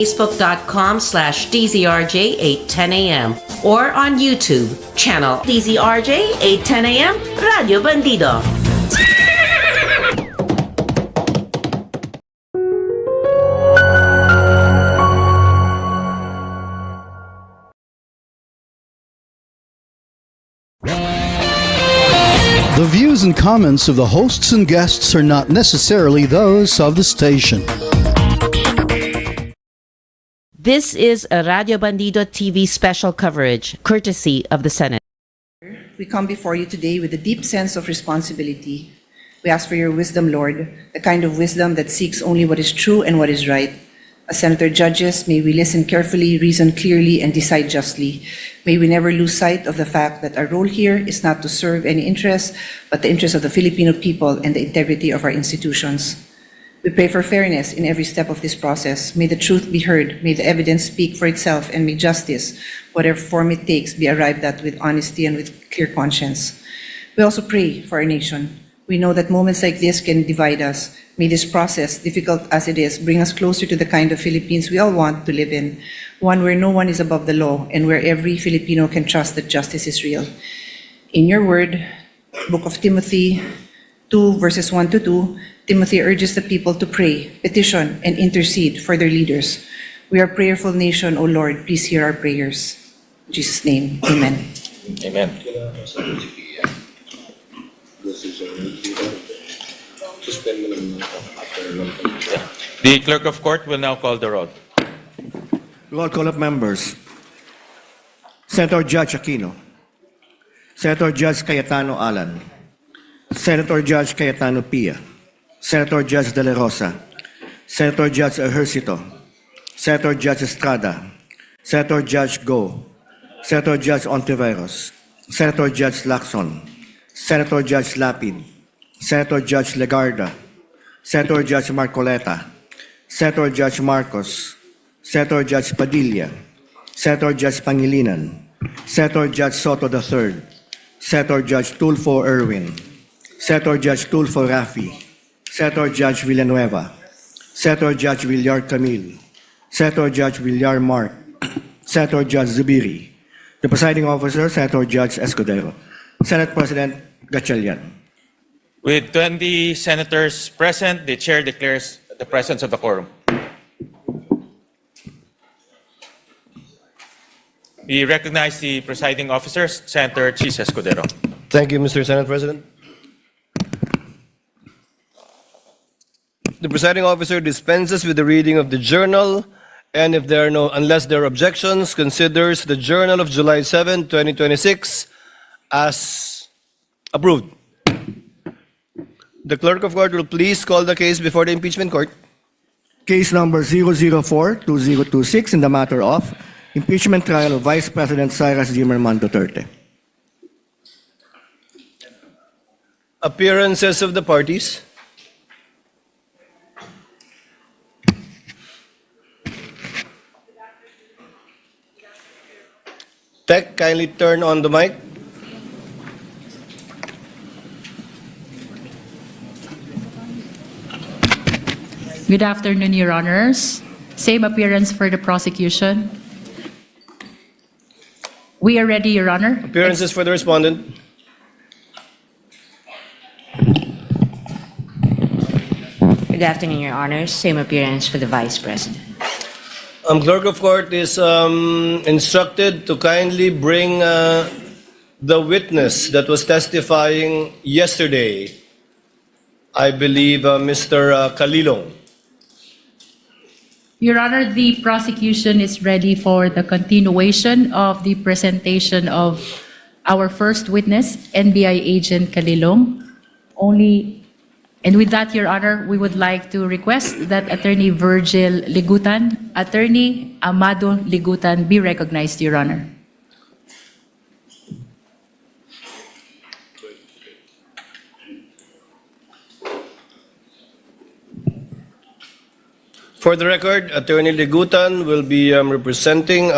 Facebook.com/DZRJ810AM or on YouTube, channel DZRJ810AM, Radio Bandido. The views and comments of the hosts and guests are not necessarily those of the station. This is a Radio Bandido TV special coverage, courtesy of the Senate. We come before you today with a deep sense of responsibility. We ask for your wisdom, Lord, the kind of wisdom that seeks only what is true and what is right. As senator judges, may we listen carefully, reason clearly, and decide justly. May we never lose sight of the fact that our role here is not to serve any interest, but the interest of the Filipino people and the integrity of our institutions. We pray for fairness in every step of this process. May the truth be heard, may the evidence speak for itself, and may justice, whatever form it takes, be arrived at with honesty and with clear conscience. We also pray for our nation. We know that moments like this can divide us. May this process, difficult as it is, bring us closer to the kind of Philippines we all want to live in, one where no one is above the law and where every Filipino can trust that justice is real. In your word, Book of Timothy 2, verses 1 to 2, Timothy urges the people to pray, petition, and intercede for their leaders. We are a prayerful nation, O Lord. Please hear our prayers. In Jesus' name, amen. Amen. The clerk of court will now call the roll. Roll call of members. Senator Judge Aquino. Senator Judge Cayetano Alan. Senator Judge Cayetano Pia. Senator Judge De La Rosa. Senator Judge Ejército. Senator Judge Estrada. Senator Judge Go. Senator Judge Ontiveros. Senator Judge Lacson. Senator Judge Lapid. Senator Judge Legarda. Senator Judge Marcoleta. Senator Judge Marcos. Senator Judge Padilla. Senator Judge Pangilinan. Senator Judge Soto III. Senator Judge 𝗭𝗶𝗹. Senator Judge 𝗭𝗶𝗵𝗵. Senator Judge Villanueva. Senator Judge 𝗬𝗏𝗃. Senator Judge 𝗬𝗏 Senator Judge Zubiri. The presiding officer, Senator Judge Escudero. Senate President Gatchalian. With 20 senators present, the chair declares the presence of the quorum. We recognize the presiding officers, Senator Chis Escudero. Thank you, Mr. Senate President. The presiding officer dispenses with the reading of the journal, and if there are unless there are objections, considers the journal of July 7, 2026 as approved. The clerk of court will please call the case before the impeachment court. Case number 004-2026 in the matter of impeachment trial of Vice President Cyrus G. Merman Duterte. Appearances of the parties. Tech, kindly turn on the mic. Good afternoon, Your Honors. Same appearance for the prosecution. We are ready, Your Honor. Appearances for the respondent. Good afternoon, Your Honors. Same appearance for the Vice President. Clerk of court is instructed to kindly bring the witness that was testifying yesterday, I believe Mr. Calilong. Your Honor, the prosecution is ready for the continuation of the presentation of our first witness, NBI Agent Calilong. And with that, Your Honor, we would like to request that Attorney Virgil Ligutan, Attorney Amado Ligutan be recognized, Your Honor. For the record, Attorney Ligutan will be representing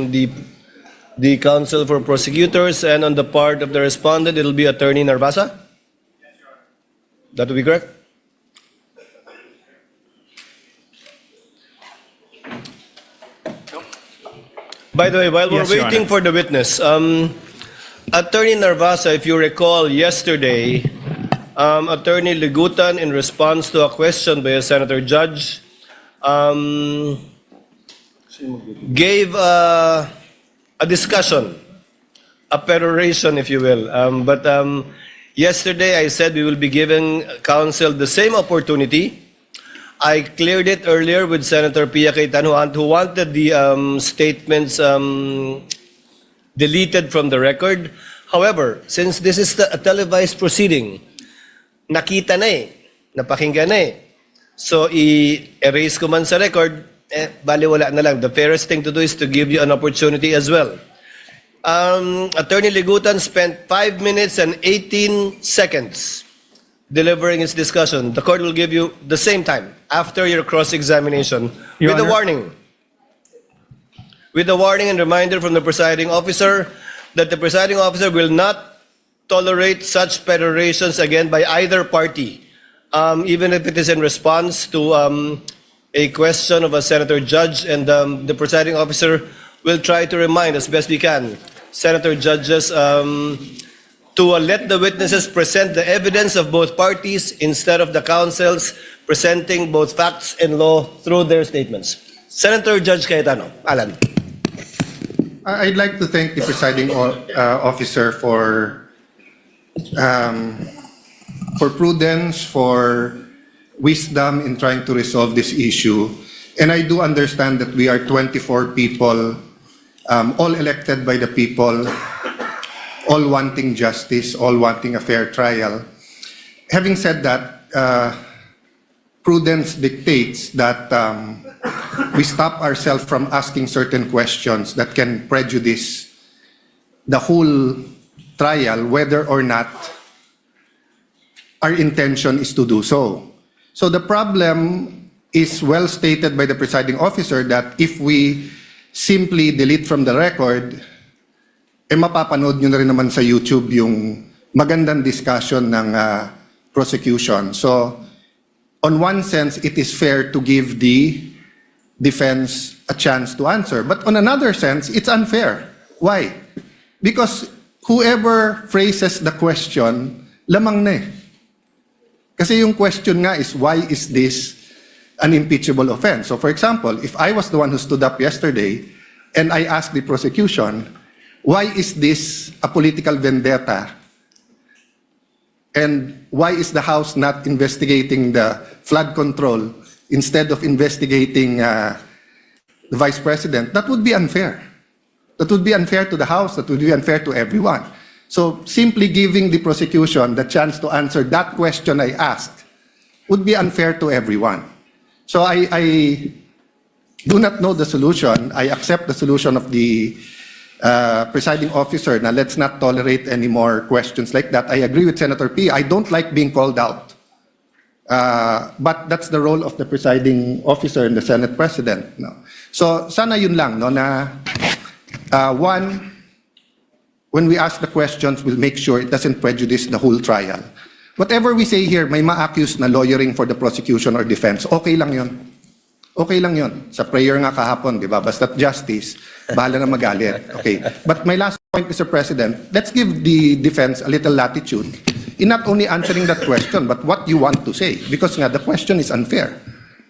the counsel for prosecutors, and on the part of the respondent, it will be Attorney Narvasa. That will be correct? By the way, while we're Yes, Your waiting Honor. for the witness, Attorney Narvasa, if you recall yesterday, Attorney Ligutan, in response to a question by a senator judge, gave a discussion, a peroration, if you will. But yesterday I said we will be giving counsel the same opportunity. I cleared it earlier with Senator 𝗂𝗃𝗲𝗏, who wanted the statements deleted from the record. However, since this is a televised proceeding, nakita na eh, napakinggan na eh. So, i-erase ko man sa record, baliwala na lang. The fairest thing to do is to give you an opportunity as well. Attorney Ligutan spent 5 minutes and 18 seconds delivering his discussion. The court will give you the same time after your cross-examination Your with a Honor. warning. With a warning and reminder from the presiding officer that the presiding officer will not tolerate such perorations again by either party, even if it is in response to a question of a senator judge, and the presiding officer will try to remind as best we can senator judges to let the witnesses present the evidence of both parties instead of the counsels presenting both facts and law through their statements. Senator Judge Cayetano, Alan. I'd like to thank the presiding officer for prudence, for wisdom in trying to resolve this issue. And I do understand that we are 24 people, all elected by the people, all wanting justice, all wanting a fair trial. Having said that, prudence dictates that we stop ourselves from asking certain questions that can prejudice the whole trial, whether or not our intention is to do so. So the problem is well stated by the presiding officer that if we simply delete from the record, mapapanood nyo na rin naman sa YouTube yung magandang discussion ng prosecution. So, on one sense, it is fair to give the defense a chance to answer. But on another sense, it's unfair. Why? Because whoever phrases the question, lamang na eh. Kasi yung question nga is, why is this an impeachable offense? So for example, if I was the one who stood up yesterday and I asked the prosecution, why is this a political vendetta? And why is the House not investigating the flood control instead of investigating the Vice President? That would be unfair. That would be unfair to the House. That would be unfair to everyone. So simply giving the prosecution the chance to answer that question I asked would be unfair to everyone. So I do not know the solution. I accept the solution of the presiding officer. Now let's not tolerate any more questions like that. I agree with Senator P. I don't like being called out. But that's the role of the presiding officer and the Senate President. No? So sana yun lang, no, na one, when we ask the questions, we'll make sure it doesn't prejudice the whole trial. Whatever we say here, may ma-accuse na lawyering for the prosecution or defense, okay lang yun. Okay lang yun. Sa prayer nga kahapon, di ba? Basta't justice, bahala na magalit. Okay. But my last point, Mr. President, let's give the defense a little latitude in not only answering that question, but what you want to say. Because nga, the question is unfair.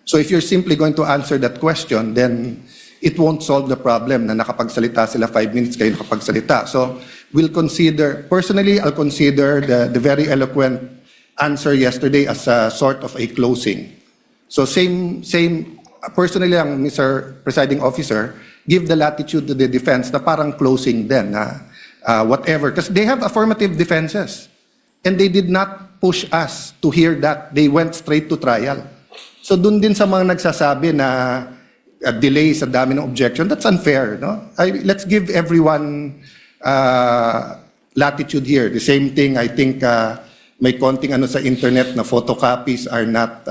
So if you're simply going to answer that question, then it won't solve the problem na nakapagsalita sila 5 minutes, kayo nakapagsalita. So we'll consider, personally, I'll consider the very eloquent answer yesterday as a sort of a closing. So same, personally lang, Mr. Presiding Officer, give the latitude to the defense na parang closing din, whatever. Because they have affirmative defenses. And they did not push us to hear that. They went straight to trial. So dun din sa mga nagsasabi na delay sa dami ng objection, that's unfair. No? Let's give everyone latitude here. The same thing, I think, may konting ano sa internet na photocopies are not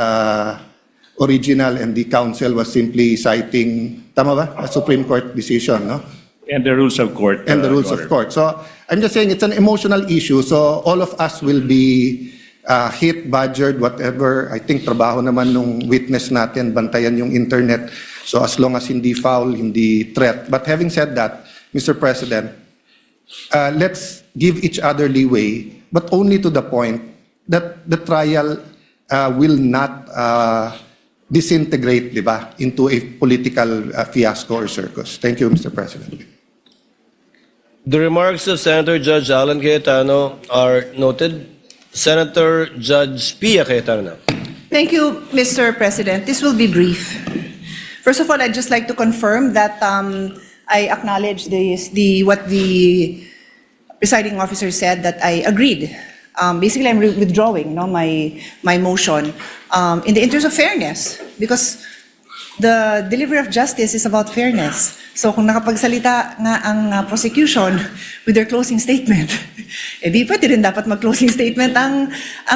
original and the counsel was simply citing, tama ba? A Supreme Court decision, no? And the rules of court. And the rules of court. So I'm just saying it's an emotional issue. So all of us will be hit, badgered, whatever. I think trabaho naman nung witness natin, bantayan yung internet. So as long as hindi foul, hindi threat. But having said that, Mr. President, let's give each other leeway, but only to the point that the trial will not disintegrate, di ba, into a political fiasco or circus. Thank you, Mr. President. The remarks of Senator Judge Alan Cayetano are noted. Senator Judge Pia Cayetano. Thank you, Mr. President. This will be brief. First of all, I'd just like to confirm that I acknowledge what the presiding officer said, that I agreed. Basically, I'm withdrawing my motion in the interest of fairness, because the delivery of justice is about fairness. So kung nakapagsalita nga ang prosecution with their closing statement, di pwede rin dapat mag-closing statement ang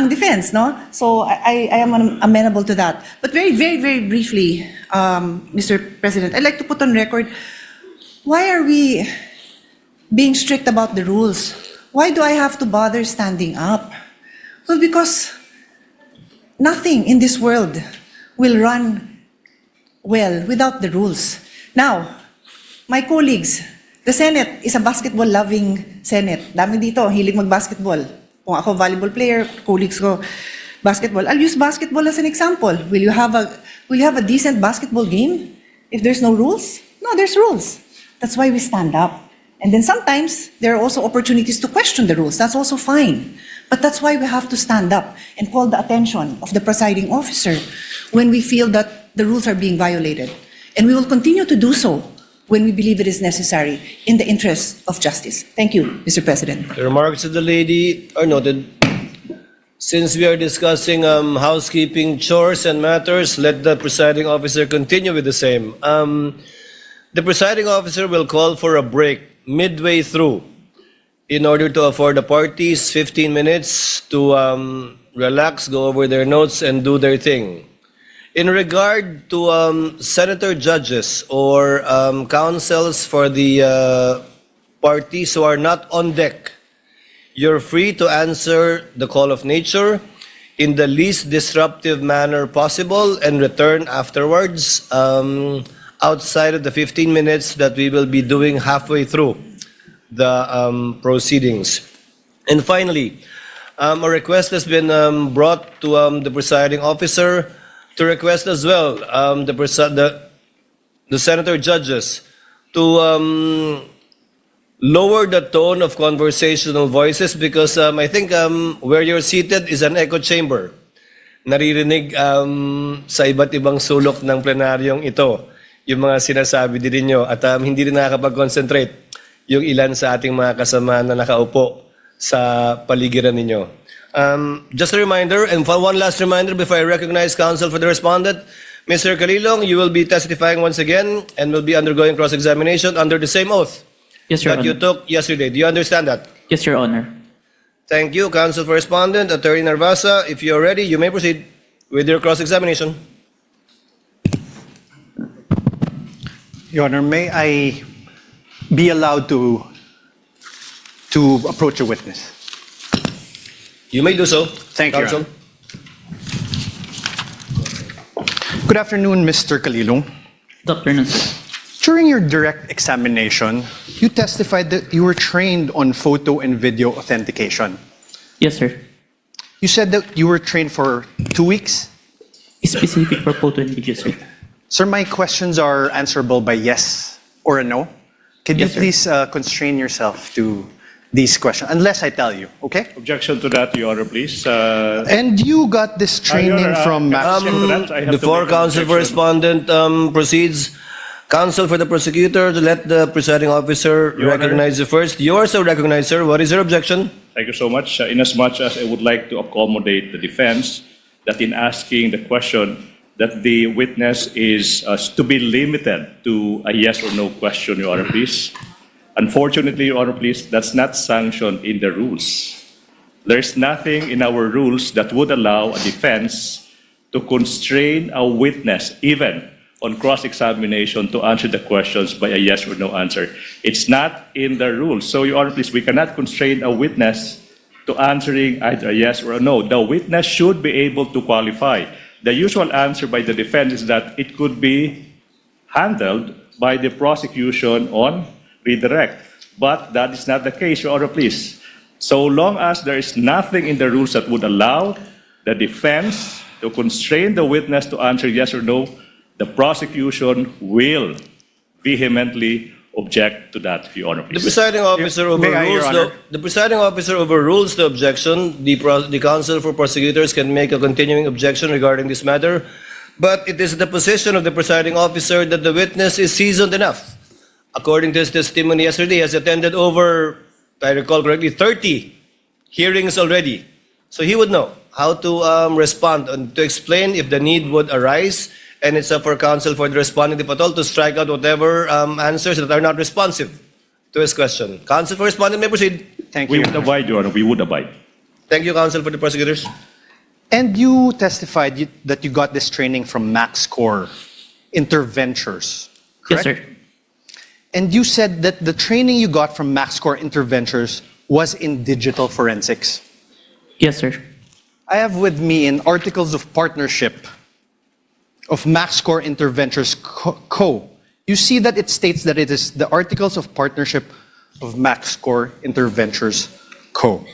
defense, no? So I am amenable to that. But very, very, very briefly, Mr. President, I'd like to put on record, why are we being strict about the rules? Why do I have to bother standing up? Well, because nothing in this world will run well without the rules. Now, my colleagues, the Senate is a basketball-loving Senate. Dami dito, hilig mag-basketball. Kung ako volleyball player, colleagues ko basketball. I'll use basketball as an example. Will you have a decent basketball game if there's no rules? No, there's rules. That's why we stand up. And then sometimes there are also opportunities to question the rules. That's also fine. But that's why we have to stand up and call the attention of the presiding officer when we feel that the rules are being violated. And we will continue to do so when we believe it is necessary in the interest of justice. Thank you, Mr. President. The remarks of the lady are noted. Since we are discussing housekeeping chores and matters, let the presiding officer continue with the same. The presiding officer will call for a break midway through in order to afford the parties 15 minutes to relax, go over their notes, and do their thing. In regard to senator judges or counsels for the parties who are not on deck, you're free to answer the call of nature in the least disruptive manner possible and return afterwards outside of the 15 minutes that we will be doing halfway through the proceedings. And finally, a request has been brought to the presiding officer to request as well the senator judges to lower the tone of conversational voices, because I think where you're seated is an echo chamber. Naririnig sa iba't ibang sulok ng plenaryong ito yung mga sinasabi din ninyo, at hindi rin nakakapag-concentrate yung ilan sa ating mga kasama na nakaupo sa paligiran ninyo. Just a reminder, and one last reminder before I recognize counsel for the respondent, Mr. Calilong, you will be testifying once again and will be undergoing cross-examination under the same oath Yes, Your that Honor. you took yesterday. Do you understand that? Yes, Your Honor. Thank you, counsel for respondent. Attorney Narvasa, if you are ready, you may proceed with your cross-examination. Your Honor, may I be allowed to approach a witness? You may do so. Thank you, counsel. Your Good afternoon, Mr. Calilong. Good afternoon, sir. During your direct examination, you testified that you were trained on photo and video authentication. Yes, sir. You said that you were trained for 2 weeks? Specific for photo and video, sir. Sir, my questions are answerable by yes or a no. Can Yes, you please constrain yourself to these questions, unless I tell you, okay? Objection to that, Your Honor, please. And you got this training from Max. Before counsel for respondent proceeds, counsel for the prosecutor to let the presiding officer Your recognize you first. You are so recognized, sir. What is your objection? Thank you so much. Inasmuch as I would like to accommodate the defense that in asking the question that the witness is to be limited to a yes or no question, Your Honor, please. Unfortunately, Your Honor, please, that's not sanctioned in the rules. There's nothing in our rules that would allow a defense to constrain a witness, even on cross-examination, to answer the questions by a yes or no answer. It's not in the rules. So, Your Honor, please, we cannot constrain a witness to answering either a yes or a no. The witness should be able to qualify. The usual answer by the defense is that it could be handled by the prosecution on redirect. But that is not the case, Your Honor, please. So long as there is nothing in the rules that would allow the defense to constrain the witness to answer yes or no, the prosecution will vehemently object to that, Your Honor, please. The presiding officer May I, Your Honor? the presiding officer overrules the objection. The counsel for prosecutors can make a continuing objection regarding this matter, but it is the position of the presiding officer that the witness is seasoned enough. According to his testimony yesterday, he has attended over, if I recall correctly, 30 hearings already. So he would know how to respond and to explain if the need would arise, and it's up for counsel for the respondent, if at all, to strike out whatever answers that are not responsive to his question. Counsel for respondent may proceed. Thank We you. would abide, Your Honor. We would abide. Thank you, counsel for the prosecutors. And you testified that you got this training from MaxCore Interventures, Yes, correct? sir. And you said that the training you got from MaxCore Interventures was in digital forensics. Yes, sir. I have with me in Articles of Partnership of MaxCore Interventures Co. You see that it states that it is the Articles of Partnership of MaxCore Interventures Co.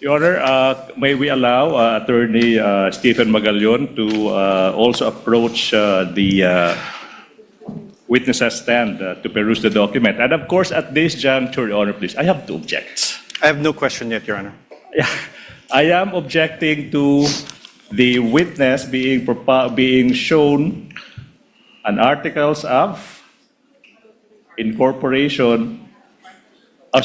Your Honor, may we allow Attorney Stephen Magallaon to also approach the witness stand to peruse the document. And of course, at this juncture, Your Honor, please, I have to object. I have no question yet, Your Honor. Yeah, I am objecting to the witness being shown an articles of incorporation, a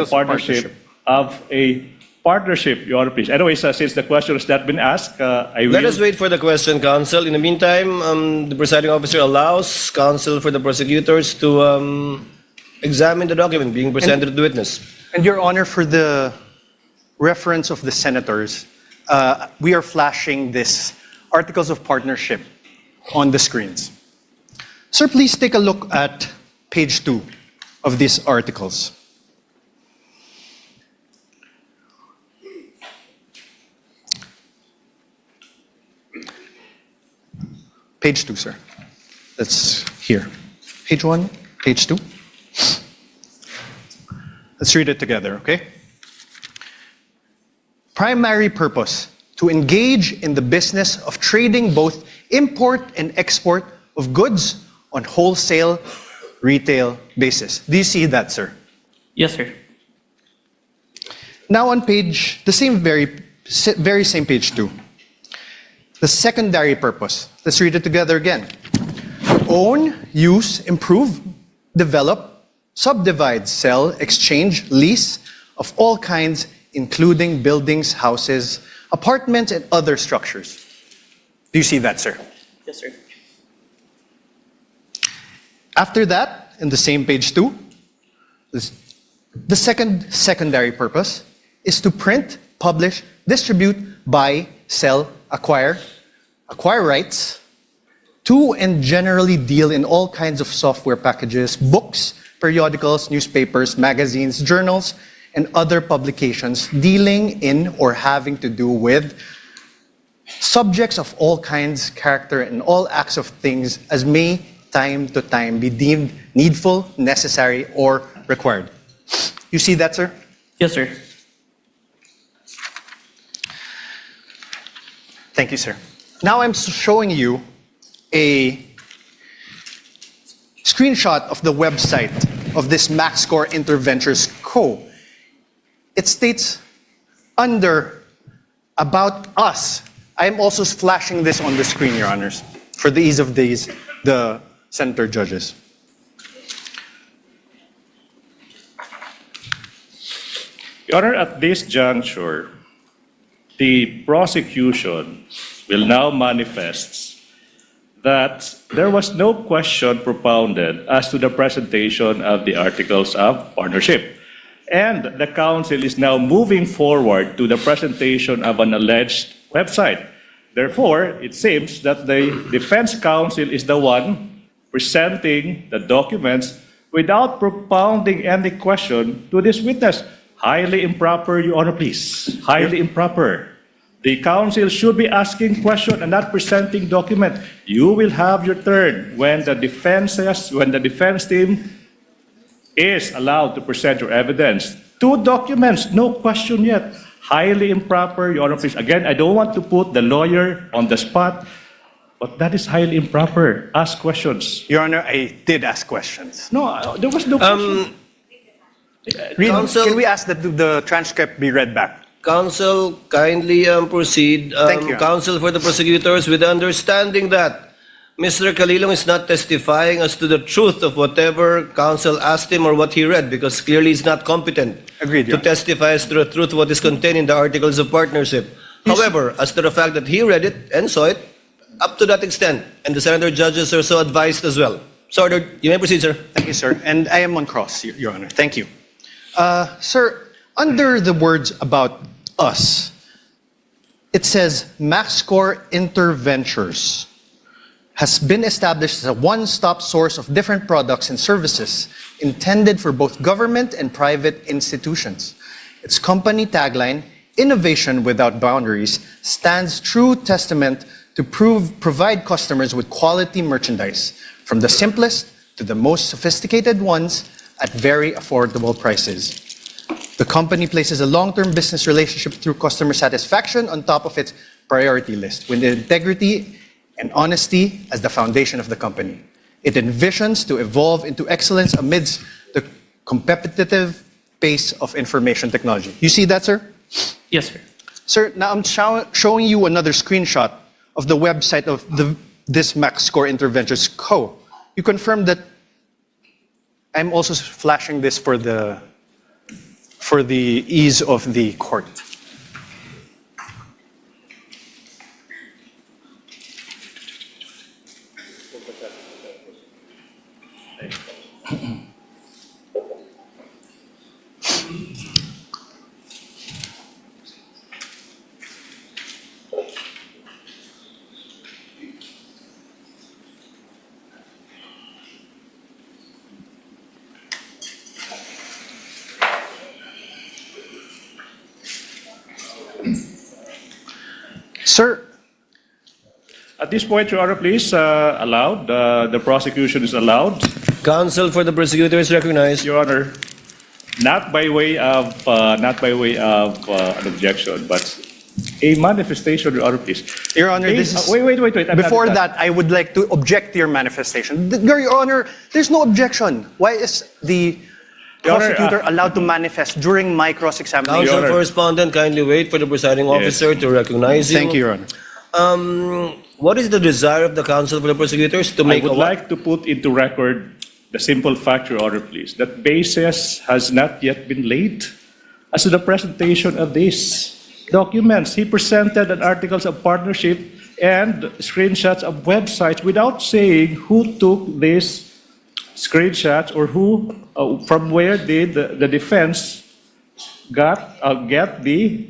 partnership of a partnership, Your Honor, please. Anyways, since the question has not been asked, I will... Let us wait for the question, counsel. In the meantime, the presiding officer allows counsel for the prosecutors to examine the document being presented to the witness. And Your Honor, for the reference of the senators, we are flashing this Articles of Partnership on the screens. Sir, please take a look at page 2 of these articles. Page 2, sir. That's here. Page 1, page 2. Let's read it together, okay? Primary purpose, to engage in the business of trading both import and export of goods on wholesale, retail basis. Do you see that, sir? Yes, sir. Now on page, the same very same page 2. The secondary purpose. Let's read it together again. Own, use, improve, develop, subdivide, sell, exchange, lease of all kinds, including buildings, houses, apartments, and other structures. Do you see that, sir? Yes, sir. After that, in the same page 2, the secondary purpose is to print, publish, distribute, buy, sell, acquire rights, to and generally deal in all kinds of software packages, books, periodicals, newspapers, magazines, journals, and other publications dealing in or having to do with subjects of all kinds, character, and all acts of things as may time to time be deemed needful, necessary, or required. You see that, sir? Yes, sir. Thank you, sir. Now I'm showing you a screenshot of the website of this MaxCore Interventures Co. It states under About Us. I'm also flashing this on the screen, Your Honors, for the ease of the senator judges. Your Honor, at this juncture, the prosecution will now manifest that there was no question propounded as to the presentation of the Articles of Partnership. And the counsel is now moving forward to the presentation of an alleged website. Therefore, it seems that the defense counsel is the one presenting the documents without propounding any question to this witness. Highly improper, Your Honor, please. Highly improper. The counsel should be asking questions and not presenting document. You will have your turn when the defense team is allowed to present your evidence. 2 documents, no question yet. Highly improper, Your Honor, please. Again, I don't want to put the lawyer on the spot, but that is highly improper. Ask questions. Your Honor, I did ask questions. No, there was no question. Counsel- Can we ask that the transcript be read back? Counsel, kindly proceed. Thank you. Counsel for the prosecutors, with the understanding that Mr. Calilong is not testifying as to the truth of whatever counsel asked him or what he read, because clearly he's not competent Agreed, to Your Honor. testify as to the truth of what is contained in the Articles of Partnership. However, as to the fact that he read it and saw it, up to that extent, and the senator judges are so advised as well. So, ordered. You may proceed, sir. Thank you, sir. And I am on cross, Your Honor. Thank you. Sir, under the words about us, it says MaxScore Interventures has been established as a one-stop source of different products and services intended for both government and private institutions. Its company tagline, Innovation Without Boundaries, stands true testament to provide customers with quality merchandise, from the simplest to the most sophisticated ones at very affordable prices. The company places a long-term business relationship through customer satisfaction on top of its priority list, with integrity and honesty as the foundation of the company. It envisions to evolve into excellence amidst the competitive pace of information technology. You see that, sir? Yes, sir. Sir, now I'm showing you another screenshot of the website of this MaxScore Interventures Co. You confirm that I'm also flashing this for the ease of the court. Sir, At this point, Your Honor, please, allowed. The prosecution is allowed. Counsel for the prosecutor is recognized. Your Honor, not by way of an objection, but a manifestation, Your Honor, please. Your Honor, this is... Wait. I'm not Before done. that, I would like to object to your manifestation. Your Honor, there's no objection. Why is the Your Honor, prosecutor allowed to manifest during my cross-examination? Counsel Honor. for respondent, kindly wait for the presiding officer to recognize you. Thank you, Your Honor. What is the desire of the counsel for the prosecutors to I make would a what? like to put into record the simple fact, Your Honor, please, that basis has not yet been laid as to the presentation of these documents. He presented an articles of partnership and screenshots of websites without saying who took these screenshots or who, from where did the defense get the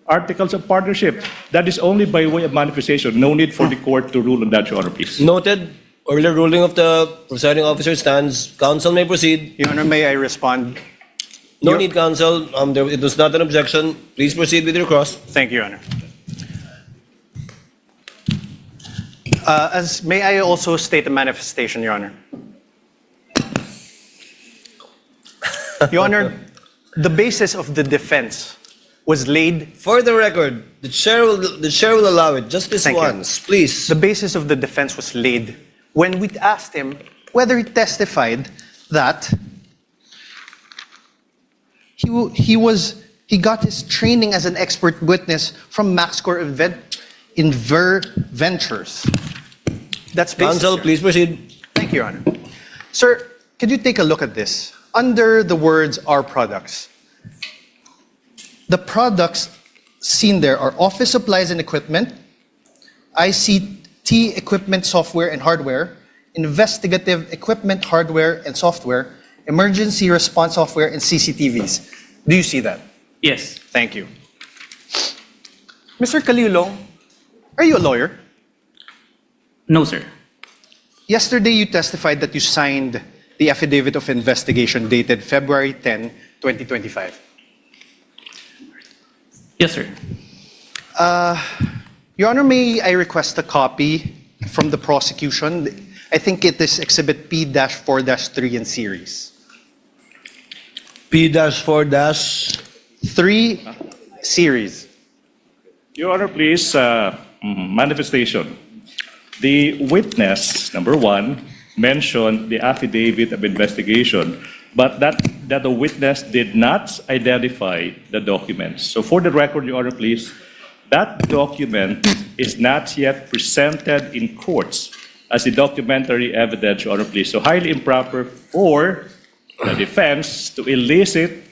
articles of partnership. That is only by way of manifestation. No need for the court to rule on that, Your Honor, please. Noted. Earlier ruling of the presiding officer stands. Counsel may proceed. Your Honor, may I respond? No need, counsel. It was not an objection. Please proceed with your cross. Thank you, Your Honor. May I also state a manifestation, Your Honor? Your Honor, the basis of the defense was laid... For the record, the chair will allow it. Just this Thank you. once, please. The basis of the defense was laid when we asked him whether he testified that he got his training as an expert witness from MaxScore Ventures. That's basis. Counsel, please proceed. Thank you, Your Honor. Sir, could you take a look at this? Under the words "our products," the products seen there are office supplies and equipment, ICT equipment, software and hardware, investigative equipment, hardware and software, emergency response software, and CCTVs. Do you see that? Yes. Thank you. Mr. Calilong, are you a lawyer? No, sir. Yesterday, you testified that you signed the affidavit of investigation dated February 10, 2025. Yes, sir. Your Honor, may I request a copy from the prosecution? I think it is Exhibit P-4-3 in series. P-4-3 series. Your Honor, please, manifestation. The witness, number one, mentioned the affidavit of investigation, but that the witness did not identify the documents. So for the record, Your Honor, please, that document is not yet presented in courts as the documentary evidence, Your Honor, please. So highly improper for the defense to elicit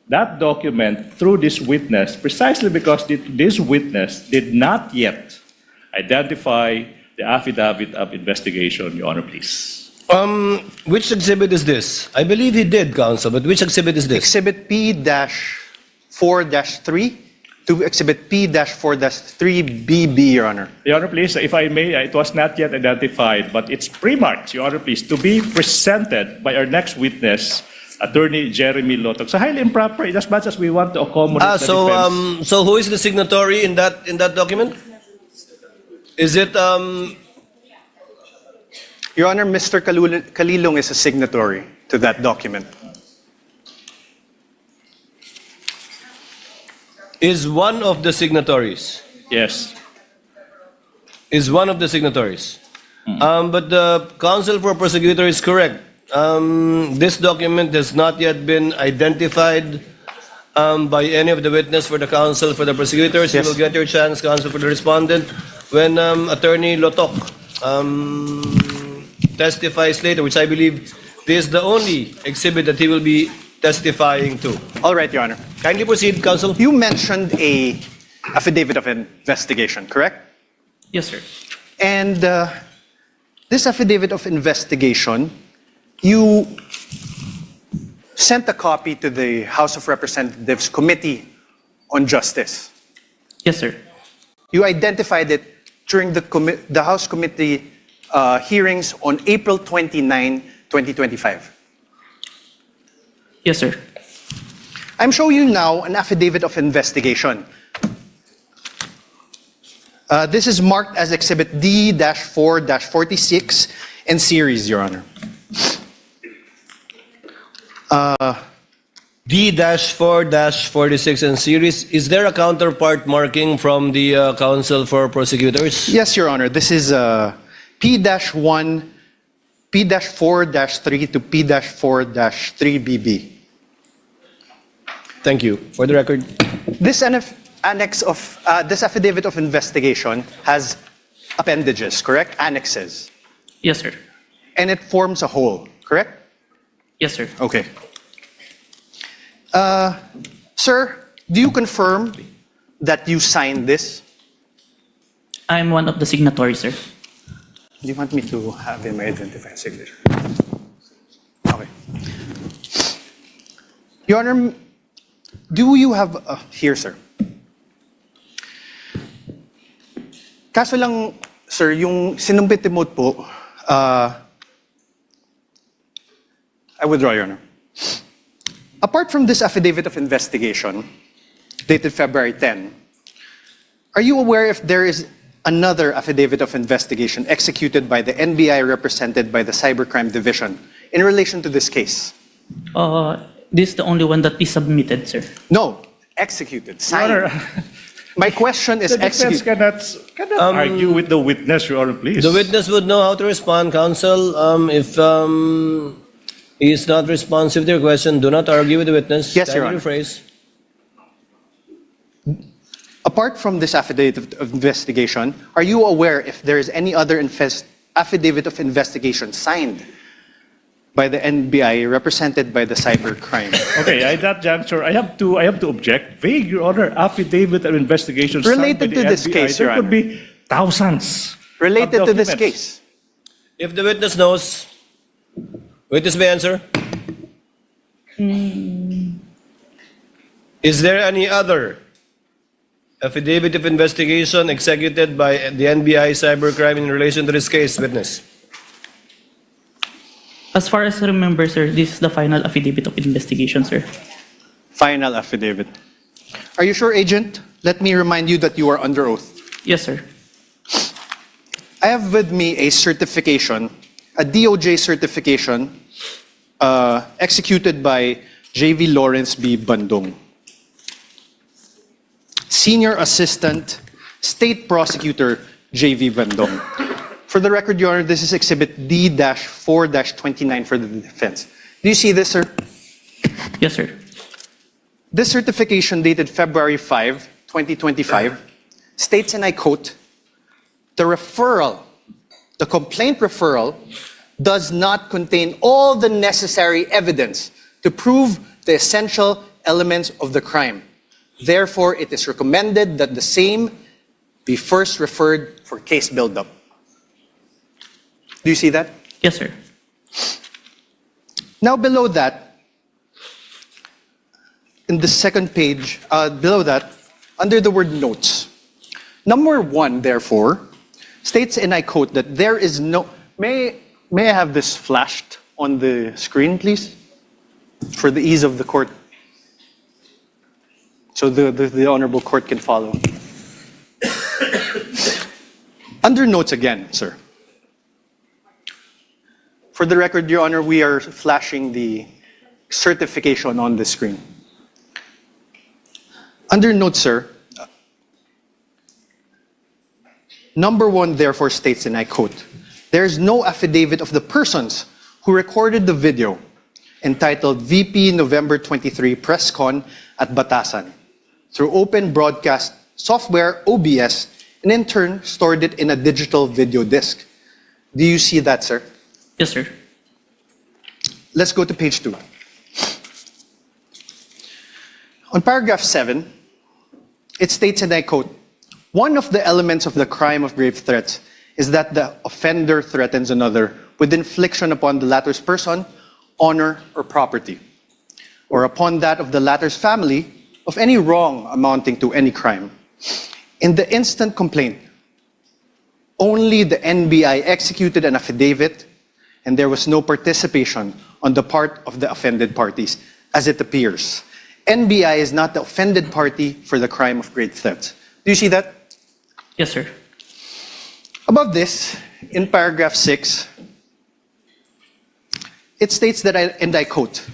that document through this witness precisely because this witness did not yet identify the affidavit of investigation, Your Honor, please. Which exhibit is this? I believe he did, counsel, but which exhibit is this? Exhibit P-4-3 to Exhibit P-4-3BB, Your Honor. Your Honor, please, if I may, it was not yet identified, but it's pre-marked, Your Honor, please, to be presented by our next witness, Attorney Jeremy Lotok. So highly improper, in as much as we want to accommodate the defense. So who is the signatory in that document? Is it Your Honor, Mr. Kalilong is a signatory to that document. is one of the signatories? Yes. Is one of the signatories. But the counsel for prosecutor is correct. This document has not yet been identified by any of the witness for the counsel for the prosecutors. Yes. You will get your chance, counsel for the respondent, when Attorney Lotok testifies later, which I believe this is the only exhibit that he will be testifying to. All right, Your Honor. Kindly proceed, counsel. You mentioned a affidavit of investigation, correct? Yes, sir. And this affidavit of investigation, you sent a copy to the House of Representatives Committee on Justice. Yes, sir. You identified it during the House Committee hearings on April 29, 2025. Yes, sir. I'm showing you now an affidavit of investigation. This is marked as Exhibit D-4-46 in series, Your Honor. D-4-46 in series. Is there a counterpart marking from the counsel for prosecutors? Yes, Your Honor. This is P-4-3 to P-4-3BB. Thank you. For the record. This annex of this affidavit of investigation has appendages, correct? Annexes. Yes, sir. And it forms a whole, correct? Yes, sir. Okay. Sir, do you confirm that you signed this? I'm one of the signatories, sir. Do you want me to have him identify signature? Okay. Your Honor, do you have here, sir? Kaso lang, sir, yung sinumbit mo po, I withdraw, Your Honor. Apart from this affidavit of investigation, dated February 10, are you aware if there is another affidavit of investigation executed by the NBI represented by the Cybercrime Division in relation to this case? This is the only one that is submitted, sir. No, executed, signed. My question is The defense executed. cannot argue with the witness, Your Honor, please. The witness would know how to respond, counsel. If he is not responsive to your question, do not argue with the witness. Yes, Your Kindly Honor. rephrase. Apart from this affidavit of investigation, are you aware if there is any other affidavit of investigation signed by the NBI represented by the cybercrime? Okay, at that juncture, I have to object. Vague, Your Honor, affidavit of investigation Related signed by to the this NBI. case, There Your could Honor. be thousands. Related of to this documents. case. If the witness knows, witness may answer. Is there any other affidavit of investigation executed by the NBI cybercrime in relation to this case, witness? As far as I remember, sir, this is the final affidavit of investigation, sir. Final affidavit. Are you sure, Agent? let me remind you that you are under oath. Yes, sir. I have with me a certification, a DOJ certification executed by 𝗬𝗏𝗏𝗏, Senior Assistant State Prosecutor 𝗬𝗏𝗏𝗏. For the record, Your Honor, this is Exhibit D-4-29 for the defense. Do you see this, sir? Yes, sir. This certification dated February 5, 2025, states, and I quote, the complaint referral does not contain all the necessary evidence to prove the essential elements of the crime. Therefore, it is recommended that the same be first referred for case build-up. Do you see that? Yes, sir. Now below that, in the second page, below that, under the word notes, number 1, therefore, states, and I quote, that there is no... May I have this flashed on the screen, please? For the ease of the court. So the Honorable Court can follow. Under notes again, sir. For the record, Your Honor, we are flashing the certification on the screen. Under notes, sir, number 1 therefore states, and I quote, there is no affidavit of the persons who recorded the video entitled VP November 23 Press Con at Batasan through open broadcast software OBS and in turn stored it in a digital video disc. Do you see that, sir? Yes, sir. Let's go to page 2. On paragraph 7, it states, and I quote, one of the elements of the crime of grave threats is that the offender threatens another with infliction upon the latter's person, honor, or property, or upon that of the latter's family of any wrong amounting to any crime. In the instant complaint, only the NBI executed an affidavit and there was no participation on the part of the offended parties, as it appears. NBI is not the offended party for the crime of grave threats. Do you see that? Yes, sir. Above this, in paragraph 6, it states that, and I quote,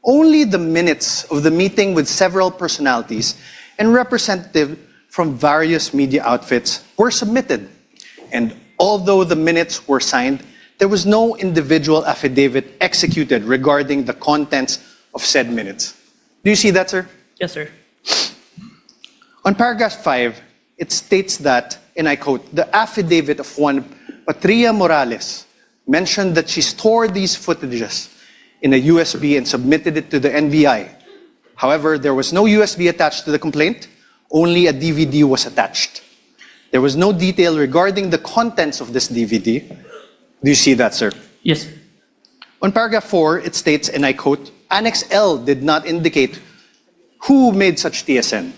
only the minutes of the meeting with several personalities and representatives from various media outfits were submitted. And although the minutes were signed, there was no individual affidavit executed regarding the contents of said minutes. Do you see that, sir? Yes, sir. On paragraph 5, it states that, and I quote, the affidavit of one Patria Morales mentioned that she stored these footages in a USB and submitted it to the NBI. However, there was no USB attached to the complaint, only a DVD was attached. There was no detail regarding the contents of this DVD. Do you see that, sir? Yes, sir. On paragraph 4, it states, and I quote, Annex L did not indicate who made such TSN.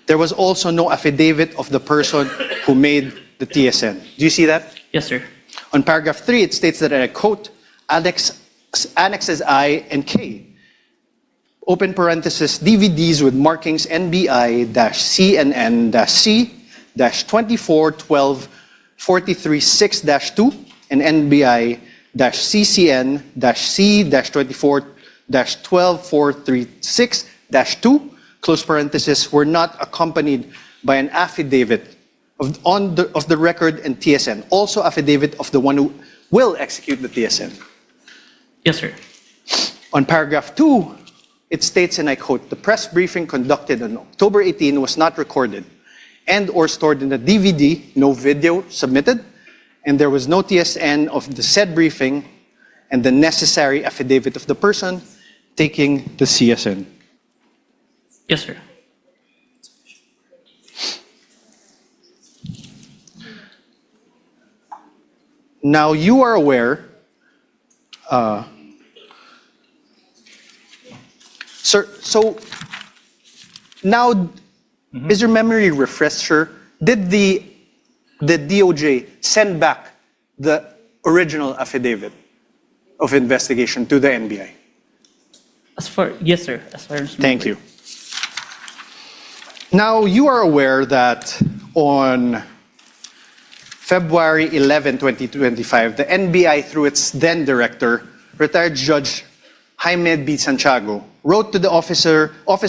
There was also no affidavit of the person who made the TSN. Do you see that? Yes, sir. On paragraph 3, it states that, and I quote, Annexes I and K, open parenthesis, DVDs with markings NBI-CNN-C-24-12-43-6-2 and NBI-CCN-C-24-12-436-2, close parenthesis, were not accompanied by an affidavit of the record and TSN, also affidavit of the one who will execute the TSN. Yes, sir. On paragraph 2, it states, and I quote, the press briefing conducted on October 18 was not recorded and or stored in the DVD, no video submitted, and there was no TSN of the said briefing and the necessary affidavit of the person taking the CSN. Yes, sir. Now you are aware, sir, so now is your memory refresher? Did the DOJ send back the original affidavit of investigation to the NBI? Yes, sir. As far as Thank you. Now, you are aware that on February 11, 2025, the NBI, through its then director, retired Judge 𝗦𝗫𝗶𝗹, wrote to the Office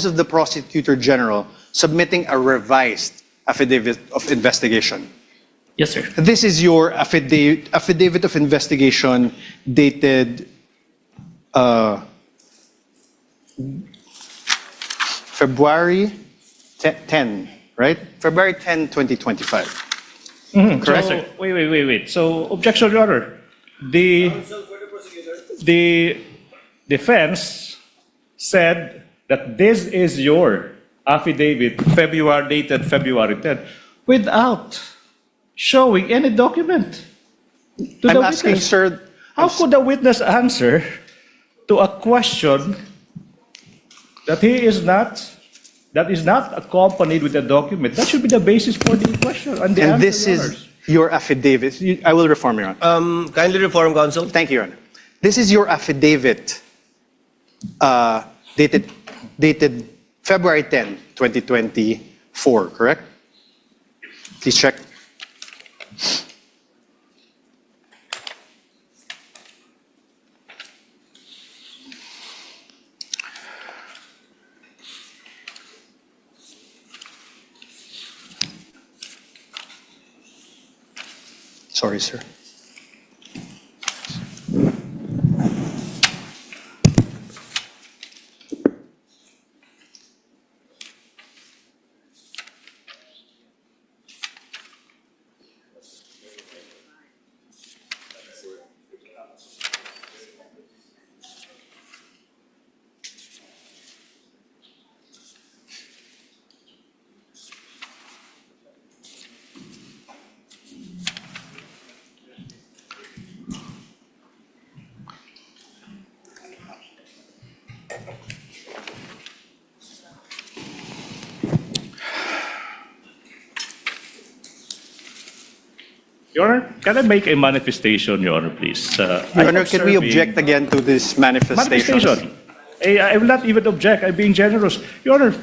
of the Prosecutor General submitting a revised affidavit of investigation. Yes, sir. This is your affidavit of investigation dated February 10, right? February 10, 2025. Correct? So, wait. So, objection, Your Honor. The defense said that this is your affidavit, dated February 10, without showing any document to the I'm asking, witness. sir. How could the witness answer to a question that is not accompanied with a document? That should be the basis for the question and the And answer, this Your is Honors. your affidavit. I will reform, Your Honor. Kindly reform, counsel. Thank you, Your Honor. This is your affidavit dated February 10, 2024, correct? Please check. Sorry, sir. Your Honor, can I make a manifestation, Your Honor, please? Your Honor, can we object again to this manifestation? Manifestation. I will not even object. I'm being generous. Your Honor,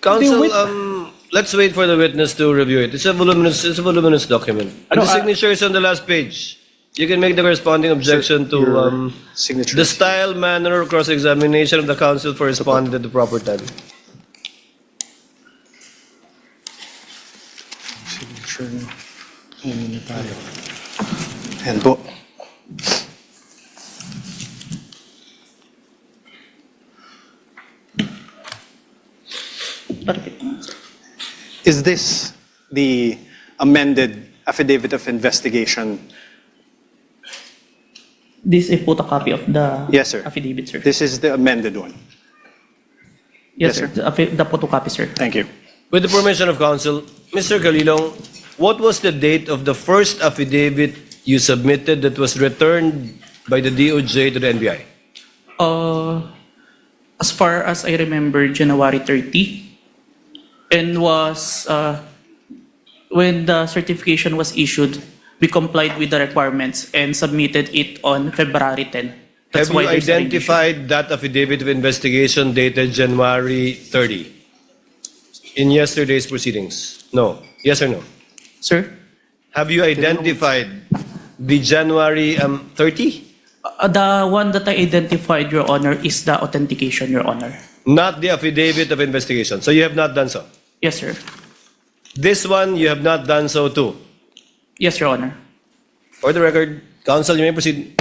Counsel, let's wait for the witness to review it. It's a voluminous document. And the signature is on the last page. You can make the corresponding objection to signature. the style, manner, or cross-examination of the counsel for responding at the proper time. Signature. And po. Is this the amended affidavit of investigation? This is a photocopy of the Yes, sir. affidavit, sir. This is the amended one. Yes, yes, sir. The photocopy, sir. Thank you. With the permission of counsel, Mr. Calilong, what was the date of the first affidavit you submitted that was returned by the DOJ to the NBI? As far as I remember, January 30, and was when the certification was issued, we complied with the requirements and submitted it on February 10. That's Have why you there's a revision. identified that affidavit of investigation dated January 30 in yesterday's proceedings? No. Yes or no? Sir? Have you identified the January 30? The one that I identified, Your Honor, is the authentication, Your Honor. Not the affidavit of investigation. So you have not done so? Yes, sir. This one, you have not done so too? Yes, Your Honor. For the record, counsel, you may proceed.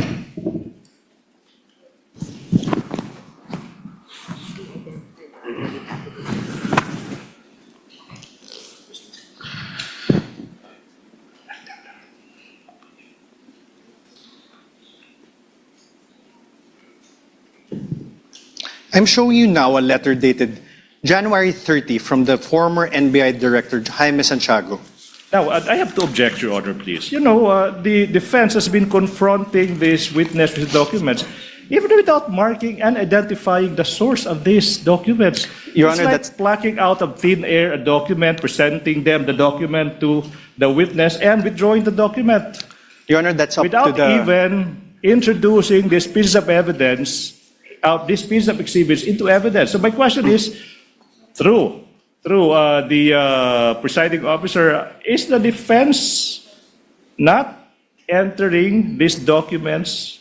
I'm showing you now a letter dated January 30 from the former NBI Director, 𝗦𝗫𝗶𝗹. now I have to object, Your Honor, please. You know, the defense has been confronting this witness with documents, even without marking and identifying the source of these documents. Your It's Honor, like that's plucking out of thin air a document, presenting them the document to the witness, and withdrawing the document Your Honor, that's up without to the... even introducing this piece of evidence, this piece of exhibits into evidence. So my question is, through Through the presiding officer, is the defense not entering these documents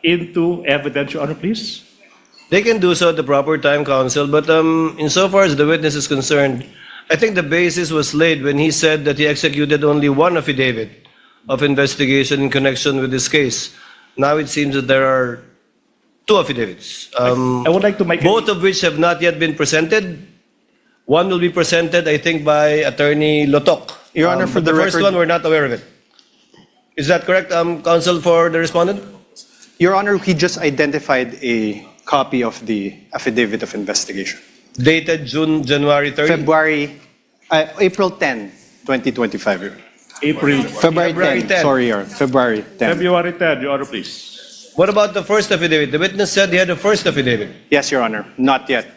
into evidence, Your Honor, please? They can do so at the proper time, counsel, but insofar as the witness is concerned, I think the basis was laid when he said that he executed only one affidavit of investigation in connection with this case. Now it seems that there are two affidavits, I would like to make both of which have not yet been presented. One will be presented, I think, by Attorney Lotok. Your Honor, for But the first record- one, we're not aware of it. Is that correct, counsel, for the respondent? Your Honor, he just identified a copy of the affidavit of investigation. Dated January 30? April 10, 2025. April, February 10. Sorry, Your Honor. February 10. February 10, Your Honor, please. What about the first affidavit? The witness said he had the first affidavit. Yes, Your Honor. Not yet.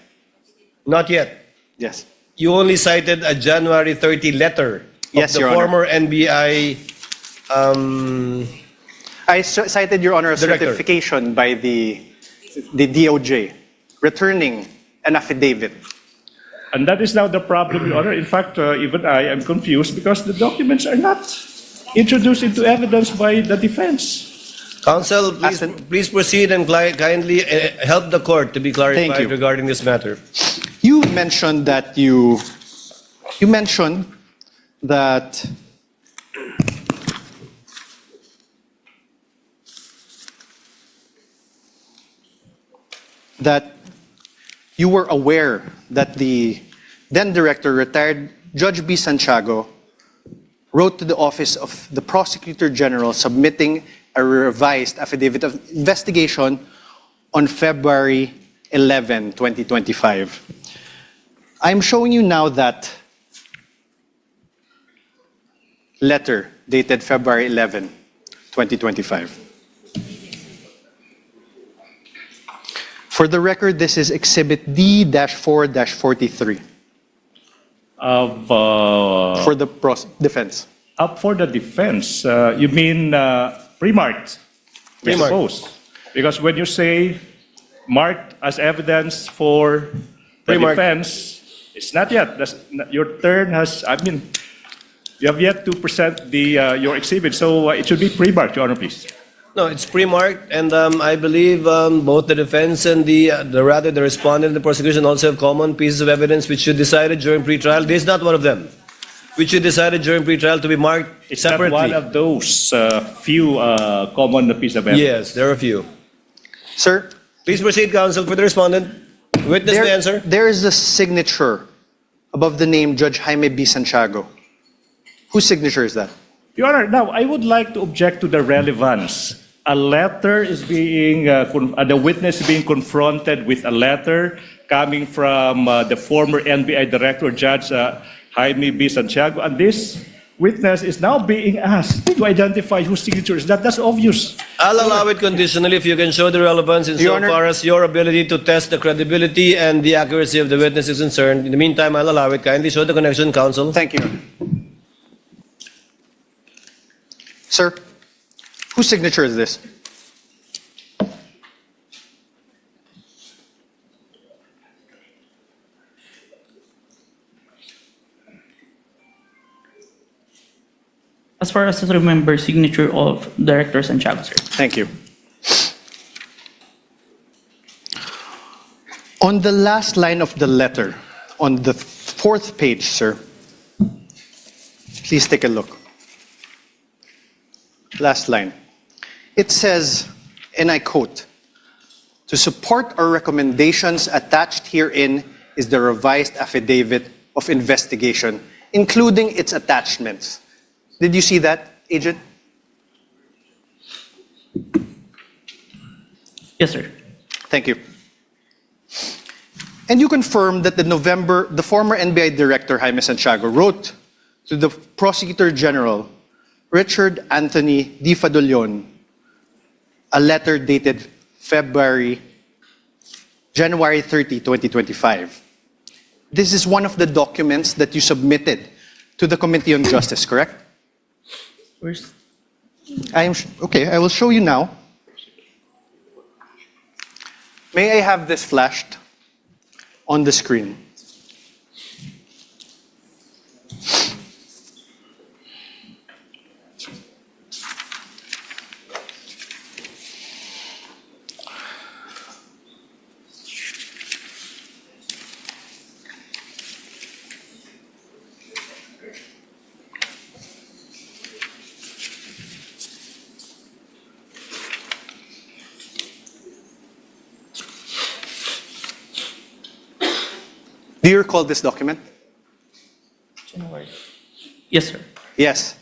Not yet. Yes. You only cited a January 30 letter of Yes, the Your Honor. former NBI I cited, Your Honor, a Director. certification by the DOJ returning an affidavit. And that is now the problem, Your Honor. In fact, even I am confused because the documents are not introduced into evidence by the defense. Counsel, please proceed and kindly help the court to be Thank clarified you. regarding this matter. You mentioned that that you were aware that the then director, retired Judge B. Santiago, wrote to the office of the Prosecutor General submitting a revised affidavit of investigation on February 11, 2025. I'm showing you now that letter dated February 11, 2025. For the record, this is Exhibit D-4-43 for the defense. Up for the defense, you mean pre-marked, I Pre-marked. suppose. Because when you say marked as evidence for the Pre-marked. defense, it's not yet. Your turn has, you have yet to present your exhibit, so it should be pre-marked, Your Honor, please. No, it's pre-marked, and I believe both the defense and the respondent and the prosecution also have common pieces of evidence which you decided during pre-trial. This is not one of them, which you decided during pre-trial to be marked It's separately. not one of those few common pieces of evidence. Yes, there are a few. Sir, Please proceed, counsel, for the respondent. Witness may answer. there is a signature above the name Judge Jaime B. Santiago. Whose signature is that? Your Honor, now I would like to object to the relevance. A letter is being, the witness is being confronted with a letter coming from the former NBI Director, Judge Jaime B. Santiago, and this witness is now being asked to identify whose signature is that. That's obvious. I'll allow it conditionally if you can show the relevance Your Honor- insofar as your ability to test the credibility and the accuracy of the witness is concerned. In the meantime, I'll allow it. Kindly show the connection, counsel. Thank you. Sir, whose signature is this? As far as I remember, signature of Director Santiago, sir. Thank you. On the last line of the letter, on the fourth page, sir, please take a look. Last line. It says, and I quote, "To support our recommendations attached herein is the revised affidavit of investigation, including its attachments." Did you see that, Agent? Yes, sir. Thank you. And you confirm that the former NBI Director, Jaime Santiago, wrote to the Prosecutor General, Richard Anthony D. Fadolion, a letter dated January 30, 2025. This is one of the documents that you submitted to the Committee on Justice, correct? Where's Okay, I will show you now. May I have this flashed on the screen? Do you recall this document? Yes, sir. Yes.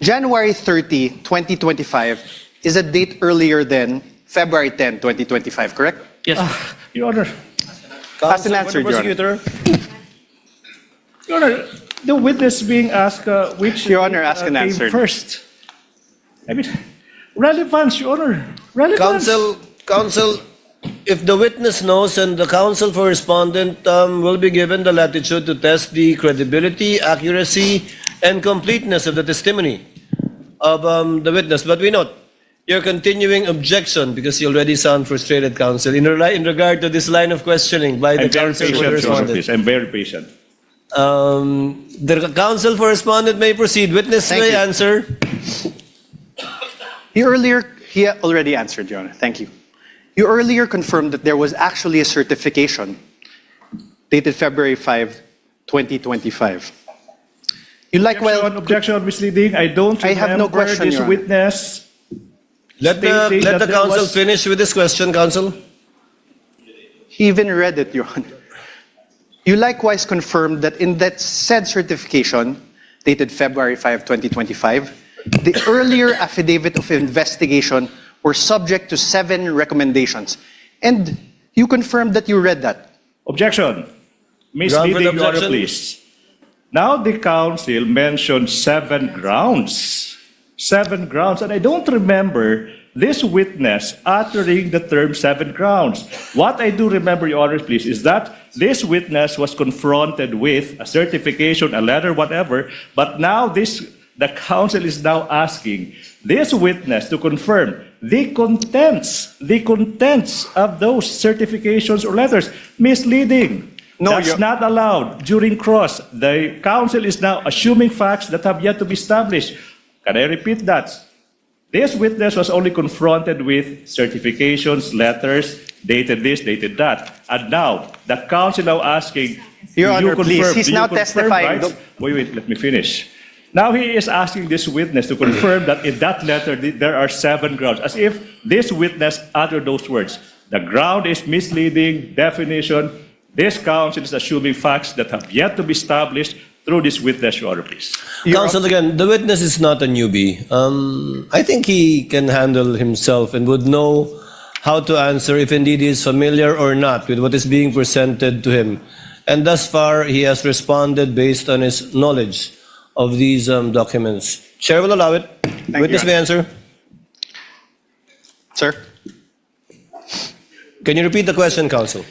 January 30, 2025 is a date earlier than February 10, 2025, correct? Yes. Your Honor, Hasn't answered, Your Honor. Prosecutor. Your Honor, the witness being asked which Your Honor, asked and came answered. first. I mean, relevance, Your Honor. Relevance. Counsel, if the witness knows and the counsel for respondent will be given the latitude to test the credibility, accuracy, and completeness of the testimony of the witness. But we note your continuing objection, because you already sound frustrated, counsel, in regard to this line of questioning by the I'm very counsel for the patient, Your Honor, respondent. please. I'm very patient. The counsel for respondent may proceed. Witness Thank may you. answer. He already answered, Your Honor. Thank you. You earlier confirmed that there was actually a certification dated February 5, 2025. You like Objection, misleading. I don't I have no remember question, this Your Honor. witness. Let the stating that there counsel was- finish with this question, counsel. He even read it, Your Honor. You likewise confirmed that in that said certification, dated February 5, 2025, the earlier affidavit of investigation were subject to 7 recommendations. And you confirmed that you read that. Objection. Ground for Misleading, the Your Honor, objection. please. Now the counsel mentioned 7 grounds. 7 grounds. And I don't remember this witness uttering the term 7 grounds. What I do remember, Your Honor, please, is that this witness was confronted with a certification, a letter, whatever, but now the counsel is now asking this witness to confirm the contents of those certifications or letters. Misleading. No, That's Your- not allowed during cross. The counsel is now assuming facts that have yet to be established. Can I repeat that? This witness was only confronted with certifications, letters, dated this, dated that. And now, the counsel now asking, Your do you Honor, please, confirm- he's do you now confirm, testifying. right? Wait, let me finish. Now he is asking this witness to confirm that in that letter there are 7 grounds, as if this witness uttered those words. The ground is misleading, definition. This counsel is assuming facts that have yet to be established through this witness, Your Honor, please. Counsel, again, the witness is not a newbie. I think he can handle himself and would know how to answer if indeed he is familiar or not with what is being presented to him. And thus far, he has responded based on his knowledge of these documents. Chair will allow it. Witness may answer. Sir? Can you repeat the question, counsel?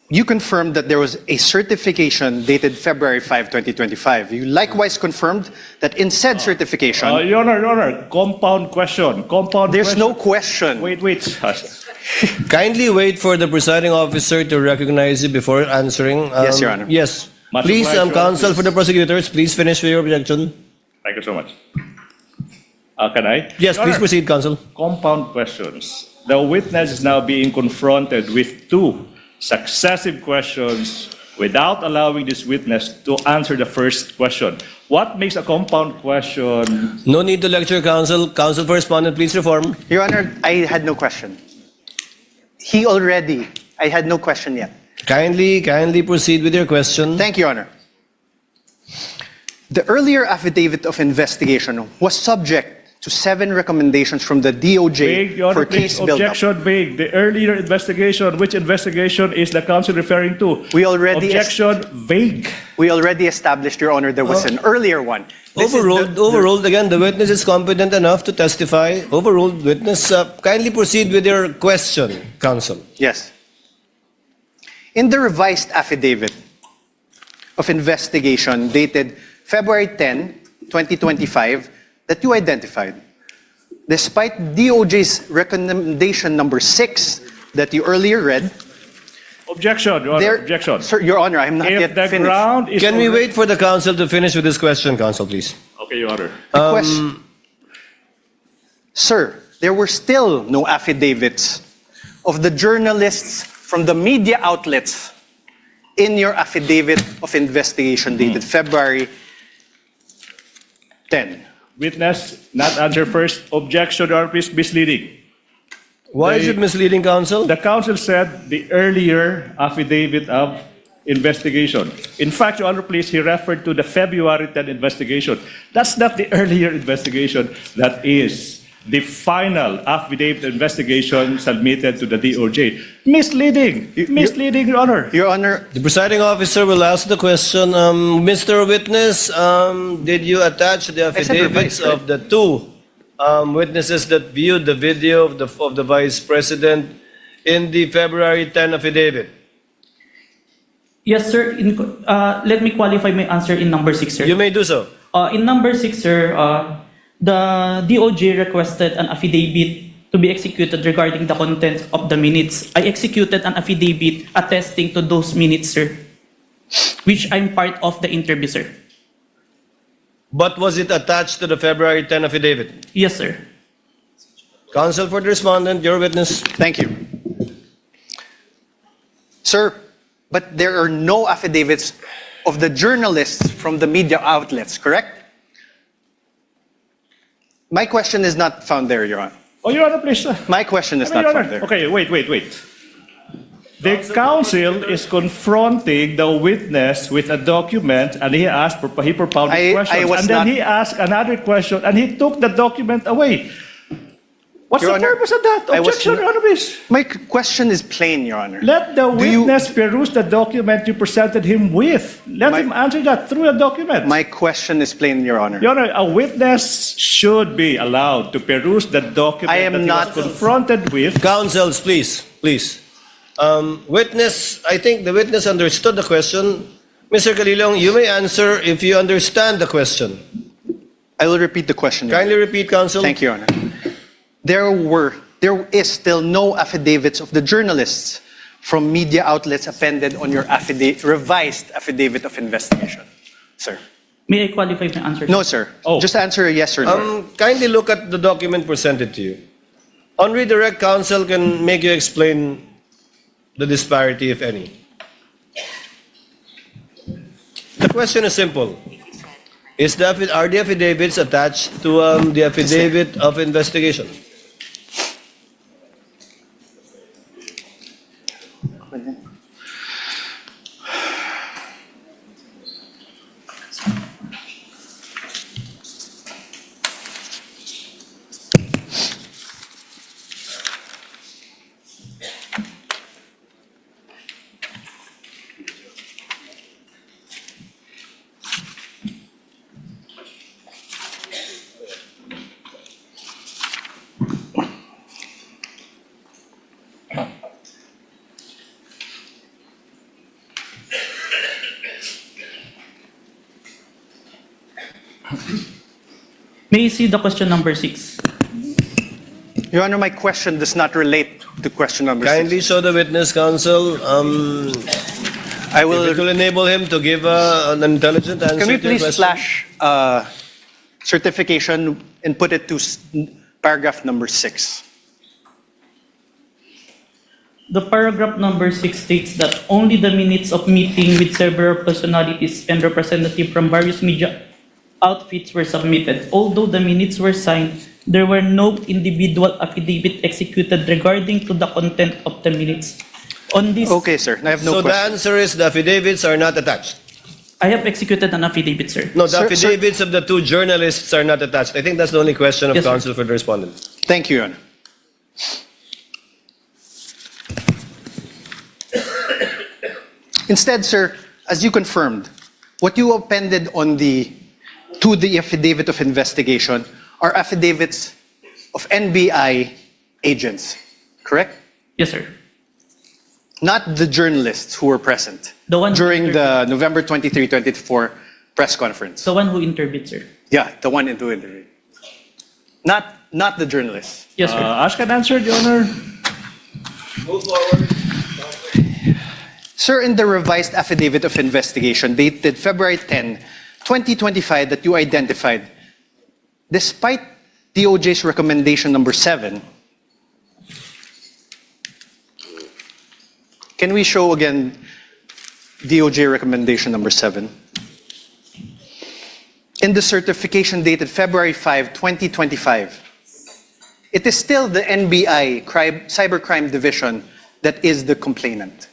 You confirmed that there was a certification dated February 5, 2025. You likewise confirmed that in said certification, Your Honor, compound question. there's no question. Wait. Kindly wait for the presiding officer to recognize you before answering. Yes, Your Honor. Yes. Much Please, obliged, Your Honor, counsel for please. the prosecutors, please finish with your objection. Thank you so much. Can I? Yes, Your please Honor, proceed, counsel. Compound questions. The witness is now being confronted with 2 successive questions without allowing this witness to answer the first question. What makes a compound question? No need to lecture, counsel. Counsel for respondent, please reform. Your Honor, I had no question. I had no question yet. Kindly proceed with your question. Thank you, Your Honor. The earlier affidavit of investigation was subject to 7 recommendations from the DOJ Vague, Your Honor, for please. case build-up. Objection vague. The earlier investigation, which investigation is the counsel referring to? We already Objection vague. We already established, Your Honor, there was an earlier one. This is Overruled. Again, the witness is competent enough to testify. Overruled. Witness, kindly proceed with your question, counsel. Yes. In the revised affidavit of investigation dated February 10, 2025, that you identified, despite DOJ's recommendation number 6 that you earlier read, Objection, Your Honor. Objection. Sir, Your Honor, I'm not If yet the finished. ground is Can we already- wait for the counsel to finish with this question, counsel, please? Okay, Your Honor. The question, sir, there were still no affidavits of the journalists from the media outlets in your affidavit of investigation dated February 10. Witness, not answer first. Objection, Your Honor, please. Misleading. Why is it misleading, counsel? The counsel said the earlier affidavit of investigation. In fact, Your Honor, please, he referred to the February 10 investigation. That's not the earlier investigation. That is the final affidavit investigation submitted to the DOJ. Misleading. Misleading, Your Honor. Your Honor, The presiding officer will ask the question. Mr. Witness, did you attach the affidavits of the two witnesses that viewed the video of the Vice President in the February 10 affidavit? Yes, sir. Let me qualify my answer in number 6, sir. You may do so. In number 6, sir, the DOJ requested an affidavit to be executed regarding the contents of the minutes. I executed an affidavit attesting to those minutes, sir, which I'm part of the interview, sir. But was it attached to the February 10 affidavit? Yes, sir. Counsel for the respondent, your witness. thank you. Sir, but there are no affidavits of the journalists from the media outlets, correct? My question is not found there, Your Honor. Oh, Your Honor, please. My question is Your not Honor. found there. Okay, wait. The counsel is confronting the witness with a document, and he propounded questions, and then he asked another question, and he took the document away. What's Your the Honor, purpose of that? I was Objection, not- Your Honor, please. My question is plain, Your Honor. Let the Do you- witness peruse the document you presented him with. Let him answer that through the document. My question is plain, Your Honor. Your Honor, a witness should be allowed to peruse the document I am that he not- was confronted with. Counsels, please. Witness, I think the witness understood the question. Mr. Calilong, you may answer if you understand the question. I will repeat the question, Your Kindly Honor. repeat, counsel. Thank you, Your Honor. There is still no affidavits of the journalists from media outlets appended on your revised affidavit of investigation, sir. May I qualify my answer? No, sir. Oh. Just answer a yes or no. Kindly look at the document presented to you. On redirect, counsel can make you explain the disparity, if any. The question is simple. Are the affidavits attached to the affidavit of investigation? May I see the question number 6? Your Honor, my question does not relate to question number 6. Kindly show the witness, counsel. I If will. it will enable him to give an intelligent answer Can we to your please question. flash certification and put it to paragraph number 6? The paragraph number 6 states that only the minutes of meeting with several personalities and representatives from various media outfits were submitted. Although the minutes were signed, there were no individual affidavit executed regarding to the content of the minutes. On this, Okay, sir. I have no So the question. answer is the affidavits are not attached. I have executed an affidavit, sir. No, the Sir, affidavits of the two journalists are not attached. I think that's the only question of Yes, sir. counsel for the respondent. Thank you, Your Honor. Instead, sir, as you confirmed, what you appended to the affidavit of investigation are affidavits of NBI agents, correct? Yes, sir. Not the journalists who were present The one who during the November 23, 2024 press conference. The one who interviewed, sir. Yeah, the one in the interview. Not the journalists. Yes, sir. Ask and answer, Your Honor. Move forward. Sir, in the revised affidavit of investigation dated February 10, 2025 that you identified, despite DOJ's recommendation number 7, can we show again DOJ recommendation number 7? In the certification dated February 5, 2025, it is still the NBI Cybercrime Division that is the complainant.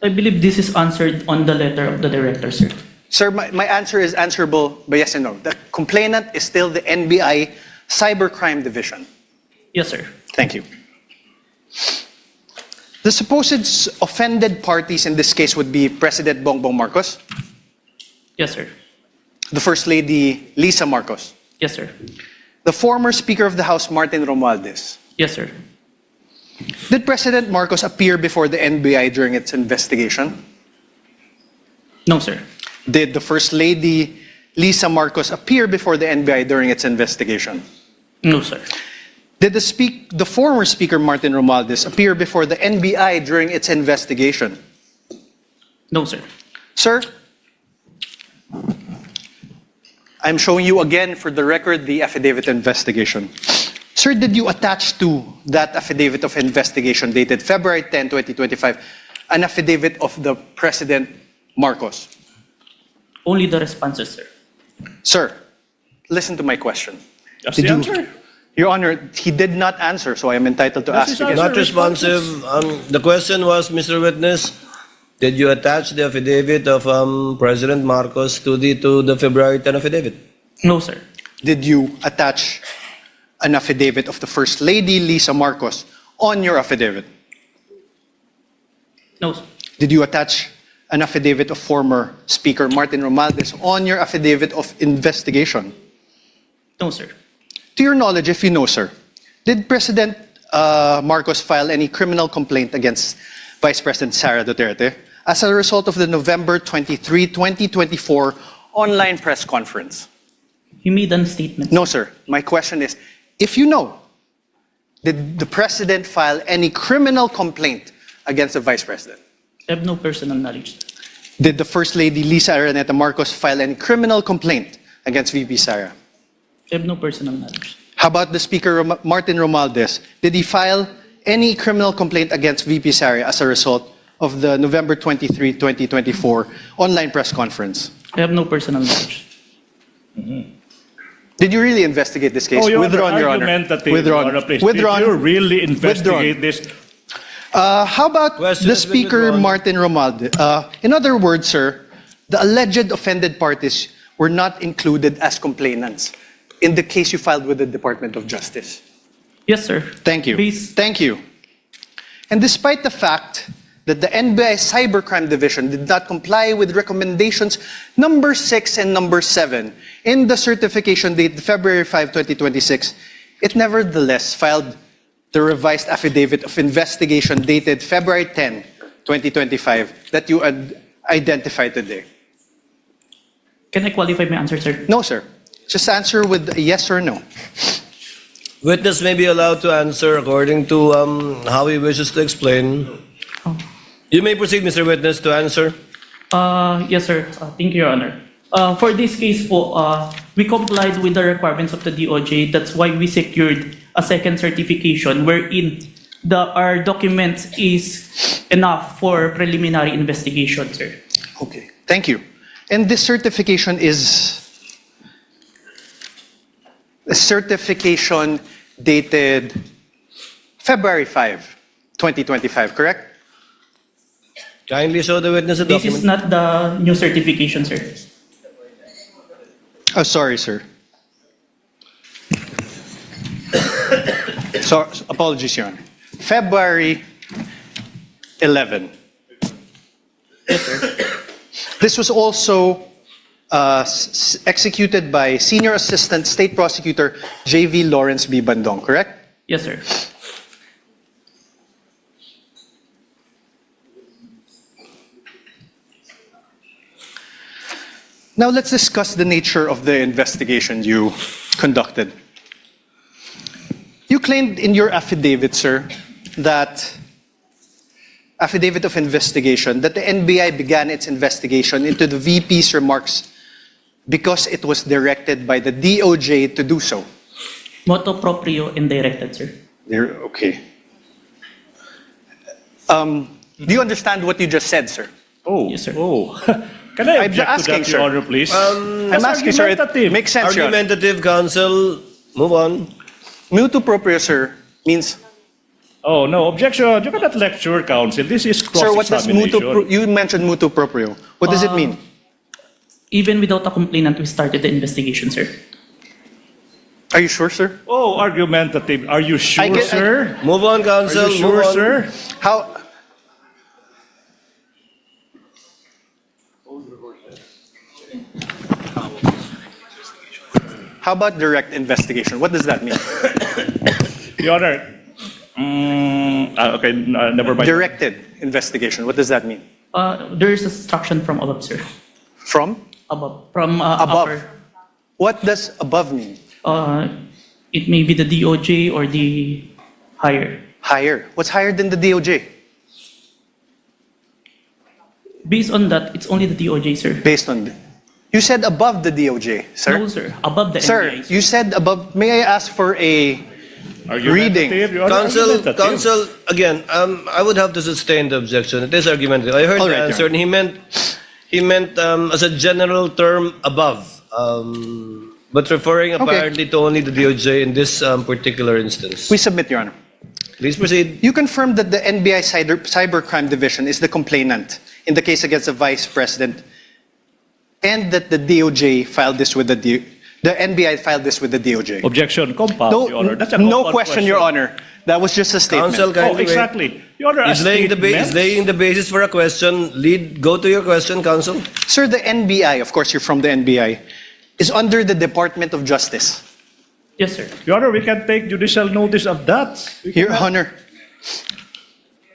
I believe this is answered on the letter of the director, sir. Sir, my answer is answerable by yes and no. The complainant is still the NBI Cybercrime Division. Yes, sir. Thank you. The supposed offended parties in this case would be President Bongbong Marcos, Yes, sir. the First Lady Lisa Marcos, Yes, sir. the former Speaker of the House Martin Romualdez. Yes, sir. Did President Marcos appear before the NBI during its investigation? No, sir. Did the First Lady Lisa Marcos appear before the NBI during its investigation? No, sir. Did the former Speaker Martin Romualdez appear before the NBI during its investigation? No, sir. Sir, I'm showing you again for the record the affidavit investigation. Sir, did you attach to that affidavit of investigation dated February 10, 2025, an affidavit of the President Marcos? Only the responses, sir. Sir, listen to my question. That's Did the you- answer. Your Honor, he did not answer, so I am entitled to That's ask his again. answer. Not responsive. The question was, Mr. Witness, did you attach the affidavit of President Marcos to the February 10 affidavit? No, sir. Did you attach an affidavit of the First Lady Lisa Marcos on your affidavit? No, sir. Did you attach an affidavit of former Speaker Martin Romualdez on your affidavit of investigation? No, sir. To your knowledge, if you know, sir, did President Marcos file any criminal complaint against Vice President Sara Duterte as a result of the November 23, 2024 online press conference? He made a statement. No, sir. My question is, if you know, did the President file any criminal complaint against the Vice President? I have no personal knowledge, sir. Did the First Lady Lisa Araneta Marcos file any criminal complaint against VP Sara? I have no personal knowledge. How about the Speaker Martin Romualdez? Did he file any criminal complaint against VP Sara as a result of the November 23, 2024 online press conference? I have no personal knowledge. Did you really investigate this case? Oh, Your Withdrawn, Honor, Your Honor. argument that they Withdrawn. Your Honor, please. Withdrawn. Did you really investigate this? How about Question the has been Speaker withdrawn. Martin Romualdez? In other words, sir, the alleged offended parties were not included as complainants in the case you filed with the Department of Justice. Yes, sir. Thank you. Please. Thank you. And despite the fact that the NBI Cybercrime Division did not comply with recommendations number 6 and number 7 in the certification dated February 5, 2026, it nevertheless filed the revised affidavit of investigation dated February 10, 2025 that you identified today. Can I qualify my answer, sir? No, sir. Just answer with a yes or no. Witness may be allowed to answer according to how he wishes to explain. You may proceed, Mr. Witness, to answer. Yes, sir. Thank you, Your Honor. For this case po, we complied with the requirements of the DOJ. That's why we secured a second certification wherein our documents is enough for preliminary investigation, sir. Okay. Thank you. And this certification is a certification dated February 5, 2025, correct? Kindly show the witness the This is document. not the new certification, sir. Oh, sorry, sir. So, apologies, Your Honor. February 11. Yes, sir. This was also executed by Senior Assistant State Prosecutor J.V. Lawrence B. Bandong, correct? Yes, sir. Now let's discuss the nature of the investigation you conducted. You claimed in your affidavit, sir, affidavit of investigation, that the NBI began its investigation into the VP's remarks because it was directed by the DOJ to do so. Motu proprio and directed, sir. Okay. Do you understand what you just said, sir? Oh, Yes, sir. Oh. Can I I'm object to asking, that, sir. Your Honor, please? I'm asking, sir. It makes sense, Your Honor. Argumentative, counsel. Move on. 𝗧𝗿 proprio, sir, means... Oh, no, objection. You cannot lecture, counsel. This is Sir, what does cross-examination. you mentioned 𝗧𝗿 proprio. What does it mean? Even without a complainant, we started the investigation, sir. Are you sure, sir? Oh, argumentative. Are you sure, sir? Move on, Are counsel. you sure, Move on. sir? How... How about direct investigation? What does that mean? Your Honor. Okay, never mind. Directed investigation. What does that mean? There is instruction from above, sir. From? Above. From Above. upper. What does above mean? It may be the DOJ or the higher. Higher. What's higher than the DOJ? Based on that, it's only the DOJ, sir. Based on... You said above the DOJ, sir. No, sir. Above the Sir, NBI, you said above... May I ask for a... Reading. Argumentative, Your Honor, Counsel, argumentative. counsel, again, I would have to sustain the objection. It is argumentative. I heard All the right, answer, Your and he meant as a general term above, but referring apparently to only the DOJ in this particular instance. We submit, Your Honor. Please proceed. You confirmed that the NBI Cybercrime Division is the complainant in the case against the Vice President, and that the DOJ filed this with the NBI filed this with the DOJ. Objection, compound, No, Your Honor. That's a no compound question, Your Honor. That was just a statement. Counsel, Oh, kindly wait. exactly. Your Honor, a He's laying the basis for a question. Go to your question, counsel. Sir, the NBI, of course you're from the NBI, is under the Department of Justice. Yes, sir. Your Honor, we can take judicial notice of that. We Your cannot- Honor,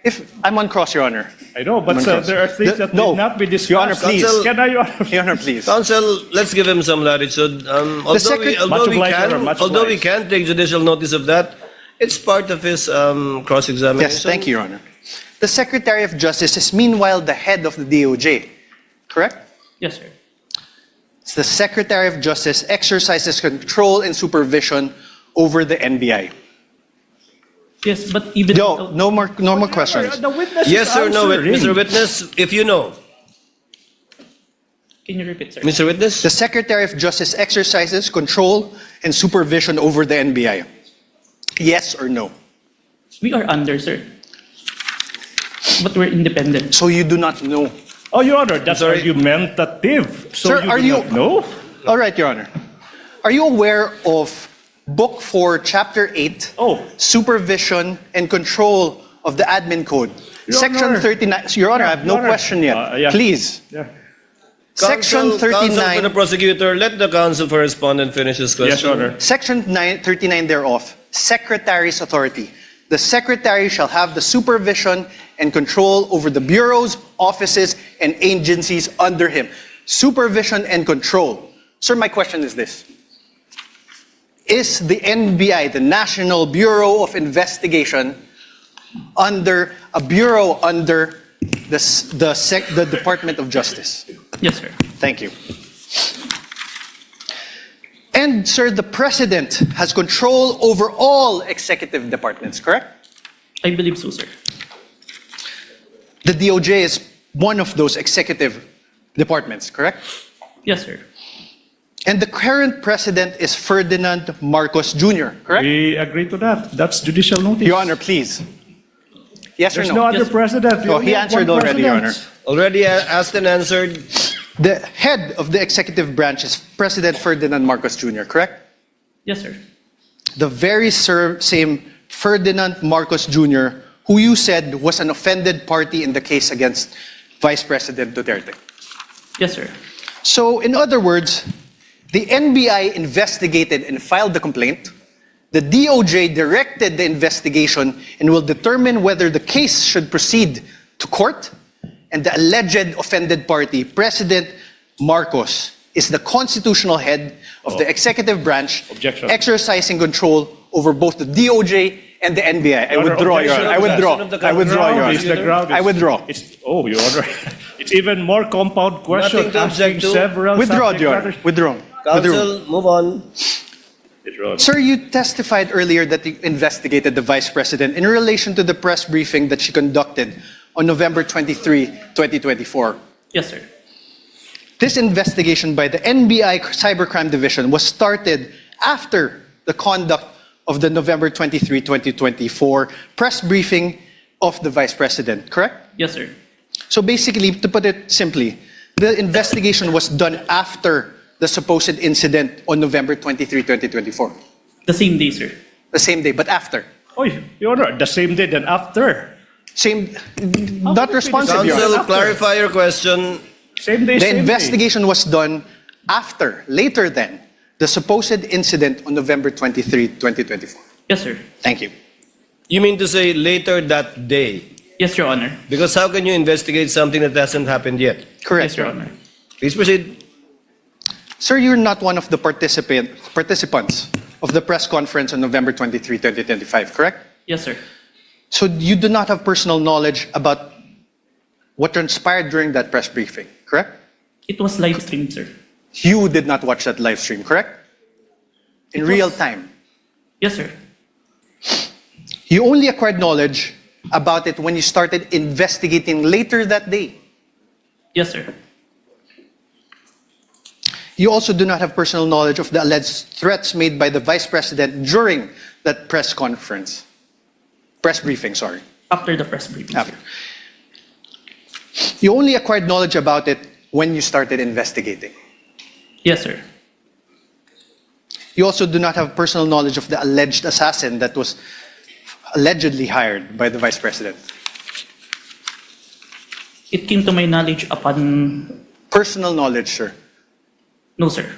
if I'm on cross, Your Honor. I know, but I'm on sir, cross. there are things that No. need not be discussed. Your Honor, please. Counsel- Can I, Your Honor? Your Honor, please. Counsel, let's give him some latitude. Although secret- Much obliged, Your Honor, much although we obliged. can take judicial notice of that, it's part of his cross-examination. Yes, thank you, Your Honor. The Secretary of Justice is meanwhile the head of the DOJ, correct? Yes, sir. The Secretary of Justice exercises control and supervision over the NBI. Yes, but even No more questions. The witness Yes, is sir, no, answering. Mr. Witness, if you know. Can you repeat, sir? Mr. Witness? The Secretary of Justice exercises control and supervision over the NBI. Yes or no? We are under, sir. But we're independent. So you do not know. Oh, Your Honor, that's Sorry. argumentative. So Sir, you are do you- not know? All right, Your Honor. Are you aware of Book 4, Chapter 8, Oh. Supervision and Control of the Admin Code? Your Section Honor. 39. Your Honor, I have no Your Honor. question yet. Yeah. Please. Yeah. Section Counsel for the 39. prosecutor, let the counsel for respondent finish his question. Yes, Your Honor. Section 39 thereof, Secretary's authority. The Secretary shall have the supervision and control over the bureaus, offices, and agencies under him. Supervision and control. Sir, my question is this. Is the NBI, the National Bureau of Investigation, under a bureau under the Department of Justice? Yes, sir. Thank you. And, sir, the President has control over all executive departments, correct? I believe so, sir. The DOJ is one of those executive departments, correct? Yes, sir. And the current President is Ferdinand Marcos Jr., correct? We agree to that. That's judicial notice. Your Honor, please. Yes There's or no no? other Yes. president. We Oh, only he have answered one already, Your Honor. president. Already asked and answered. The head of the executive branch is President Ferdinand Marcos Jr., correct? Yes, sir. The very same Ferdinand Marcos Jr., who you said was an offended party in the case against Vice President Duterte. Yes, sir. So, in other words, the NBI investigated and filed the complaint. The DOJ directed the investigation and will determine whether the case should proceed to court. And the alleged offended party, President Marcos, is the constitutional head of the executive branch, Objection. exercising control over both the DOJ and the NBI. I Your Honor, withdraw, Your objection. Honor. I withdraw. I withdraw, Your It's the Honor. ground. I withdraw. Oh, Your Honor. It's even more compound question. Nothing to object asking to. several Withdraw, subject Your Honor. matters. Withdraw. Withdraw. Counsel, move on. Withdrawn. Sir, you testified earlier that you investigated the Vice President in relation to the press briefing that she conducted on November 23, 2024. Yes, sir. This investigation by the NBI Cybercrime Division was started after the conduct of the November 23, 2024 press briefing of the Vice President, correct? Yes, sir. So basically, to put it simply, the investigation was done after the supposed incident on November 23, 2024. The same day, sir. The same day, but after. Oh, Your Honor, the same day then after. Same, not responsive, Your Counsel, Honor. clarify your question. Same day, The same day. investigation was done after, later than, the supposed incident on November 23, 2024. Yes, sir. Thank you. You mean to say later that day? Yes, Your Honor. Because how can you investigate something that hasn't happened yet? Correct. Yes, Your Honor. Please proceed. Sir, you're not one of the participants of the press conference on November 23, 2025, correct? Yes, sir. So you do not have personal knowledge about what transpired during that press briefing, correct? It was live streamed, sir. You did not watch that live stream, correct? In real time. Yes, sir. You only acquired knowledge about it when you started investigating later that day. Yes, sir. You also do not have personal knowledge of the alleged threats made by the Vice President during that press conference. Press briefing, sorry. After the press briefing. After. You only acquired knowledge about it when you started investigating. Yes, sir. You also do not have personal knowledge of the alleged assassin that was allegedly hired by the Vice President. It came to my knowledge upon... Personal knowledge, sir. No, sir.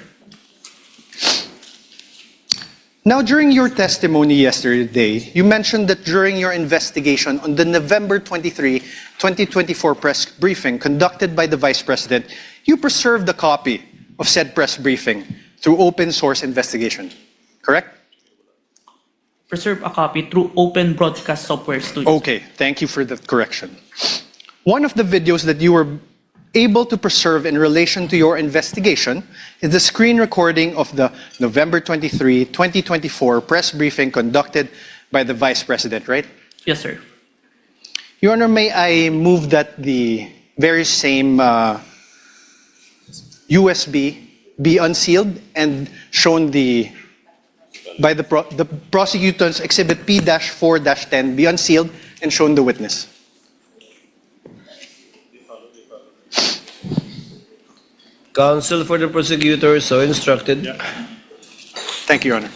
Now, during your testimony yesterday, you mentioned that during your investigation on the November 23, 2024 press briefing conducted by the Vice President, you preserved a copy of said press briefing through open source investigation, correct? Preserve a copy through Open Broadcast Software Studio. Okay, thank you for the correction. One of the videos that you were able to preserve in relation to your investigation is the screen recording of the November 23, 2024 press briefing conducted by the Vice President, right? Yes, sir. Your Honor, may I move that the very same USB be unsealed and shown by the prosecutor's Exhibit P-4-10 be unsealed and shown the witness. Counsel for the prosecutor, so instructed. Thank you, Your Honor.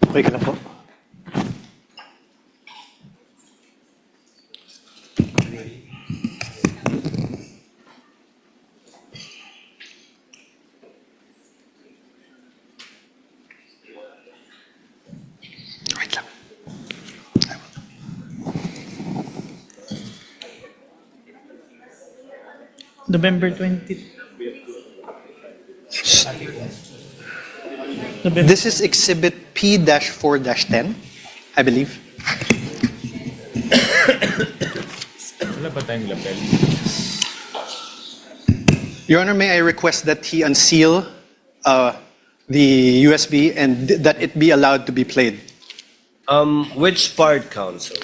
Okay ka na po. Wait lang. November 20. This is Exhibit P-4-10, I believe. Your Honor, may I request that he unseal the USB and that it be allowed to be played? Which part, counsel?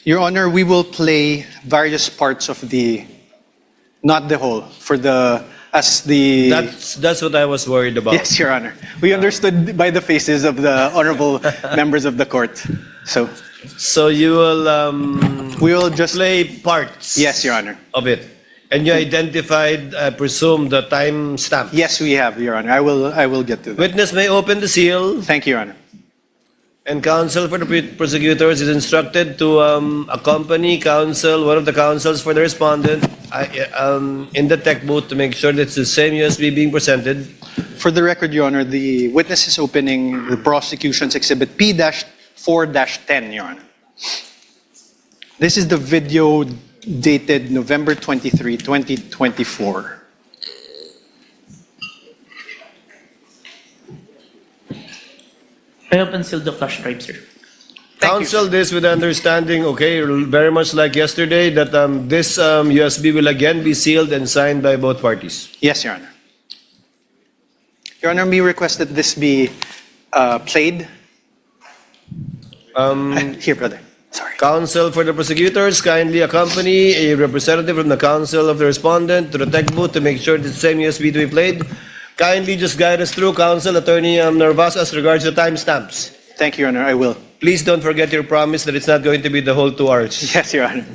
Your Honor, we will play various parts of the, not the whole, for the, as the... That's what I was worried about. Yes, Your Honor. We understood by the faces of the honorable members of the court. So you will we will just play parts. Yes, Your Honor. Of it, and you identified, I presume, the time stamp. Yes, we have, Your Honor. I will get to that. Witness may open the seal. Thank you, Your Honor. And counsel for the prosecutors is instructed to accompany counsel, one of the counsels for the respondent, in the tech booth to make sure that it's the same USB being presented. For the record, Your Honor, the witness is opening the prosecution's Exhibit P-4-10, Your Honor. This is the video dated November 23, 2024. I have unsealed the flash drive, sir. Counsel this with the understanding, okay, very much like yesterday, that this USB will again be sealed and signed by both parties. Yes, Your Honor. Your Honor, may request that this be played. Here, brother. Sorry. Counsel for the prosecutors, kindly accompany a representative from the counsel of the respondent to the tech booth to make sure the same USB to be played. Kindly just guide us through, Counsel Attorney Narvaez, as regards to timestamps. Thank you, Your Honor. I will. Please don't forget your promise that it's not going to be the whole 2 hours. Yes, Your Honor.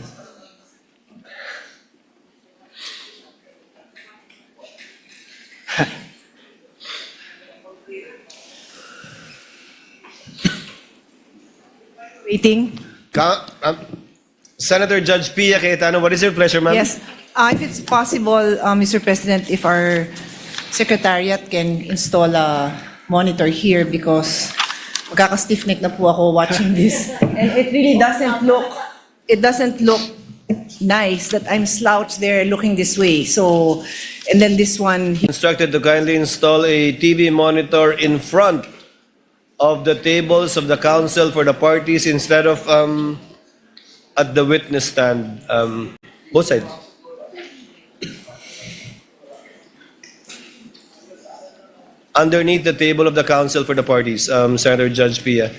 Waiting. Senator Judge 𝗬𝗂𝗏𝗏, what is your pleasure, ma'am? Yes. If it's possible, Mr. President, if our Secretariat can install a monitor here because magkaka-stiff neck na po ako watching this. And it really doesn't look nice that I'm slouched there looking this way. So, and then this one. Instructed to kindly install a TV monitor in front of the tables of the counsel for the parties instead of at the witness stand, both sides. Underneath the table of the counsel for the parties, Senator Judge 𝗬𝗂𝗏𝗏.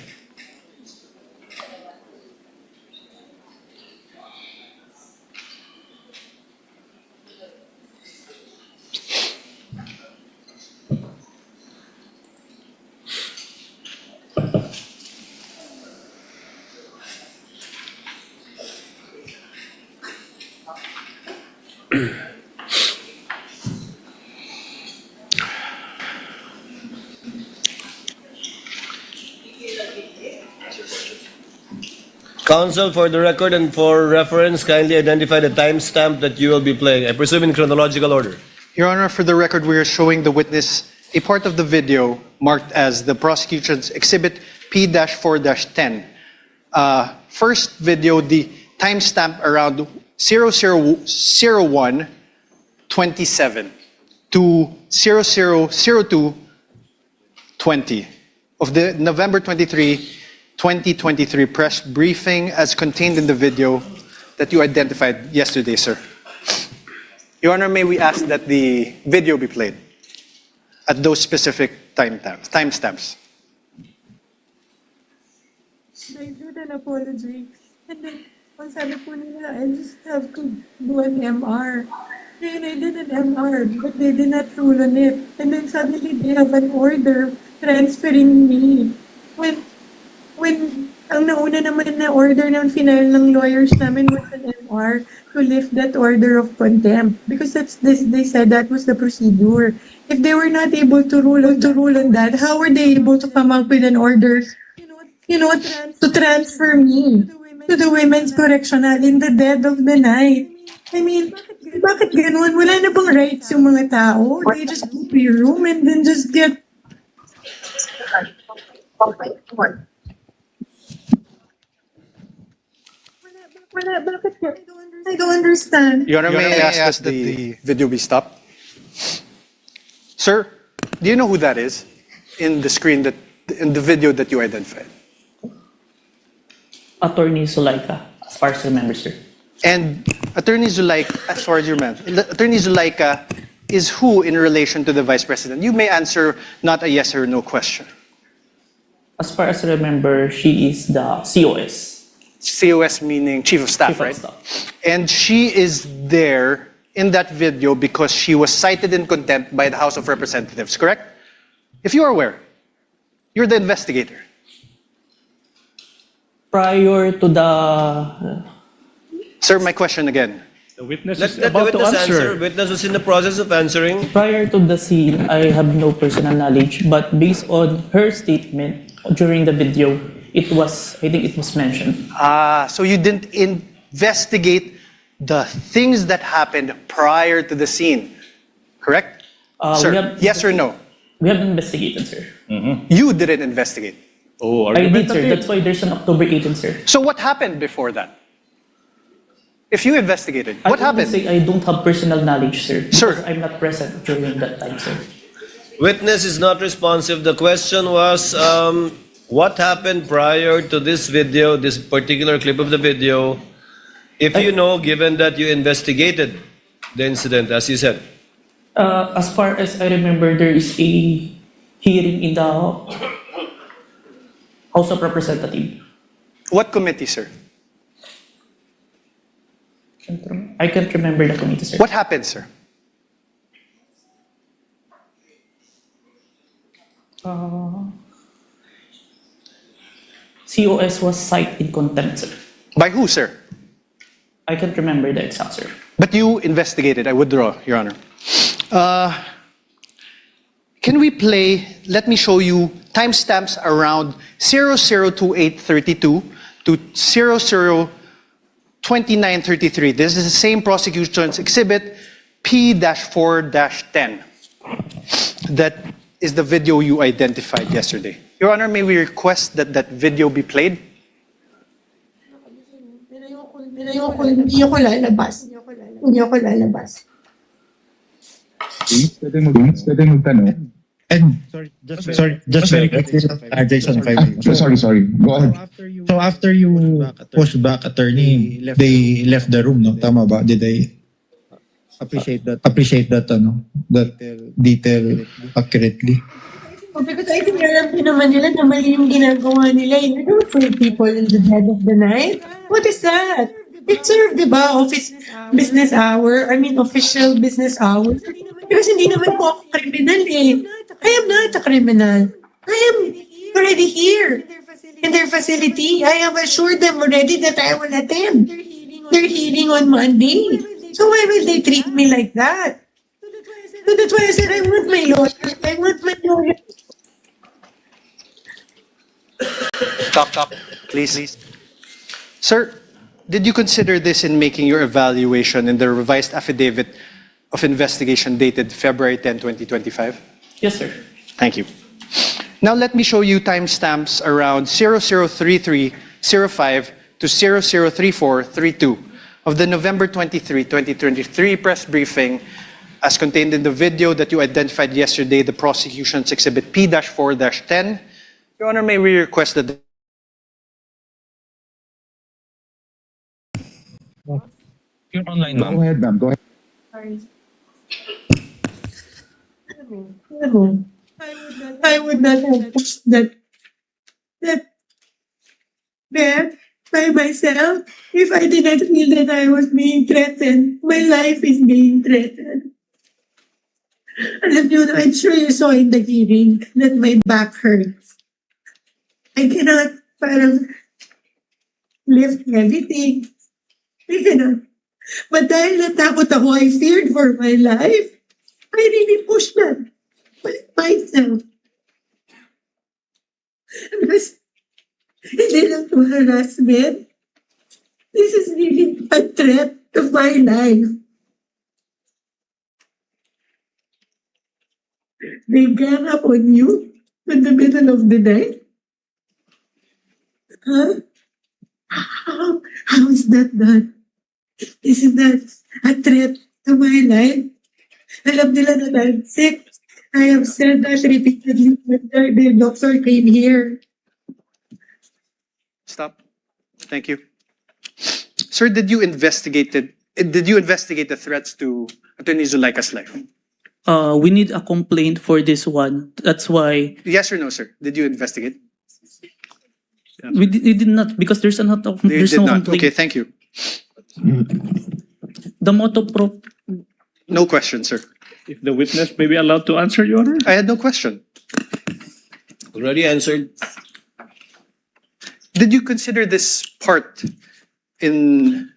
Counsel, for the record and for reference, kindly identify the timestamp that you will be playing. I presume in chronological order. Your Honor, for the record, we are showing the witness a part of the video marked as the prosecution's Exhibit P-4-10. First video, the timestamp around 0001:27 to 0002:20 of the November 23, 2023 press briefing as contained in the video that you identified yesterday, sir. Your Honor, may we ask that the video be played at those specific timestamps? I did an apology. And then, ang sabi po nila, I just have to do an MR. And I did an MR, but they did not rule on it. And then suddenly they have an order transferring me. When ang nauna naman na order ng final ng lawyers namin was an MR to lift that order of contempt. Because they said that was the procedure. If they were not able to rule on that, how were they able to come up with an order, to transfer me to the women's correctional in the dead of the night? I mean, bakit ganun? Wala na bang rights yung mga tao? They just go to your room and then just get... I don't understand. Your Honor, may I ask that the video be stopped? Sir, do you know who that is in the screen in the video that you identified? Attorney 𝗬𝗏𝗏𝗏, as far as I remember, sir. And Attorney 𝗬𝗏𝗏, as far as you remember, Attorney 𝗬𝗏𝗏𝗏 is who in relation to the Vice President? You may answer not a yes or no question. As far as I remember, she is the COS. COS meaning Chief of Staff, right? And she is there in that video because she was cited in contempt by the House of Representatives, correct? If you are aware, you're the investigator. Prior to the... Sir, my question again. The witness Let is the about to witness answer. Witness is in the process of answering. Prior to the scene, I have no personal knowledge, but based on her statement during the video, I think it was mentioned. So you didn't investigate the things that happened prior to the scene, correct? Sir, yes or no? We have investigated, sir. You didn't investigate. Oh, I did, sir. argumentative. That's why there's an October 18, sir. So what happened before that? If you investigated, what happened? I don't have personal knowledge, sir. Sir. Because I'm not present during that time, sir. Witness is not responsive. The question was, what happened prior to this video, this particular clip of the video, if you know, given that you investigated the incident, as you said? As far as I remember, there is a hearing in the House of Representatives. What committee, sir? I can't remember the committee, sir. What happened, sir? COS was cited in contempt, sir. By who, sir? I can't remember the exact, sir. But you investigated. I withdraw, Your Honor. Can we play, let me show you timestamps around 002832 to 002933. This is the same prosecution's exhibit P-4-10. That is the video you identified yesterday. Your Honor, may we request that that video be played? Hindi ako lalabas. Pwede magtanong. And sorry, just very quickly, Jason, sorry. Go ahead. So after you pushed back attorney, they left the room, no? Tama ba? Did they appreciate that that detail accurately? Because I think alam din naman nila na mali yung ginagawa nila. You don't put people in the dead of the night. What is that? It served, di ba? Official business hours. Because hindi naman po ako criminal eh. I am not a criminal. I am already here in their facility. I have assured them already that I will attend their hearing on Monday. So why will they treat me like that? So that's why I said I want my lawyer. Stop, please. Sir, did you consider this in making your evaluation in the revised affidavit of investigation dated February 10, 2025? Yes, sir. Thank you. Now let me show you timestamps around 003305 to 003432 of the November 23, 2023 press briefing as contained in the video that you identified yesterday, the prosecution's exhibit P-4-10. Your Honor, may we request that You're online, ma'am. Go ahead, ma'am. Go ahead. Sorry. I would not have pushed that by myself if I did not feel that I was being threatened. My life is being threatened. Alam niyo, I'm sure you saw in the hearing that my back hurts. I cannot lift heavy things. I cannot. But dahil natakot ako, I feared for my life. I really pushed that myself. Because hindi lang to harassment. This is really a threat to my life. They gang up on you in the middle of the night? Huh? How is that done? Isn't that a threat to my life? Alam nila na I'm sick. I have said that repeatedly when the doctor came here. Stop. Thank you. Sir, did you investigate the threats to Attorney Zuleika's life? We need a complaint for this one. That's why Yes or no, sir? Did you investigate? we did not, because there's no You did not. complaint. Okay, thank you. The motto pro. No question, sir. If the witness may be allowed to answer, Your Honor? I had no question. Already answered. Did you consider this part in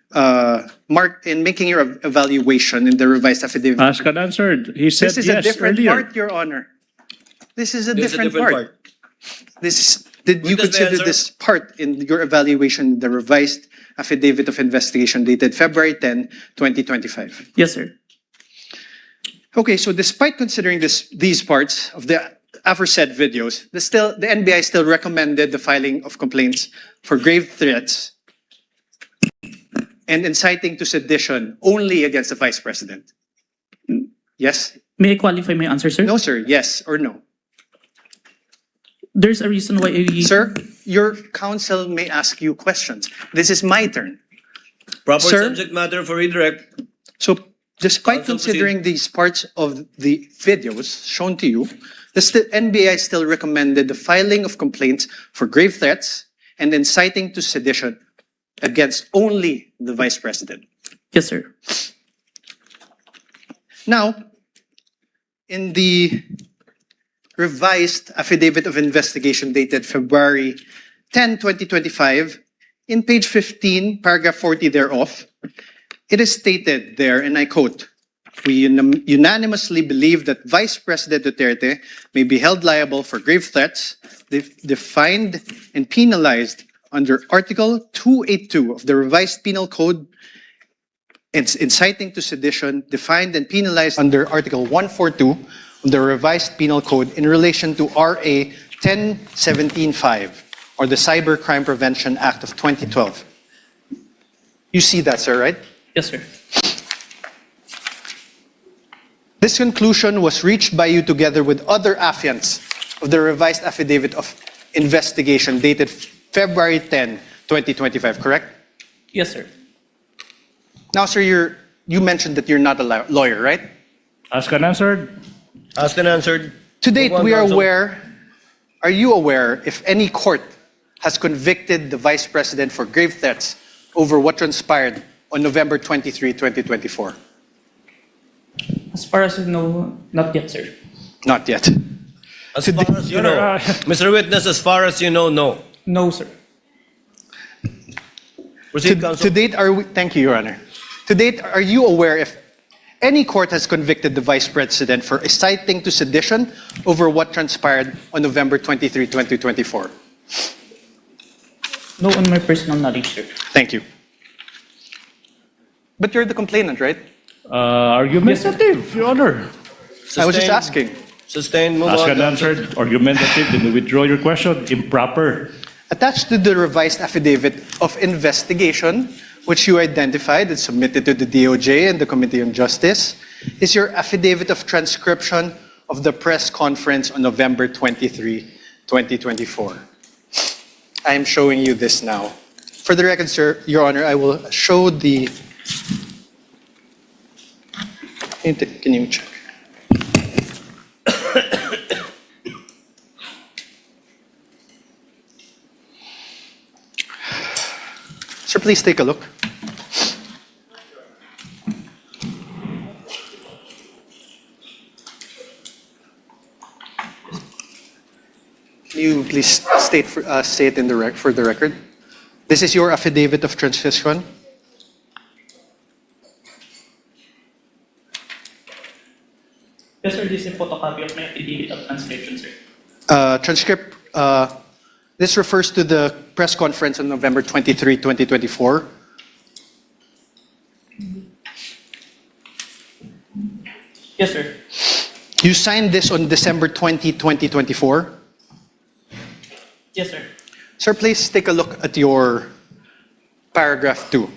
making your evaluation in the revised affidavit? Asked and answered. He said This is yes a different earlier. part, Your Honor. This is a There's different part. Did you Witness may consider answer. this part in your evaluation, the revised affidavit of investigation dated February 10, 2025? Yes, sir. Okay, so despite considering these parts of the aforesaid videos, the NBI still recommended the filing of complaints for grave threats and inciting to sedition only against the Vice President. Yes? May I qualify my answer, sir? No, sir. Yes or no? There's a reason why we... Sir, your counsel may ask you questions. This is my turn. Proper Sir? subject matter for redirect. So, despite Counsel, considering these parts of the videos shown to you, the NBI still recommended the filing of complaints for grave threats and inciting to sedition against only the Vice President. Yes, sir. Now, in the revised affidavit of investigation dated February 10, 2025, in page 15, paragraph 40 thereof, it is stated there, and I quote, "We unanimously believe that Vice President Duterte may be held liable for grave threats defined and penalized under Article 282 of the Revised Penal Code, and inciting to sedition defined and penalized under Article 142 of the Revised Penal Code in relation to RA 1017-5, or the Cybercrime Prevention Act of 2012. You see that, sir, right? Yes, sir. This conclusion was reached by you together with other affiants of the revised affidavit of investigation dated February 10, 2025, correct? Yes, sir. Now, sir, you mentioned that you're not a lawyer, right? Asked and answered. Asked and answered. To date, Move on, we are counsel. aware, are you aware if any court has convicted the Vice President for grave threats over what transpired on November 23, 2024? As far as I know, not yet, sir. Not yet. As far as you know, Mr. Witness, as far as you know, no. No, sir. Proceed, counsel. To date, thank you, Your Honor. To date, are you aware if any court has convicted the Vice President for inciting to sedition over what transpired on November 23, 2024? No, on my personal knowledge, sir. Thank you. But you're the complainant, right? Argumentative, Your Honor. I was just asking. Sustained. Move Asked on. and answered. Argumentative. Then you withdraw your question. Improper. Attached to the revised affidavit of investigation, which you identified and submitted to the DOJ and the Committee on Justice, is your affidavit of transcription of the press conference on November 23, 2024. I am showing you this now. For the record, sir, Your Honor, I will show the... Can you check? Sir, please take a look. Can you please say it in for the record? This is your affidavit of transcription. Yes, sir. This is a photocopy of my affidavit of transcription, sir. This refers to the press conference on November 23, 2024. Yes, sir. You signed this on December 20, 2024. Yes, sir. Sir, please take a look at your paragraph 2.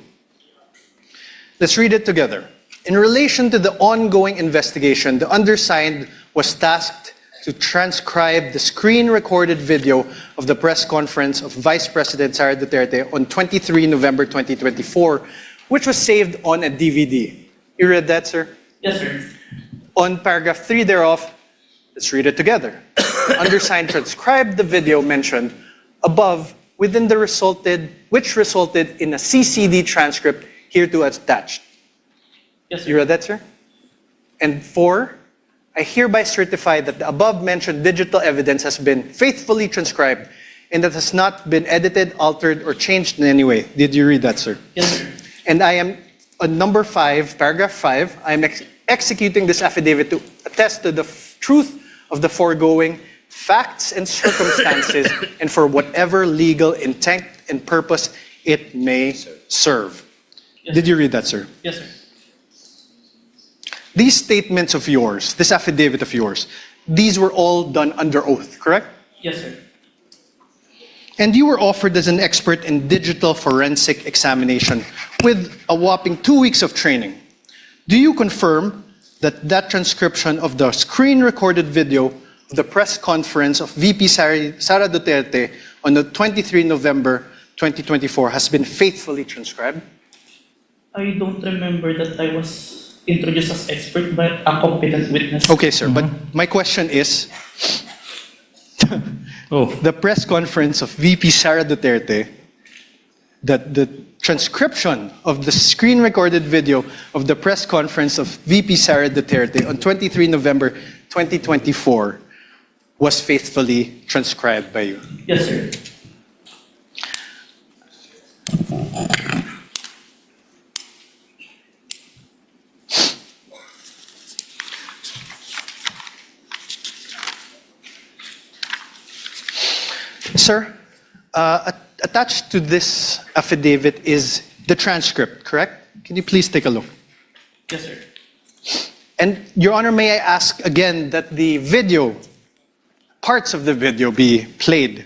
Let's read it together. In relation to the ongoing investigation, the undersigned was tasked to transcribe the screen-recorded video of the press conference of Vice President Sara Duterte on 23 November 2024, which was saved on a DVD. You read that, sir? Yes, sir. On paragraph 3 thereof, let's read it together. Undersigned transcribed the video mentioned above within the which resulted in a CCD transcript hereto attached. Yes, sir. You read that, sir? And 4, I hereby certify that the above-mentioned digital evidence has been faithfully transcribed and that has not been edited, altered, or changed in any way. Did you read that, sir? Yes, sir. And I am, on number 5, paragraph 5, I am executing this affidavit to attest to the truth of the foregoing facts and circumstances and for whatever legal intent and purpose it may serve. Yes, Did you read that, sir? Yes, sir. These statements of yours, this affidavit of yours, these were all done under oath, correct? Yes, sir. And you were offered as an expert in digital forensic examination with a whopping 2 weeks of training. Do you confirm that that transcription of the screen-recorded video the press conference of VP Sara Duterte on the 23 November 2024 has been faithfully transcribed? I don't remember that I was introduced as expert, but a competent witness. Okay, sir, but my question is, the press conference of VP Sara Duterte, that the transcription of the screen-recorded video of the press conference of VP Sara Duterte on 23 November 2024 was faithfully transcribed by you? Yes, sir. Sir, attached to this affidavit is the transcript, correct? Can you please take a look? Yes, sir. And Your Honor, may I ask again that the video, parts of the video be played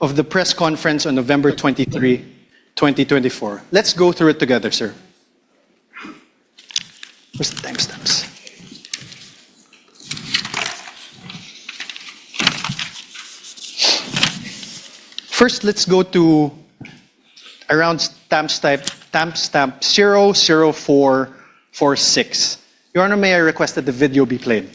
of the press conference on November 23, 2024. Let's go through it together, sir. Where's the timestamps? First, let's go to around timestamp 00446. Your Honor, may I request that the video be played?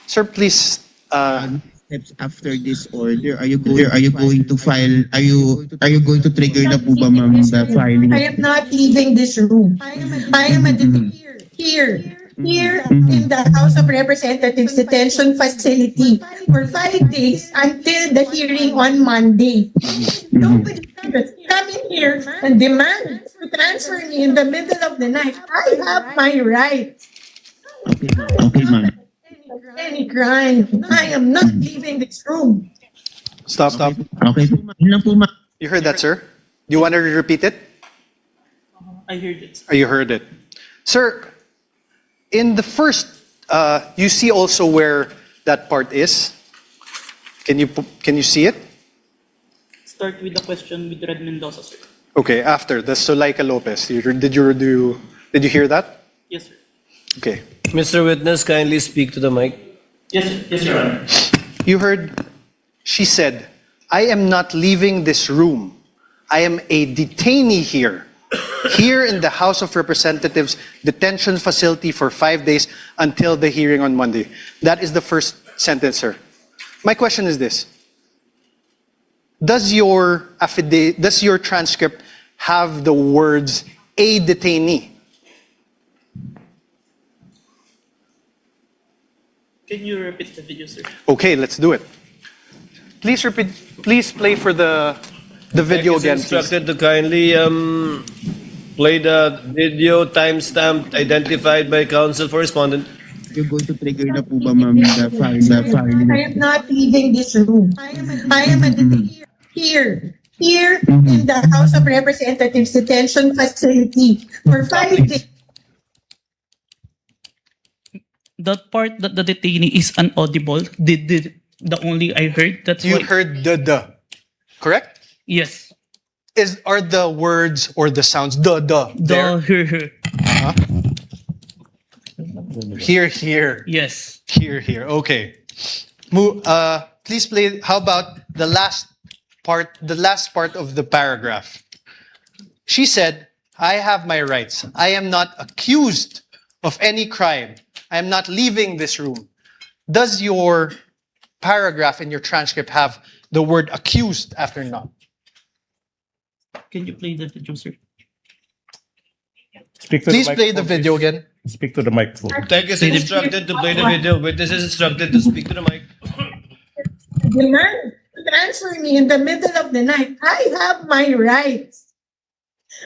Sir, please. Steps after this order, are you going to file? Are you going to trigger na po ba, ma'am, the filing? I am not leaving this room. I am a here in the House of Representatives detention facility for 5 days until the hearing on Monday. Nobody can come in here and demand to transfer me in the middle of the night. I have my right. Okay, ma'am. Any crime. I am not leaving this room. Stop. Okay po, ma'am. Yun lang po, ma'am. You heard that, sir? Do you want to repeat it? I heard it. Or you heard it? Sir, in the first, you see also where that part is? Can you see it? Start with the question with Red Mendoza, sir. Okay, after the 𝗧𝗿𝗃𝗲𝗏𝗶. Did you hear that? Yes, sir. Okay. Mr. Witness, kindly speak to the mic. Yes, sir. Yes, Your Honor. You heard, she said, I am not leaving this room. I am a detainee here in the House of Representatives detention facility for 5 days until the hearing on Monday. That is the first sentence, sir. My question is this. Does your transcript have the words a detainee? Can you repeat the video, sir? Okay, let's do it. Please play for the video again, please. Instructed to kindly play the video timestamp identified by counsel for respondent. You're going to trigger na po ba, ma'am, the filing? I am not leaving this room. I am here in the House of Representatives detention facility for 5 days. That part that the detainee is inaudible. The only I heard. That's You why. heard the, correct? Yes. Are the words or the sounds the there? Here. Huh? Here. Yes. Here. Okay. Please play. How about the last part of the paragraph? She said, I have my rights. I am not accused of any crime. I am not leaving this room. Does your paragraph in your transcript have the word accused after not? Can you play the video, sir? Please play the video again. Speak to the microphone. Thank you, sir. Instructed to play the video. Witness is instructed to speak to the mic. Demand to transfer me in the middle of the night. I have my rights.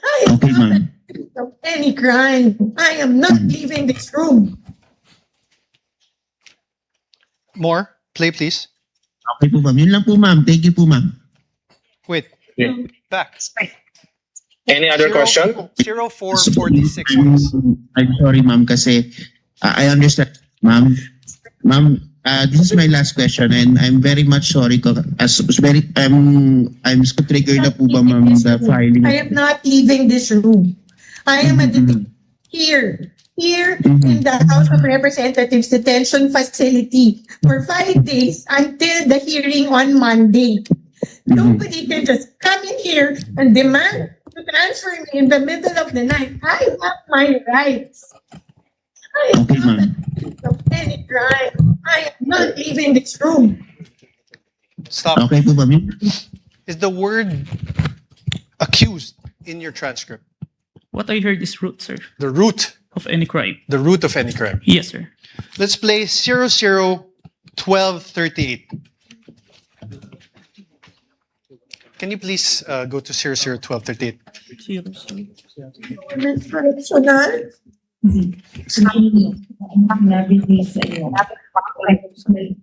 I am Okay, not ma'am. accused of any crime. I am not leaving this room. More. Play, please. Okay po, ma'am. Yun lang po, ma'am. Thank you po, ma'am. Wait. Back. Any other question? 0446, please. I'm sorry, ma'am, kasi I understand, ma'am. Ma'am, this is my last question, and I'm very much sorry. I'm so triggered na po ba, ma'am, the filing? I am not leaving this room. I am here here in the House of Representatives detention facility for 5 days until the hearing on Monday. Nobody can just come in here and demand to transfer me in the middle of the night. I have my rights. I am not accused of any crime. I am not leaving this room. Stop. Okay po ba, ma'am? Is the word accused in your transcript? What I heard is root, sir, The root. of any crime. The root of any crime. Yes, sir. Let's play 001238. Can you please go to 001238? Women's correctional. Sinabi nila sa iyo,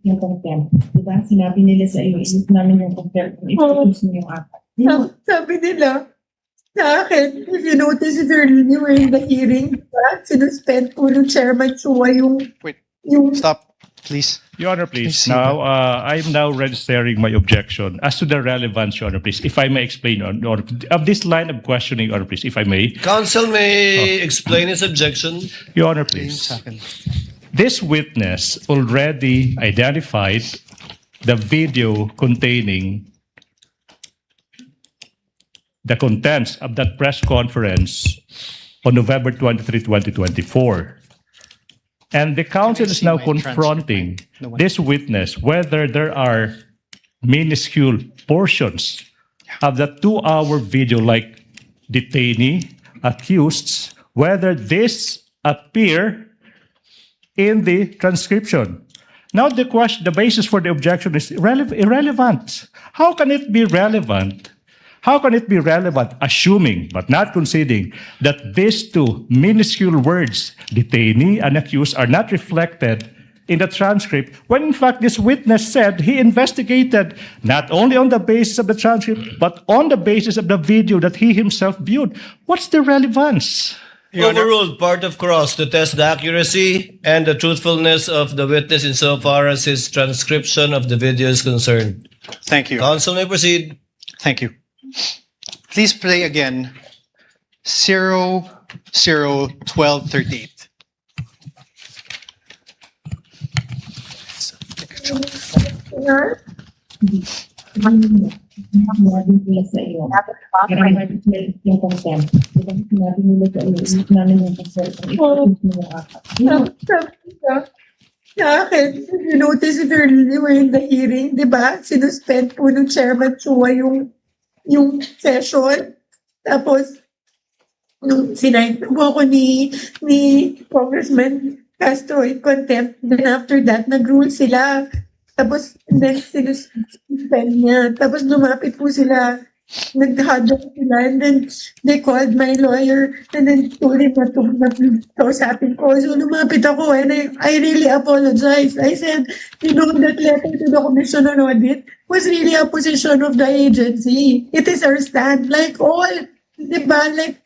yung contempt. Diba? Sinabi nila sa iyo, isip namin yung contempt. Ipapos mo yung apat. Sabi nila sa akin, if you notice if you're in the hearing, sinuspend po ng Chairman Chua yung... Wait. Yung, Stop, please. Your Honor, please. Now, I'm now registering my objection as to the relevance, Your Honor, please. If I may explain, Your Honor, of this line of questioning, Your Honor, please, if I may. Counsel may explain his objection. Your Honor, please. This witness already identified the video containing the contents of that press conference on November 23, 2024. And the counsel is now confronting this witness whether there are minuscule portions of the 2-hour video, like detainee, accused, whether this appear in the transcription. Now the basis for the objection is irrelevant. How can it be relevant? How can it be relevant, assuming but not conceding that these two minuscule words, detainee and accused, are not reflected in the transcript, when in fact this witness said he investigated not only on the basis of the transcript, but on the basis of the video that he himself viewed? What's the relevance? Overruled part of cross to test the accuracy and the truthfulness of the witness insofar as his transcription of the video is concerned. Thank you. Counsel may proceed. Thank you. Please play again 001238. Sinabi nila sa iyo, yung contempt. Diba? Sinabi nila sa iyo, isip namin yung contempt. Ipapos mo yung apat. Sa akin, if you notice if you're in the hearing, di ba? Sinuspend po ng Chairman Chua yung session. Tapos, nung sinayin po ako ni Congressman Castro in contempt, then after that, nag-rule sila. Tapos, then sinuspend niya. Tapos, lumapit po sila. Nag-huddle sila. And then, they called my lawyer. And then, told him na kausapin ko. So, lumapit ako. And I really apologize. I said, you know, that letter to the Commission on Audit was really a position of the agency. It is our stand. Like all, di ba? Like,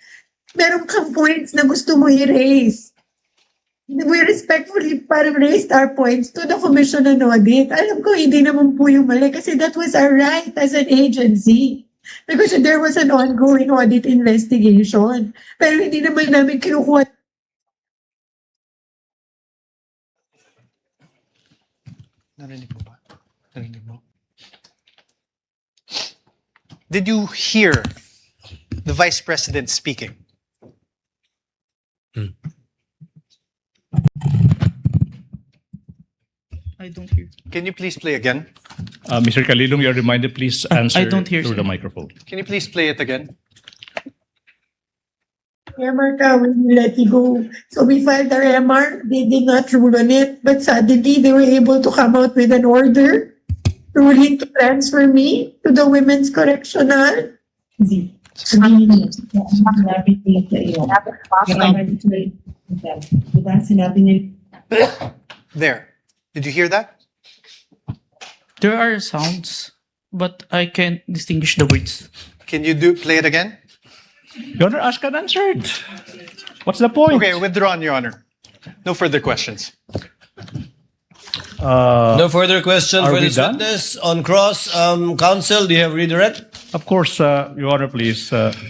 meron kang points na gusto mo i-raise. We respectfully parang raised our points to the Commission on Audit. Alam ko, hindi naman po yung mali kasi that was our right as an agency. Because there was an ongoing audit investigation. Pero hindi naman namin kinukuha. Narinig mo ba? Narinig mo? Did you hear the Vice President speaking? I don't hear. Can you please play again? Mr. Calilong, you're reminded, please answer I don't hear, through sir. the microphone. Can you please play it again? MR ka, when you let it go. So we filed our MR, they did not rule on it, but suddenly they were able to come out with an order ruling to transfer me to the Women's Correctional. Sinabi nila sa iyo, diba? Sinabi nila. There. Did you hear that? There are sounds, but I can't distinguish the words. Can you play it again? Your Honor, asked and answered. What's the point? Okay, withdrawn, Your Honor. No further questions. No further question are for we this done? witness. On cross, counsel, do you have redirect? Of course, Your Honor, please,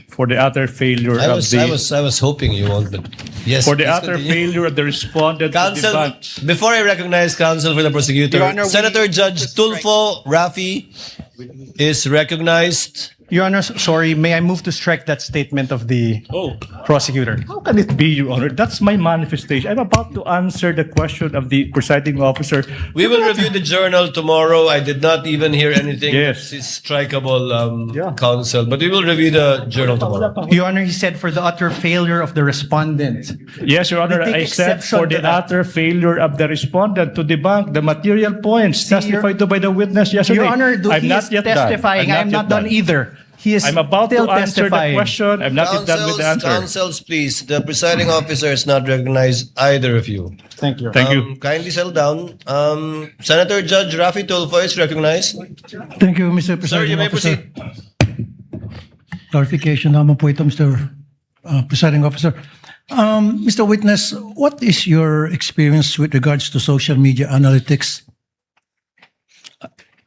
for the utter failure I of was the... hoping you won't, but Yes, For the please utter continue. failure of the respondent to Counsel, debunk. before I recognize counsel for the prosecutor, Your Honor, we Senator need to Judge strike- 𝗏𝗏𝗏 is recognized. Your Honor, sorry, may I move to strike that statement of the prosecutor? How can it be, Your Honor? That's my manifestation. I'm about to answer the question of the presiding officer. We will review the journal tomorrow. I did not even hear anything. Yes. It's strikeable, counsel, but we will review the journal tomorrow. Your Honor, he said for the utter failure of the respondent. Yes, Your Honor, We take I said exception for the to that. utter failure of the respondent to debunk the material points testified to by the witness yesterday. Your Honor, I'm he not is yet done. testifying. I'm not done either. He is I'm about still to answer the testifying. question. I'm not yet done with the answer. Counsels, please. The presiding officer has not recognized either of you. Thank you. Thank you. Kindly settle down. Senator Judge 𝗏𝗏𝗏𝗏 is recognized. Thank you, Mr. Sir, Presiding you may Officer. proceed. Clarification naman po ito, Mr. Presiding Officer. Mr. Witness, what is your experience with regards to social media analytics?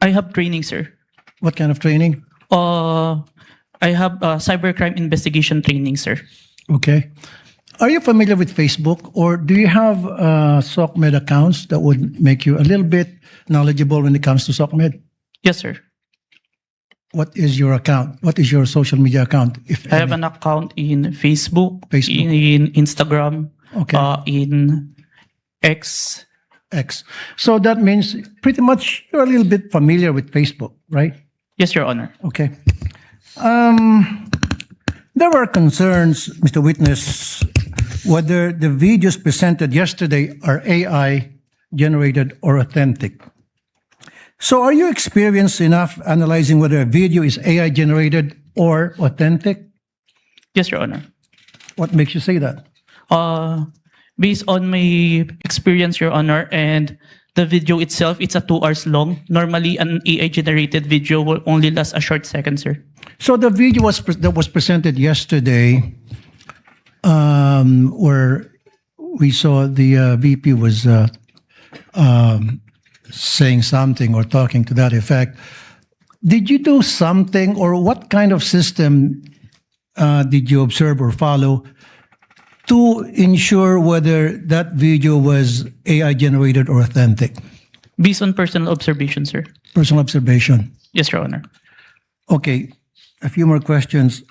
I have training, sir. What kind of training? I have cybercrime investigation training, sir. Okay. Are you familiar with Facebook, or do you have SOCMED accounts that would make you a little bit knowledgeable when it comes to SOCMED? Yes, sir. What is your account? What is your social media account, if I have any? an account in Facebook, Facebook. in Instagram, Okay. in X. X. So that means pretty much you're a little bit familiar with Facebook, right? Yes, Your Honor. Okay. There were concerns, Mr. Witness, whether the videos presented yesterday are AI generated or authentic. So are you experienced enough analyzing whether a video is AI generated or authentic? Yes, Your Honor. What makes you say that? Based on my experience, Your Honor, and the video itself, it's a 2 hours long. Normally, an AI-generated video will only last a short second, sir. So the video that was presented yesterday, where we saw the VP was saying something or talking to that effect. Did you do something, or what kind of system did you observe or follow to ensure whether that video was AI generated or authentic? Based on personal observation, sir. Personal observation. Yes, Your Honor. Okay, a few more questions.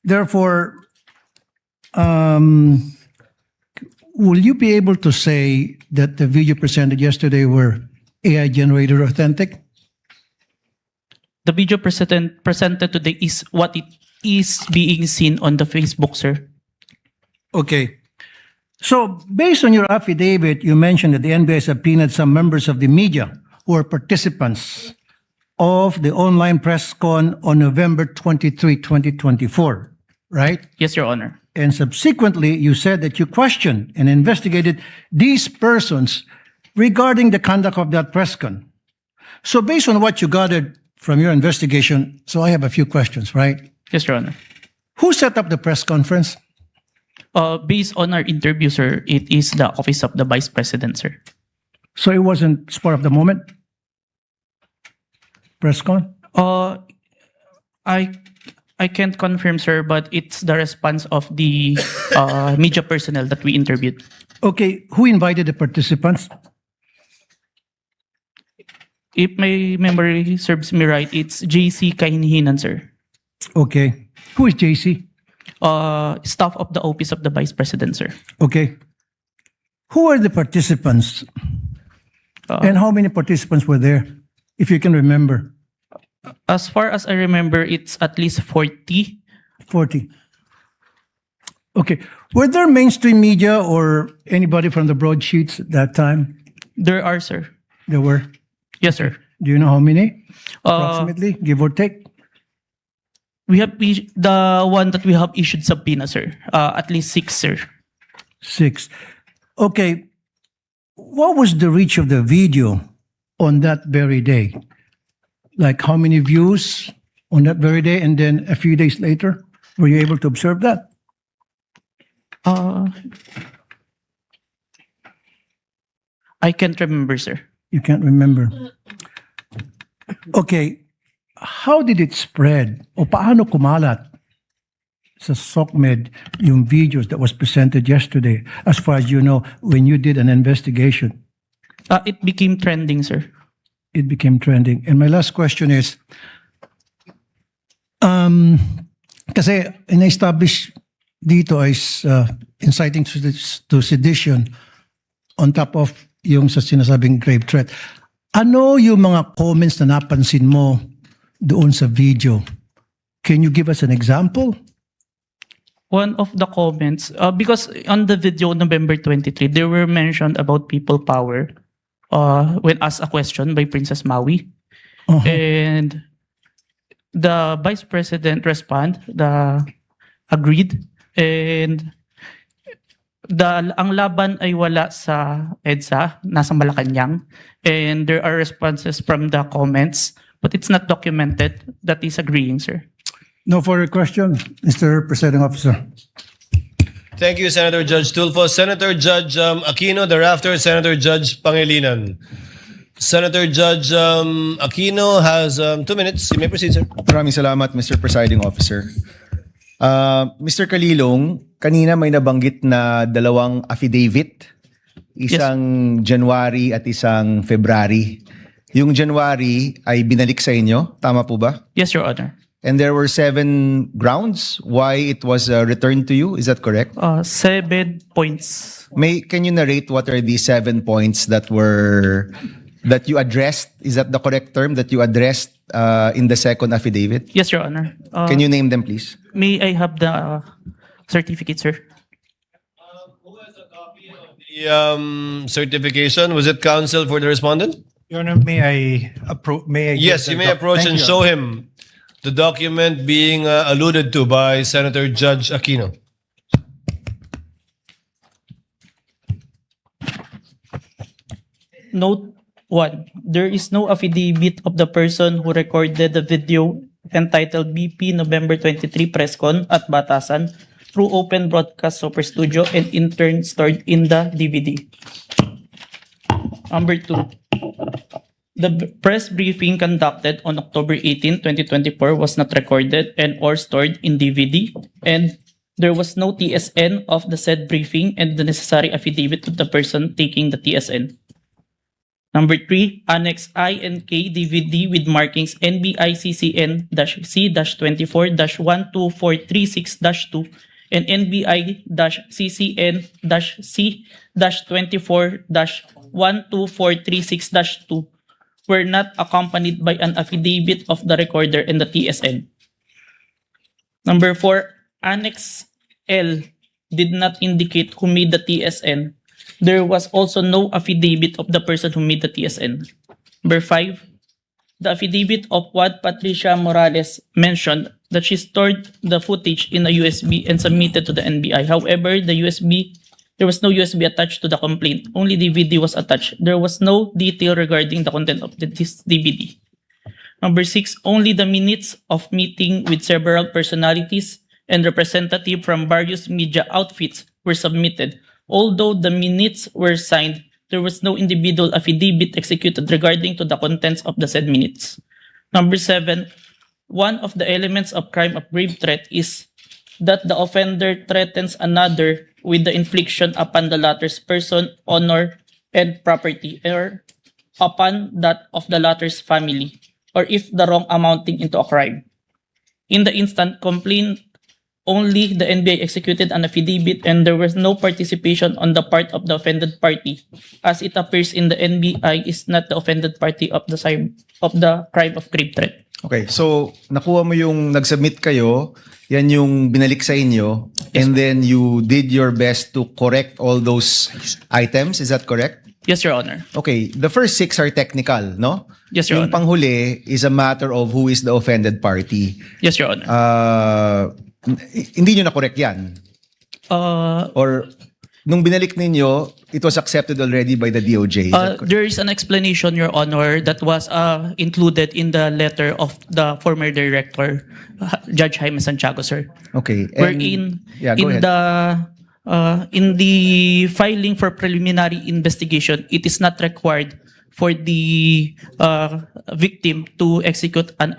Therefore, will you be able to say that the video presented yesterday were AI generated or authentic? The video presented today is what it is being seen on the Facebook, sir. Okay. So, based on your affidavit, you mentioned that the NBI subpoenaed some members of the media who are participants of the online press con on November 23, 2024, right? Yes, Your Honor. And subsequently, you said that you questioned and investigated these persons regarding the conduct of that press con. So, based on what you gathered from your investigation, so I have a few questions, right? Yes, Your Honor. Who set up the press conference? Based on our interview, sir, it is the Office of the Vice President, sir. So, it wasn't spur of the moment? Press con? I can't confirm, sir, but it's the response of the media personnel that we interviewed. Okay, who invited the participants? If my memory serves me right, it's 𝗂𝗃𝗃𝗏, sir. Okay. Who is JC? Staff of the Office of the Vice President, sir. Okay. Who are the participants? And how many participants were there, if you can remember? As far as I remember, it's at least 40. 40. Okay. Were there mainstream media or anybody from the broadsheets at that time? There are, sir. There were? Yes, sir. Do you know how many? Approximately, give or take? We have the one that we have issued subpoena, sir. At least 6, sir. 6. Okay. What was the reach of the video on that very day? Like how many views on that very day, and then a few days later? Were you able to observe that? I can't remember, sir. You can't remember. Okay. How did it spread? O paano kumalat sa SOCMED yung videos that was presented yesterday, as far as you know, when you did an investigation? It became trending, sir. It became trending. And my last question is, kasi in-establish dito is inciting to sedition on top of yung sa sinasabing grave threat. Ano yung mga comments na napansin mo doon sa video? Can you give us an example? One of the comments, because on the video November 23, there were mentioned about people power when asked a question by Princess Maui. And the Vice President agreed, and ang laban ay wala sa EDSA, nasa Malacanang, and there are responses from the comments, but it's not documented that is agreeing, sir. No further question, Mr. Presiding Officer. Thank you, Senator Judge Tulfo. Senator Judge Aquino, thereafter Senator Judge Pangilinan. Senator Judge Aquino has 2 minutes. You may proceed, sir. Maraming salamat, Mr. Presiding Officer. Mr. Kalilong, kanina may nabanggit na 2 affidavit, isang January at isang February. Yung January ay binalik sa inyo, tama po ba? Yes, Your Honor. And there were 7 grounds why it was returned to you, is that correct? 7 points. Can you narrate what are these 7 points that you addressed? Is that the correct term, that you addressed in the second affidavit? Yes, Your Honor. Can you name them, please? May I have the certificate, sir? Who has a copy of the certification? Was it counsel for the respondent? Your Honor, may I Yes, you may approach and show him the document being alluded to by Senator Judge Aquino. Note 1. There is no affidavit of the person who recorded the video entitled BP November 23 Presscon at Batasan through open broadcast Super Studio and in turn stored in the DVD. Number 2. The press briefing conducted on October 18, 2024 was not recorded and or stored in DVD, and there was no TSN of the said briefing and the necessary affidavit of the person taking the TSN. Number 3, Annex I and K DVD with markings NBI-CCN-C-24-12436-2 and NBI-CCN-C-24-12436-2 were not accompanied by an affidavit of the recorder and the TSN. Number 4, Annex L did not indicate who made the TSN. There was also no affidavit of the person who made the TSN. Number 5, the affidavit of 𝗦𝗫 mentioned that she stored the footage in a USB and submitted to the NBI. However, there was no USB attached to the complaint. Only DVD was attached. There was no detail regarding the content of this DVD. Number 6, only the minutes of meeting with several personalities and representatives from various media outfits were submitted. Although the minutes were signed, there was no individual affidavit executed regarding to the contents of the said minutes. Number 7, one of the elements of crime of grave threat is that the offender threatens another with the infliction upon the latter's person, honor, and property, or upon that of the latter's family, or if the wrong amounting into a crime. In the instant complaint, only the NBI executed an affidavit and there was no participation on the part of the offended party, as it appears in the NBI is not the offended party of the crime of grave threat. Okay, so nakuha mo yung nag-submit kayo, yan yung binalik sa inyo, and then you did your best to correct all those items, is that correct? Yes, Your Honor. Okay, the first 6 are technical, no? Yes, Your Yung Honor. panghuli is a matter of who is the offended party. Yes, Your Honor. Hindi nyo na-correct yan? Or nung binalik ninyo, it was accepted already by the DOJ? Is that correct? There is an explanation, Your Honor, that was included in the letter of the former director, Judge Jaime Santiago, sir. Okay. Wherein, Yeah, go ahead. in the filing for preliminary investigation, it is not required for the victim to execute an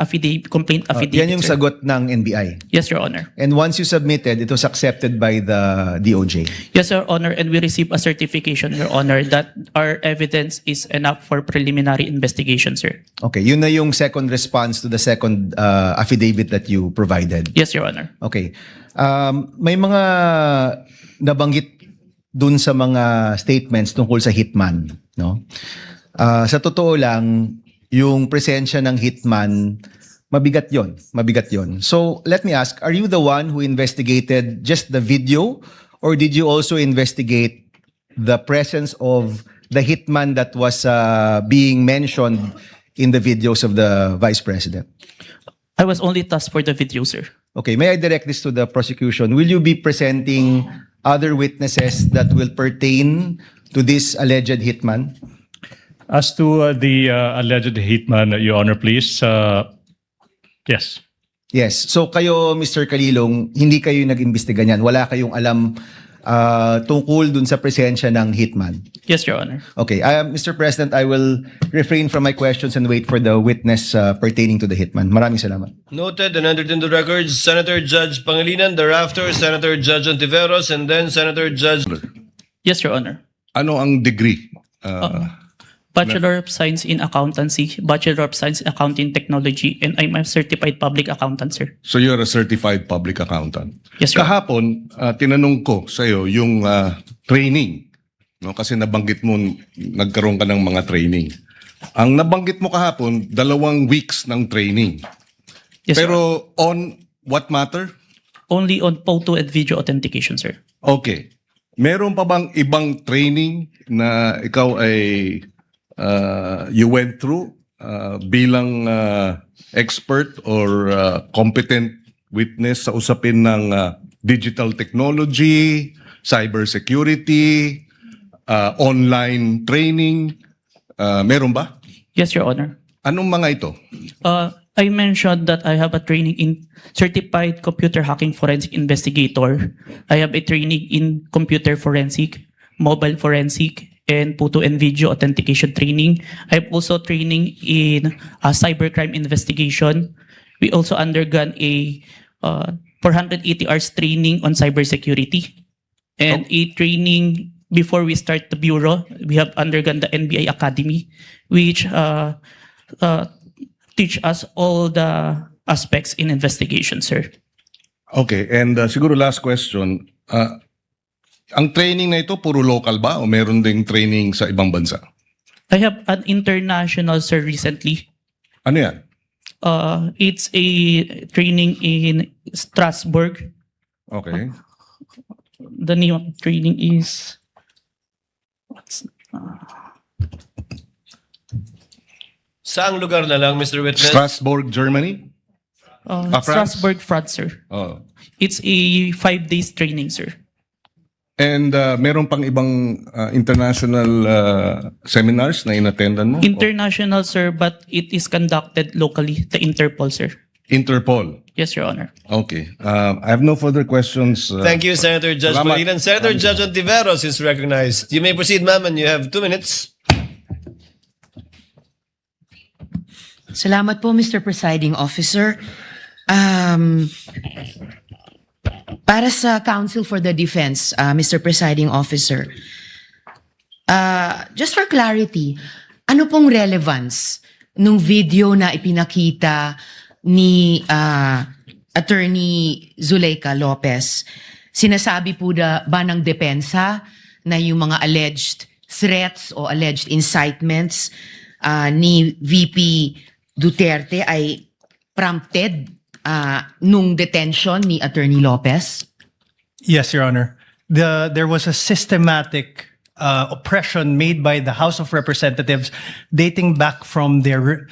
complaint affidavit. Yan yung sir. sagot ng NBI. Yes, Your Honor. And once you submitted, it was accepted by the DOJ. Yes, Your Honor, and we received a certification, Your Honor, that our evidence is enough for preliminary investigation, sir. Okay, yun na yung second response to the second affidavit that you provided. Yes, Your Honor. Okay. May mga nabanggit dun sa mga statements tungkol sa hitman, no? Sa totoo lang, yung presensya ng hitman, mabigat yon. So, let me ask, are you the one who investigated just the video, or did you also investigate the presence of the hitman that was being mentioned in the videos of the Vice President? I was only tasked for the video, sir. Okay, may I direct this to the prosecution? Will you be presenting other witnesses that will pertain to this alleged hitman? As to the alleged hitman, Your Honor, please. Yes. Yes. So kayo, Mr. Kalilong, hindi kayo nag-imbestiga niyan. Wala kayong alam tungkol dun sa presensya ng hitman. Yes, Your Honor. Okay. Mr. President, I will refrain from my questions and wait for the witness pertaining to the hitman. Maraming salamat. Noted and entered into records, Senator Judge Pangilinan, thereafter Senator Judge Ontiveros, and then Senator Judge... Yes, Your Honor. Ano ang degree? Bachelor of Science in Accountancy, Bachelor of Science in Accounting Technology, and I'm a certified public accountant, sir. So you're a certified public accountant. Yes, sir. Kahapon, tinanong ko sa iyo yung training, no? Kasi nabanggit mo nagkaroon ka ng mga training. Ang nabanggit mo kahapon, 2 weeks ng training. Yes, pero on what matter? Only on photo and video authentication, sir. Okay. Meron pa bang ibang training na ikaw ay you went through bilang expert or competent witness sa usapin ng digital technology, cybersecurity, online training? Meron ba? Yes, Your Honor. Anong mga ito? I mentioned that I have a training in Certified Computer Hacking Forensic Investigator. I have a training in Computer Forensic, Mobile Forensic, and Photo and Video Authentication training. I have also training in cybercrime investigation. We also undergone a 480 hours training on cybersecurity. And a training before we start the bureau, we have undergone the NBI Academy, which teach us all the aspects in investigation, sir. Okay, and siguro last question. Ang training na ito, puro local ba o meron ding training sa ibang bansa? I have an international, sir, recently. Ano yan? It's a training in Strasbourg. Okay. The name of the training is... Saang lugar na lang, Mr. Witness? Strasbourg, Germany? France? Strasbourg, France, sir. Oh. It's a 5 days training, sir. And meron pang ibang international seminars na inattendan mo? International, sir, but it is conducted locally, the Interpol, sir. Interpol? Yes, Your Honor. Okay. I have no further questions. Thank you, Senator Judge Salamat. Pangilinan. Senator Judge Ontiveros is recognized. You may proceed, ma'am, and you have 2 minutes. Salamat po, Mr. Presiding Officer. Para sa Counsel for the Defense, Mr. Presiding Officer, just for clarity, ano pong relevance nung video na ipinakita ni Attorney 𝗬𝗠𝗏𝗏? Sinasabi po ba ng depensa na yung mga alleged threats o alleged incitements ni VP Duterte ay prompted nung detention ni Attorney Lopez? Yes, Your Honor. There was a systematic oppression made by the House of Representatives dating back from their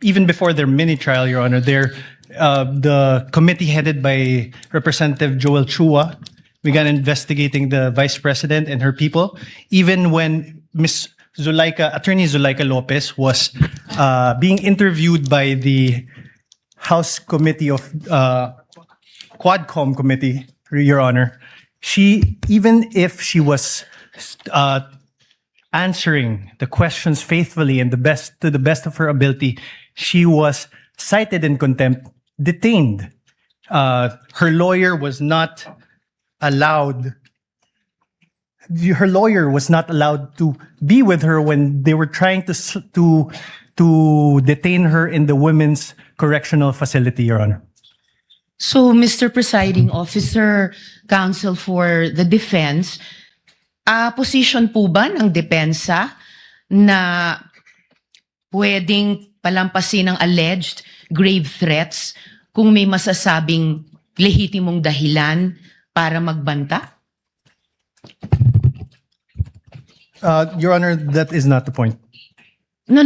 even before their mini trial, Your Honor. The committee headed by Representative Joel Chua began investigating the Vice President and her people, even when Attorney 𝗬𝗏𝗏𝗏 was being interviewed by the House Committee of Quadcom Committee, Your Honor. Even if she was answering the questions faithfully and to the best of her ability, she was cited in contempt, detained. Her lawyer was not allowed. Her lawyer was not allowed to be with her when they were trying to detain her in the women's correctional facility, Your Honor. So, Mr. Presiding Officer, Counsel for the Defense, position po ba ng depensa na pwedeng palampasin ng alleged grave threats kung may masasabing lehitimong dahilan para magbanta? Your Honor, that is not the point. No.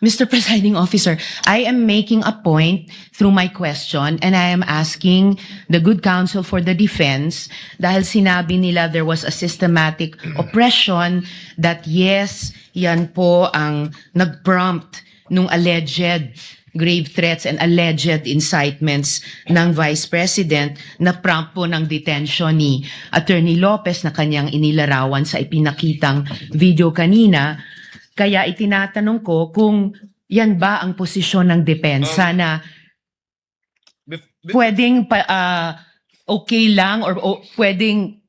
Mr. Presiding Officer, I am making a point through my question and I am asking the good counsel for the defense dahil sinabi nila there was a systematic oppression that yes, yan po ang nag-prompt nung alleged grave threats and alleged incitements ng Vice President na prompt po ng detention ni Attorney Lopez na kanyang inilarawan sa ipinakitang video kanina. Kaya itinatanong ko kung yan ba ang posisyon ng depensa na pwedeng okay lang or pwedeng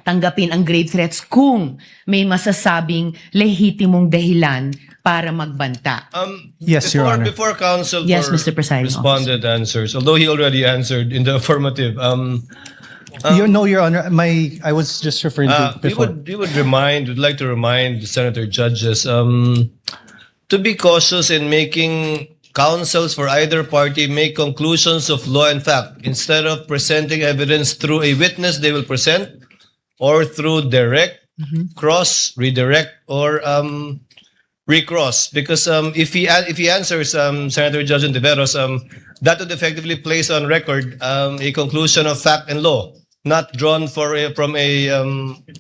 tanggapin ang grave threats kung may masasabing lehitimong dahilan para magbanta. Yes, Your Honor. Before counsel Yes, for Mr. Presiding responded answers, although he already answered in the affirmative. No, Your Honor. I was just referring to before. Would like to remind the senator judges to be cautious in making counsels for either party make conclusions of law and fact instead of presenting evidence through a witness they will present or through direct, cross, redirect, or recross. Because if he answers Senator Judge Ontiveros, that would effectively place on record a conclusion of fact and law, not drawn from a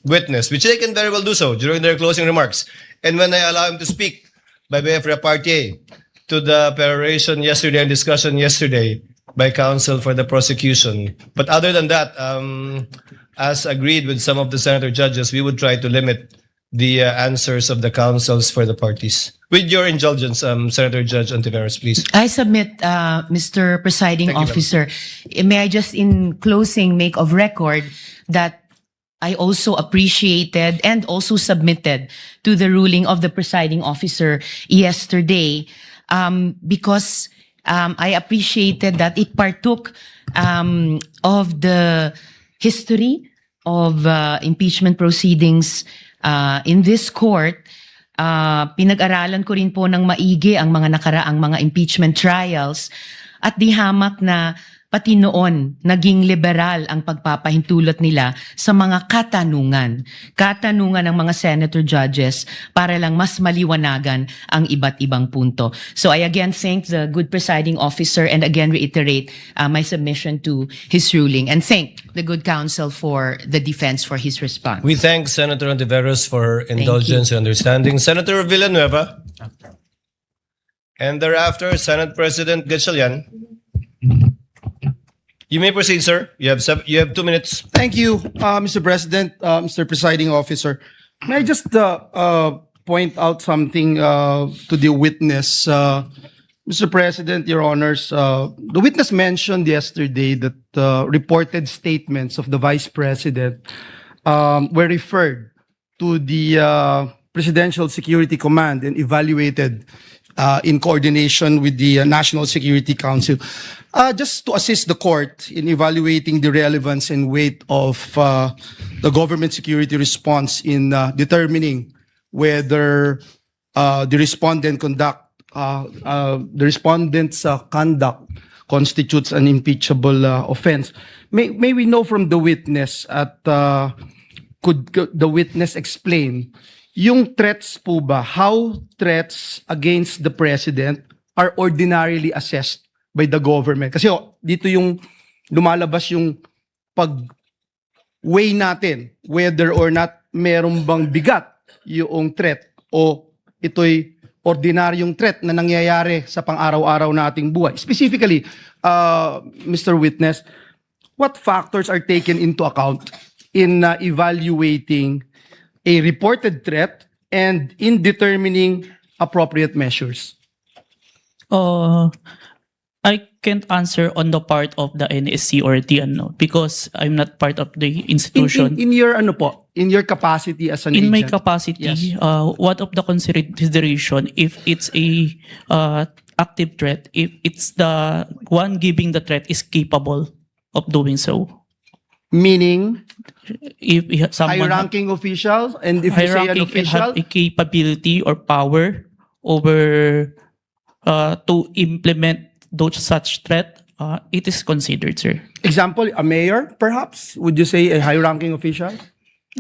witness, which they can very well do so during their closing remarks. And when I allow him to speak by way of repartee to the peroration yesterday and discussion yesterday by counsel for the prosecution. But other than that, as agreed with some of the senator judges, we would try to limit the answers of the counsels for the parties. With your indulgence, Senator Judge Ontiveros, please. I submit, Mr. Presiding Officer, may I just in closing make of record that I also appreciated and also submitted to the ruling of the presiding officer yesterday because I appreciated that it partook of the history of impeachment proceedings in this court. Pinag-aralan ko rin po ng maigi ang mga nakaraang mga impeachment trials at di hamak na pati noon naging liberal ang pagpapahintulot nila sa mga katanungan ng mga senator judges para lang mas maliwanagan ang iba't ibang punto. So I again thank the good presiding officer and again reiterate my submission to his ruling and thank the good counsel for the defense for his response. We thank Senator Ontiveros for indulgence and understanding. Senator Villanueva. And thereafter, Senate President Gatchalian. You may proceed, sir. You have 2 minutes. Thank you, Mr. President, Mr. Presiding Officer. May I just point out something to the witness? Mr. President, Your Honors, the witness mentioned yesterday that reported statements of the Vice President were referred to the Presidential Security Command and evaluated in coordination with the National Security Council. Just to assist the court in evaluating the relevance and weight of the government security response in determining whether the respondent's conduct constitutes an impeachable offense. May we know from the witness could the witness explain yung threats po ba, how threats against the president are ordinarily assessed by the government? Kasi dito yung lumalabas yung pag-weigh natin whether or not meron bang bigat yung threat o ito'y ordinaryong threat na nangyayari sa pang-araw-araw nating buhay. Specifically, Mr. Witness, what factors are taken into account in evaluating a reported threat and in determining appropriate measures? I can't answer on the part of the NSC or the because I'm not part of the institution. In your in your capacity as an In my agent? capacity, Yes. one of the consideration if it's a active threat, if it's the one giving the threat is capable of doing so. Meaning, If someone high-ranking officials, and if you say an high-ranking and have official, a capability or power over to implement those such threat, it is considered, sir. example, a mayor, perhaps? Would you say a high-ranking official?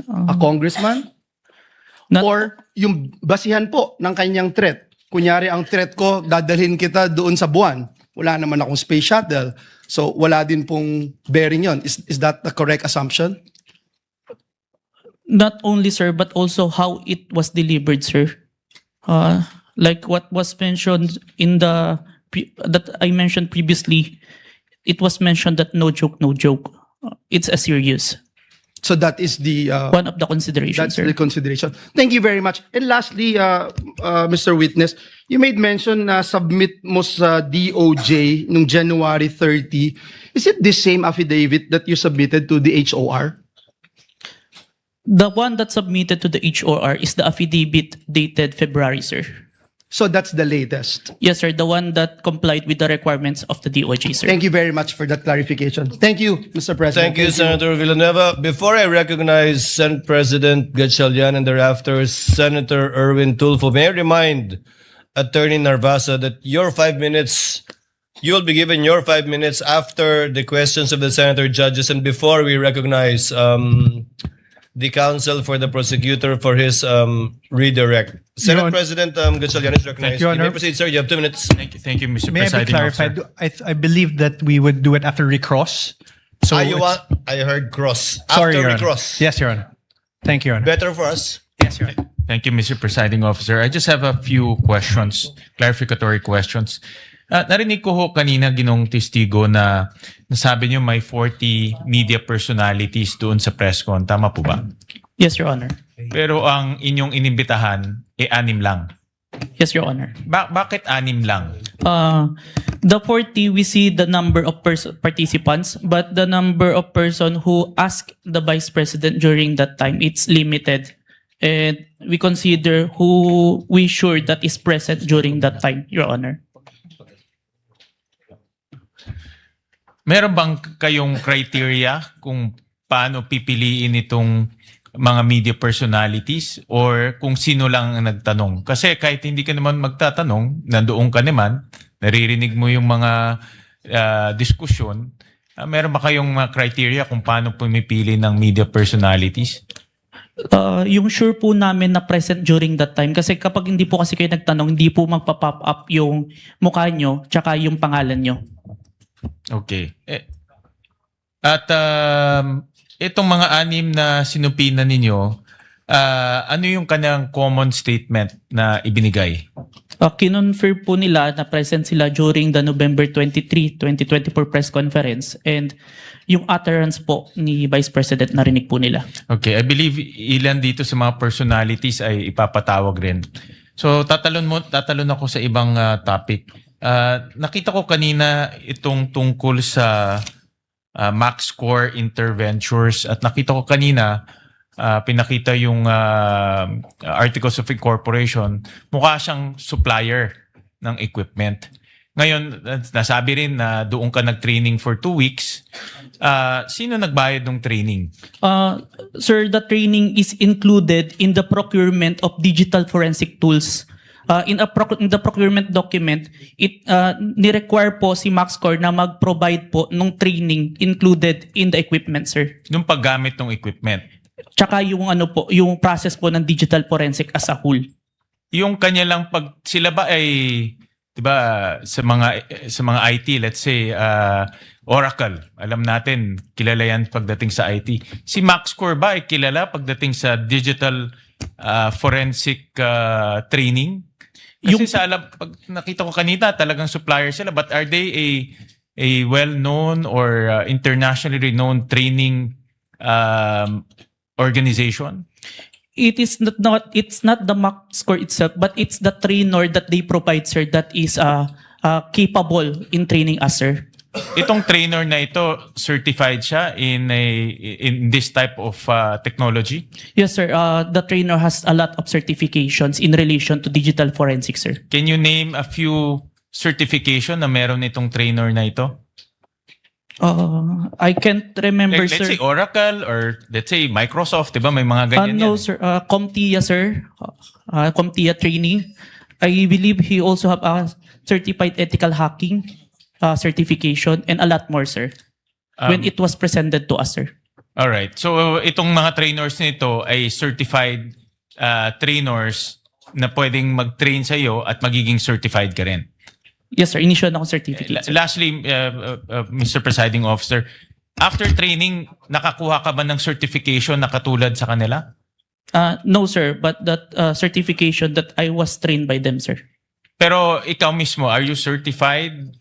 A congressman? Or yung basihan po ng kanyang threat. Kunyari, ang threat ko, dadalhin kita doon sa buwan. Wala naman akong space shuttle. So, wala din pong bearing yon. Is that the correct assumption? Not only, sir, but also how it was delivered, sir. Like what was mentioned in the that I mentioned previously, it was mentioned that no joke, no joke. It's a serious. So that is the one of the considerations, that's sir. the consideration. Thank you very much. And lastly, Mr. Witness, you made mention na submit mo sa DOJ nung January 30. Is it the same affidavit that you submitted to the HOR? The one that submitted to the HOR is the affidavit dated February, sir. So that's the latest. Yes, sir. The one that complied with the requirements of the DOJ, sir. Thank you very much for that clarification. Thank you, Mr. President. Thank you, Senator Villanueva. Before I recognize Senate President 𝗬𝗏𝗃 and thereafter Senator 𝗬𝗏𝗃𝗏, may I remind Attorney Narvasa that your 5 minutes, you will be given your 5 minutes after the questions of the senator judges and before we recognize the counsel for the prosecutor for his redirect. Senate President 𝗬𝗏𝗃𝗏 is recognized. Your You may Honor. proceed, sir. You have 2 minutes. Thank you, Mr. May I be Presiding clarified? Officer. I believe that we would do it after recross. So You it's- want, I heard cross. Sorry, After Your we Honor. cross. Yes, Your Honor. Thank you, Your Honor. Better for us. Yes, Your Honor. Thank you, Mr. Presiding Officer. I just have a few questions, clarificatory questions. Narinig ko ho kanina, Ginong Testigo, na nasabi niyo may 40 media personalities doon sa press con. Tama po ba? Yes, Your Honor. Pero ang inyong inimbitahan, 6 lang. Yes, Your Honor. Bakit 6 lang? The 40, we see the number of participants, but the number of person who asked the Vice President during that time, it's limited. And we consider who we sure that is present during that time, Your Honor. Meron bang kayong criteria kung paano pipiliin itong mga media personalities or kung sino lang ang nagtanong? Kasi kahit hindi ka naman magtatanong, nandoon ka naman, naririnig mo yung mga diskusyon, meron ba kayong mga criteria kung paano pumipili ng media personalities? Yung sure po namin na present during that time, kasi kapag hindi po kasi kayo nagtanong, hindi po magpa-pop up yung mukha nyo tsaka yung pangalan nyo. Okay. At itong mga 6 na sinupinan ninyo, ano yung kanyang common statement na ibinigay? Kinonfirm po nila na present sila during the November 23, 2024 press conference, and yung utterance po ni Vice President narinig po nila. Okay, I believe ilan dito sa mga personalities ay ipapatawag rin. So tatalon ako sa ibang topic. Nakita ko kanina itong tungkol sa Max Core Interventures at nakita ko kanina pinakita yung Articles of Incorporation, mukha siyang supplier ng equipment. Ngayon, nasabi rin na doon ka nag-training for 2 weeks. Sino nagbayad ng training? Sir, the training is included in the procurement of digital forensic tools. In the procurement document, it ni-require po si MaxCore na mag-provide po ng training included in the equipment, sir. Nung paggamit ng equipment? Tsaka yung yung process po ng digital forensic as a whole. Yung kanya lang sila ba ay 'di ba sa mga IT, let's say Oracle, alam natin kilala yan pagdating sa IT. Si MaxCore ba ay kilala pagdating sa digital forensic training? Kasi pag nakita ko kanina talagang supplier sila, but are they a well-known or internationally renowned training organization? It is it's not the mock score itself, but it's the trainer that they provide, sir, that is capable in training us, sir. Itong trainer na ito, certified siya in this type of technology? Yes, sir. The trainer has a lot of certifications in relation to digital forensics, sir. Can you name a few certification na meron itong trainer na ito? I can't remember, Let's sir. say Oracle or let's say Microsoft, diba? May mga ganyan No, yan. sir. CompTIA, sir. CompTIA training. I believe he also have a certified ethical hacking certification and a lot more, sir. When it was presented to us, sir. All right. So itong mga trainers nito ay certified trainers na pwedeng mag-train sa iyo at magiging certified ka rin. Yes, sir. Initial na akong certificate, sir. Lastly, Mr. Presiding Officer, after training, nakakuha ka ba ng certification na katulad sa kanila? No, sir. But that certification that I was trained by them, sir. Pero ikaw mismo, are you certified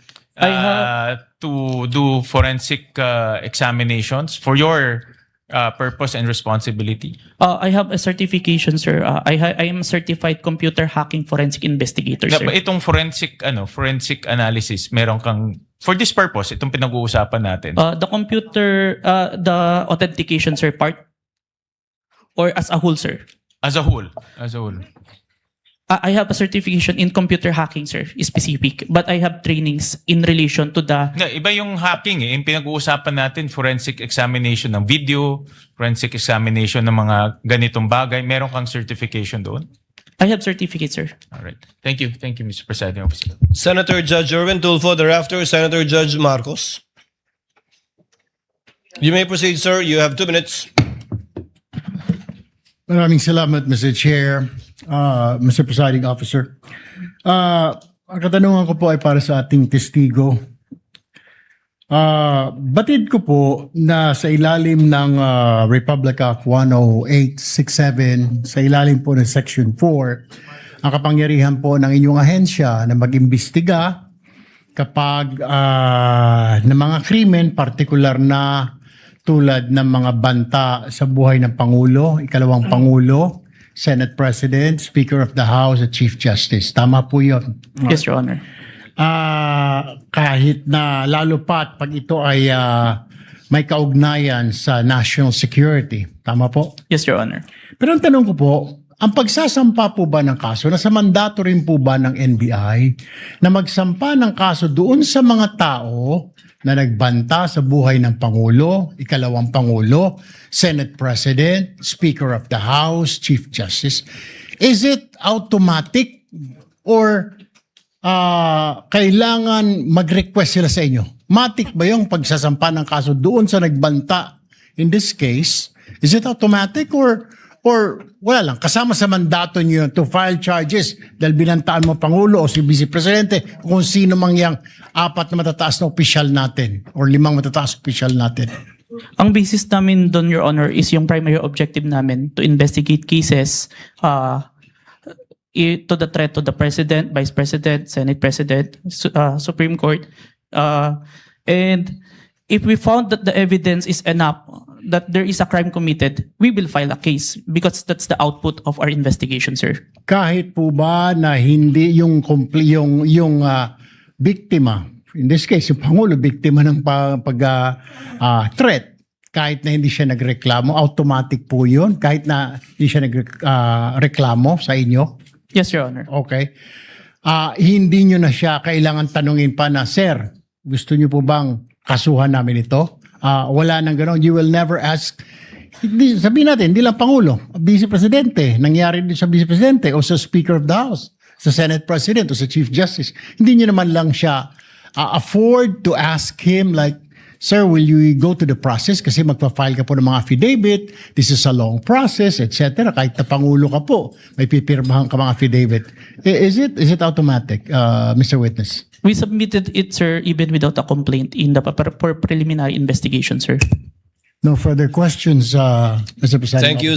to do forensic examinations for your purpose and responsibility? I have a certification, sir. I am a certified computer hacking forensic investigator, sir. Itong forensic analysis, meron kang for this purpose, itong pinag-uusapan natin. The computer, the authentication, sir, part or as a whole, sir? As a whole. I have a certification in computer hacking, sir, specific. But I have trainings in relation to the... Iba yung hacking eh. Yung pinag-uusapan natin, forensic examination ng video, forensic examination ng mga ganitong bagay. Meron kang certification doon? I have certificate, sir. All right. Thank you. Thank you, Mr. Presiding Officer. Senator Judge 𝗏𝗏𝗀𝗏, thereafter Senator Judge Marcos. You may proceed, sir. You have 2 minutes. Maraming salamat, Mr. Chair. Mr. Presiding Officer. Ang katanungan ko po ay para sa ating testigo. Batid ko po na sa ilalim ng Republic Act 10867, sa ilalim po ng Section 4, ang kapangyarihan po ng inyong ahensya na mag-imbestiga kapag ng mga krimen, partikular na tulad ng mga banta sa buhay ng Pangulo, ikalawang Pangulo, Senate President, Speaker of the House at Chief Justice. Tama po yun. Yes, Your Honor. Kahit na lalo pat pag ito ay may kaugnayan sa national security. Tama po? Yes, Your Honor. Pero ang tanong ko po, ang pagsasampa po ba ng kaso, nasa mandato rin po ba ng NBI na magsampa ng kaso doon sa mga tao na nagbanta sa buhay ng Pangulo, ikalawang Pangulo, Senate President, Speaker of the House, Chief Justice? Is it automatic or kailangan mag-request sila sa inyo? Matic ba yung pagsasampa ng kaso doon sa nagbanta? In this case, is it automatic or wala lang, kasama sa mandato niyo to file charges dahil binantaan mo Pangulo o si Vice Presidente kung sino mang yang 4 na matataas na opisyal natin or 5 matataas opisyal natin? Ang basis namin doon, Your Honor, is yung primary objective namin to investigate cases to the threat to the President, Vice President, Senate President, Supreme Court. And if we found that the evidence is enough that there is a crime committed, we will file a case because that's the output of our investigation, sir. Kahit po ba na hindi yung biktima, in this case, yung Pangulo, biktima ng threat, kahit na hindi siya nagreklamo, automatic po yun? Kahit na hindi siya nagreklamo sa inyo? Yes, Your Honor. Okay. Hindi nyo na siya kailangan tanungin pa na, Sir, gusto nyo po bang kasuhan namin ito? Wala nang gano'n. You will never ask. Sabihin natin, hindi lang Pangulo, Vice Presidente. Nangyari din sa Vice Presidente o sa Speaker of the House, sa Senate President o sa Chief Justice. Hindi nyo naman lang siya afford to ask him like, Sir, will you go to the process? Kasi magpa-file ka po ng mga affidavit. This is a long process, etc. Kahit na Pangulo ka po, may pipirmahan ka mga affidavit. Is it automatic, Mr. Witness? We submitted it, sir, even without a complaint in the preliminary investigation, sir. No further questions, Mr. President. Thank you,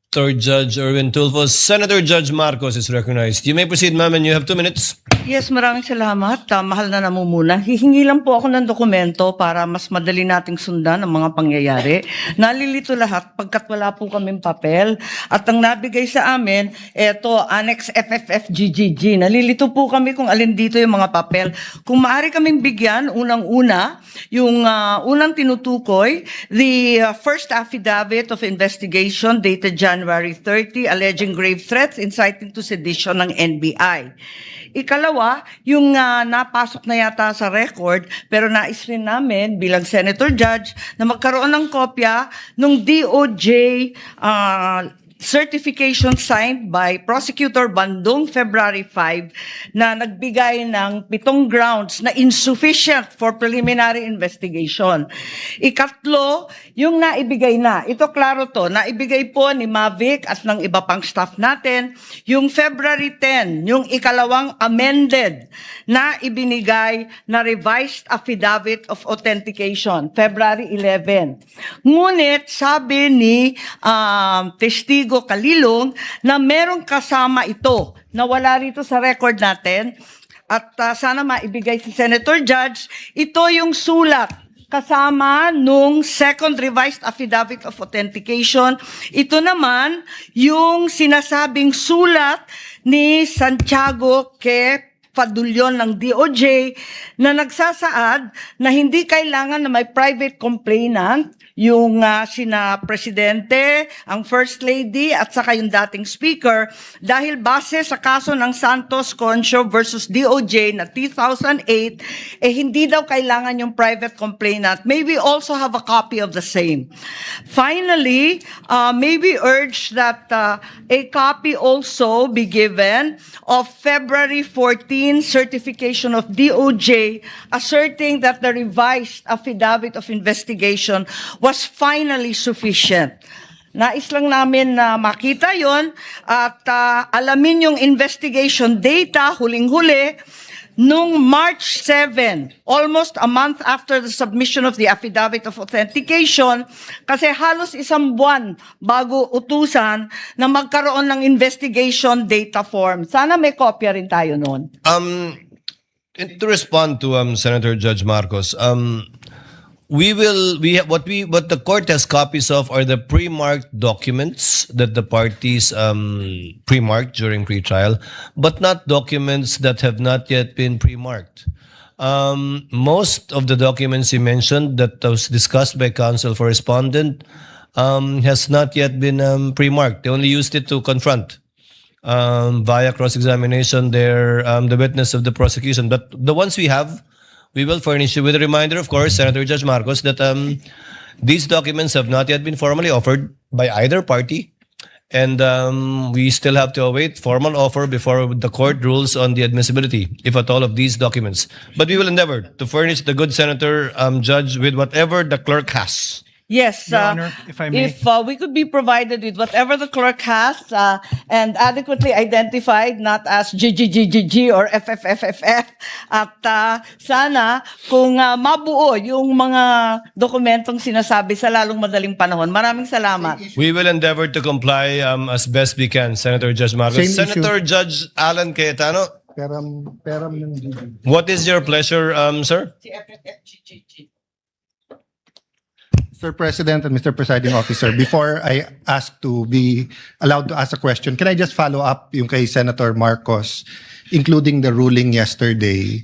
Judge 𝗬𝗏𝗀𝗏. Senator Judge Marcos is recognized. You may proceed, ma'am, and you have 2 minutes. Yes, maraming salamat. Mahal na namumuna. Hihingi lang po ako ng dokumento para mas madali nating sundan ang mga pangyayari. Nalilito lahat pagkat wala po kaming papel. At ang nabigay sa amin, eto, Annex FFFGGG. Nalilito po kami kung alin dito yung mga papel. Kung maaari kaming bigyan, unang-una, yung unang tinutukoy, the first affidavit of investigation dated January 30, alleging grave threats inciting to sedition ng NBI. Ikalawa, yung napasok na yata sa record, pero nais rin namin bilang Senator Judge na magkaroon ng kopya ng DOJ certification signed by Prosecutor Bandung February 5 na nagbigay ng 7 grounds na insufficient for preliminary investigation. Ikatlo, yung naibigay na. Ito klaro to, naibigay po ni Mavic at ng iba pang staff natin. Yung February 10, yung ikalawang amended na ibinigay na revised affidavit of authentication, February 11. Ngunit sabi ni testigo Kalilong na merong kasama ito na wala rito sa record natin at sana maibigay si Senator Judge. Ito yung sulat kasama nung second revised affidavit of authentication. Ito naman yung sinasabing sulat ni 𝗬𝗏𝗃𝗲𝗿 ng DOJ na nagsasaad na hindi kailangan na may private complainant yung sina Presidente, ang First Lady at saka yung dating Speaker dahil base sa kaso ng Santos Concho versus DOJ na 2008, hindi daw kailangan yung private complainant. May we also have a copy of the same. Finally, may we urge that a copy also be given of February 14 certification of DOJ asserting that the revised affidavit of investigation was finally sufficient. Nais lang namin na makita yon at alamin yung investigation data, huling-huli, nung March 7, almost a month after the submission of the affidavit of authentication, kasi halos 1 buwan bago utusan na magkaroon ng investigation data form. Sana may kopya rin tayo noon. To respond to Senator Judge Marcos, what the court has copies of are the pre-marked documents that the parties pre-marked during pre-trial, but not documents that have not yet been pre-marked. Most of the documents you mentioned that was discussed by counsel for respondent has not yet been pre-marked. They only used it to confront via cross-examination the witness of the prosecution. But the ones we have, we will furnish you with a reminder, of course, Senator Judge Marcos, that these documents have not yet been formally offered by either party. And we still have to await formal offer before the court rules on the admissibility, if at all, of these documents. But we will endeavor to furnish the good Senator Judge with whatever the clerk has. Yes, Your Honor, if I may. if we could be provided with whatever the clerk has and adequately identified, not as GGGGG or FFFFF, at sana kung mabuo yung mga dokumentong sinasabi sa lalong madaling panahon. Maraming salamat. We will endeavor to comply as best we can, Senator Judge Marcos. Same Senator Judge Alan Cayetano, Peram ng GG. what is your pleasure, sir? Mr. President and Mr. Presiding Officer, before I ask to be allowed to ask a question, can I just follow up yung kay Senator Marcos, including the ruling yesterday?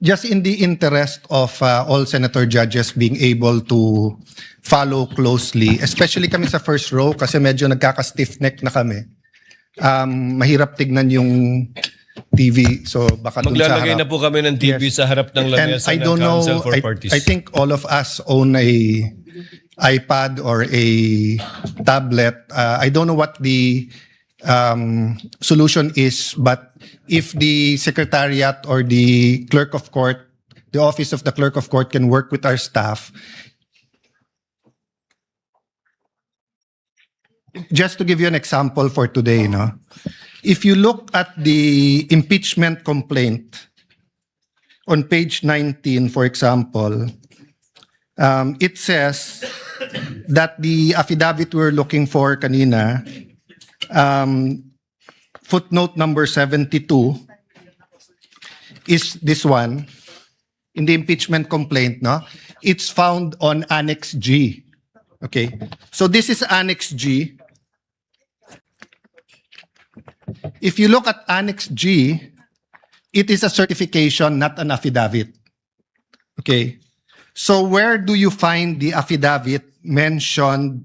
Just in the interest of all Senator judges being able to follow closely, especially kami sa first row kasi medyo nagkaka-stiff neck na kami. Mahirap tignan yung TV, so baka dun sa Maglalagay harap. na po kami ng TV sa harap ng And lamesa I ng don't know, Council for Parties. I think all of us own a iPad or a tablet. I don't know what the solution is, but if the Secretariat or the Clerk of Court, the Office of the Clerk of Court can work with our staff, just to give you an example for today, no? If you look at the impeachment complaint on page 19, for example, it says that the affidavit we're looking for kanina, footnote number 72, is this one. In the impeachment complaint, no? It's found on Annex G. Okay. So this is Annex G. If you look at Annex G, it is a certification, not an affidavit. Okay. So where do you find the affidavit mentioned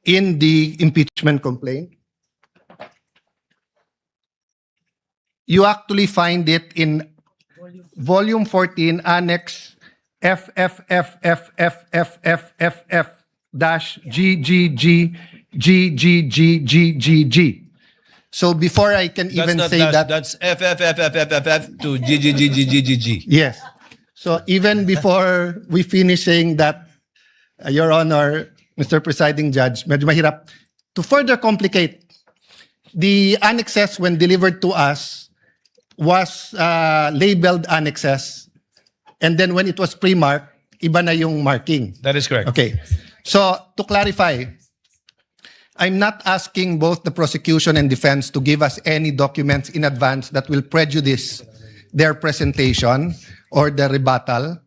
in the impeachment complaint? You actually find it in Volume 14, Annex FFFFFFF-GGGGGGGG. So before I can even say that... That's FFFFFF to GGGGGGG. Yes. So even before we finish saying that, Your Honor, Mr. Presiding Judge, medyo mahirap. To further complicate, the annexes when delivered to us was labeled annexes, and then when it was pre-marked, iba na yung marking. That is correct. Okay. So, to clarify, I'm not asking both the prosecution and defense to give us any documents in advance that will prejudice their presentation or the rebuttal.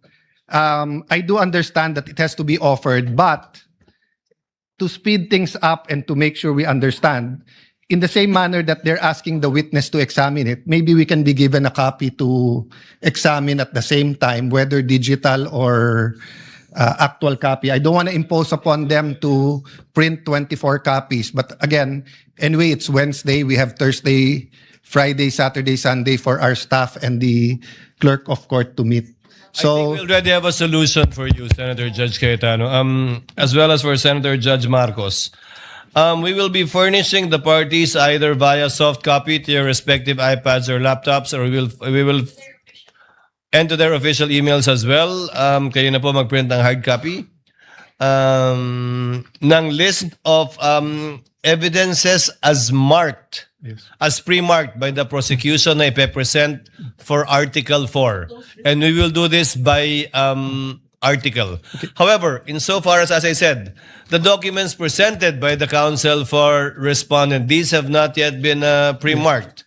I do understand that it has to be offered, but to speed things up and to make sure we understand, in the same manner that they're asking the witness to examine it, maybe we can be given a copy to examine at the same time, whether digital or actual copy. I don't want to impose upon them to print 24 copies. But again, anyway, it's Wednesday. We have Thursday, Friday, Saturday, Sunday for our staff and the clerk of court to meet. So I think we already have a solution for you, Senator Judge Cayetano, as well as for Senator Judge Marcos. We will be furnishing the parties either via soft copy to your respective iPads or laptops, or we will enter their official emails as well. Kayo na po mag-print ng hard copy ng list of evidences as marked, as pre-marked by the prosecution na ipe-present for Article 4. And we will do this by article. Okay. However, insofar as I said, the documents presented by the counsel for respondent, these have not yet been pre-marked.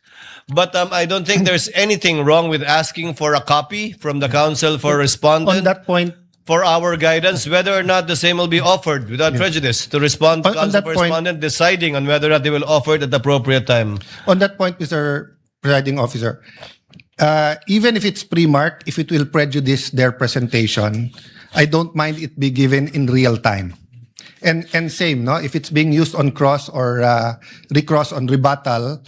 But I don't think there's anything wrong with asking for a copy from the counsel for respondent. On that point, for our guidance, whether or not the same will be offered without prejudice to respond to counsel for respondent, deciding on whether or not they will offer it at the appropriate time. On that point, Mr. Presiding Officer, even if it's pre-marked, if it will prejudice their presentation, I don't mind it be given in real time. And same, no? If it's being used on cross or recross on rebuttal,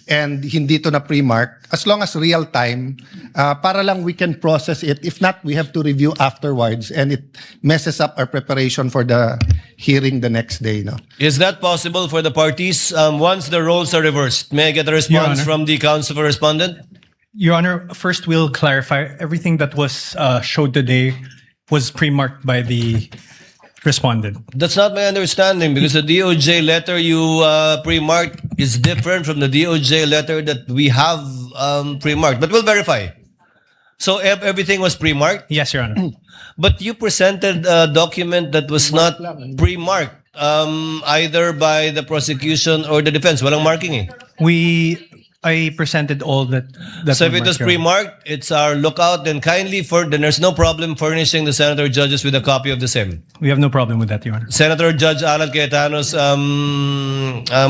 and hindi to na pre-mark, as long as real time, para lang we can process it. If not, we have to review afterwards, and it messes up our preparation for the hearing the next day. No? Is that possible for the parties once the roles are reversed? May I get a response from the counsel for respondent? Your Honor, first we'll clarify everything that was showed today was pre-marked by the respondent. That's not my understanding, because the DOJ letter you pre-marked is different from the DOJ letter that we have pre-marked. But we'll verify. So everything was pre-marked? Yes, Your Honor. But you presented a document that was not pre-marked either by the prosecution or the defense. Walang marking eh. I presented all that. So if it was pre-marked, it's our lookout. Then kindly, then there's no problem furnishing the senator judges with a copy of the same. We have no problem with that, Your Honor. Senator Judge Alan Cayetano's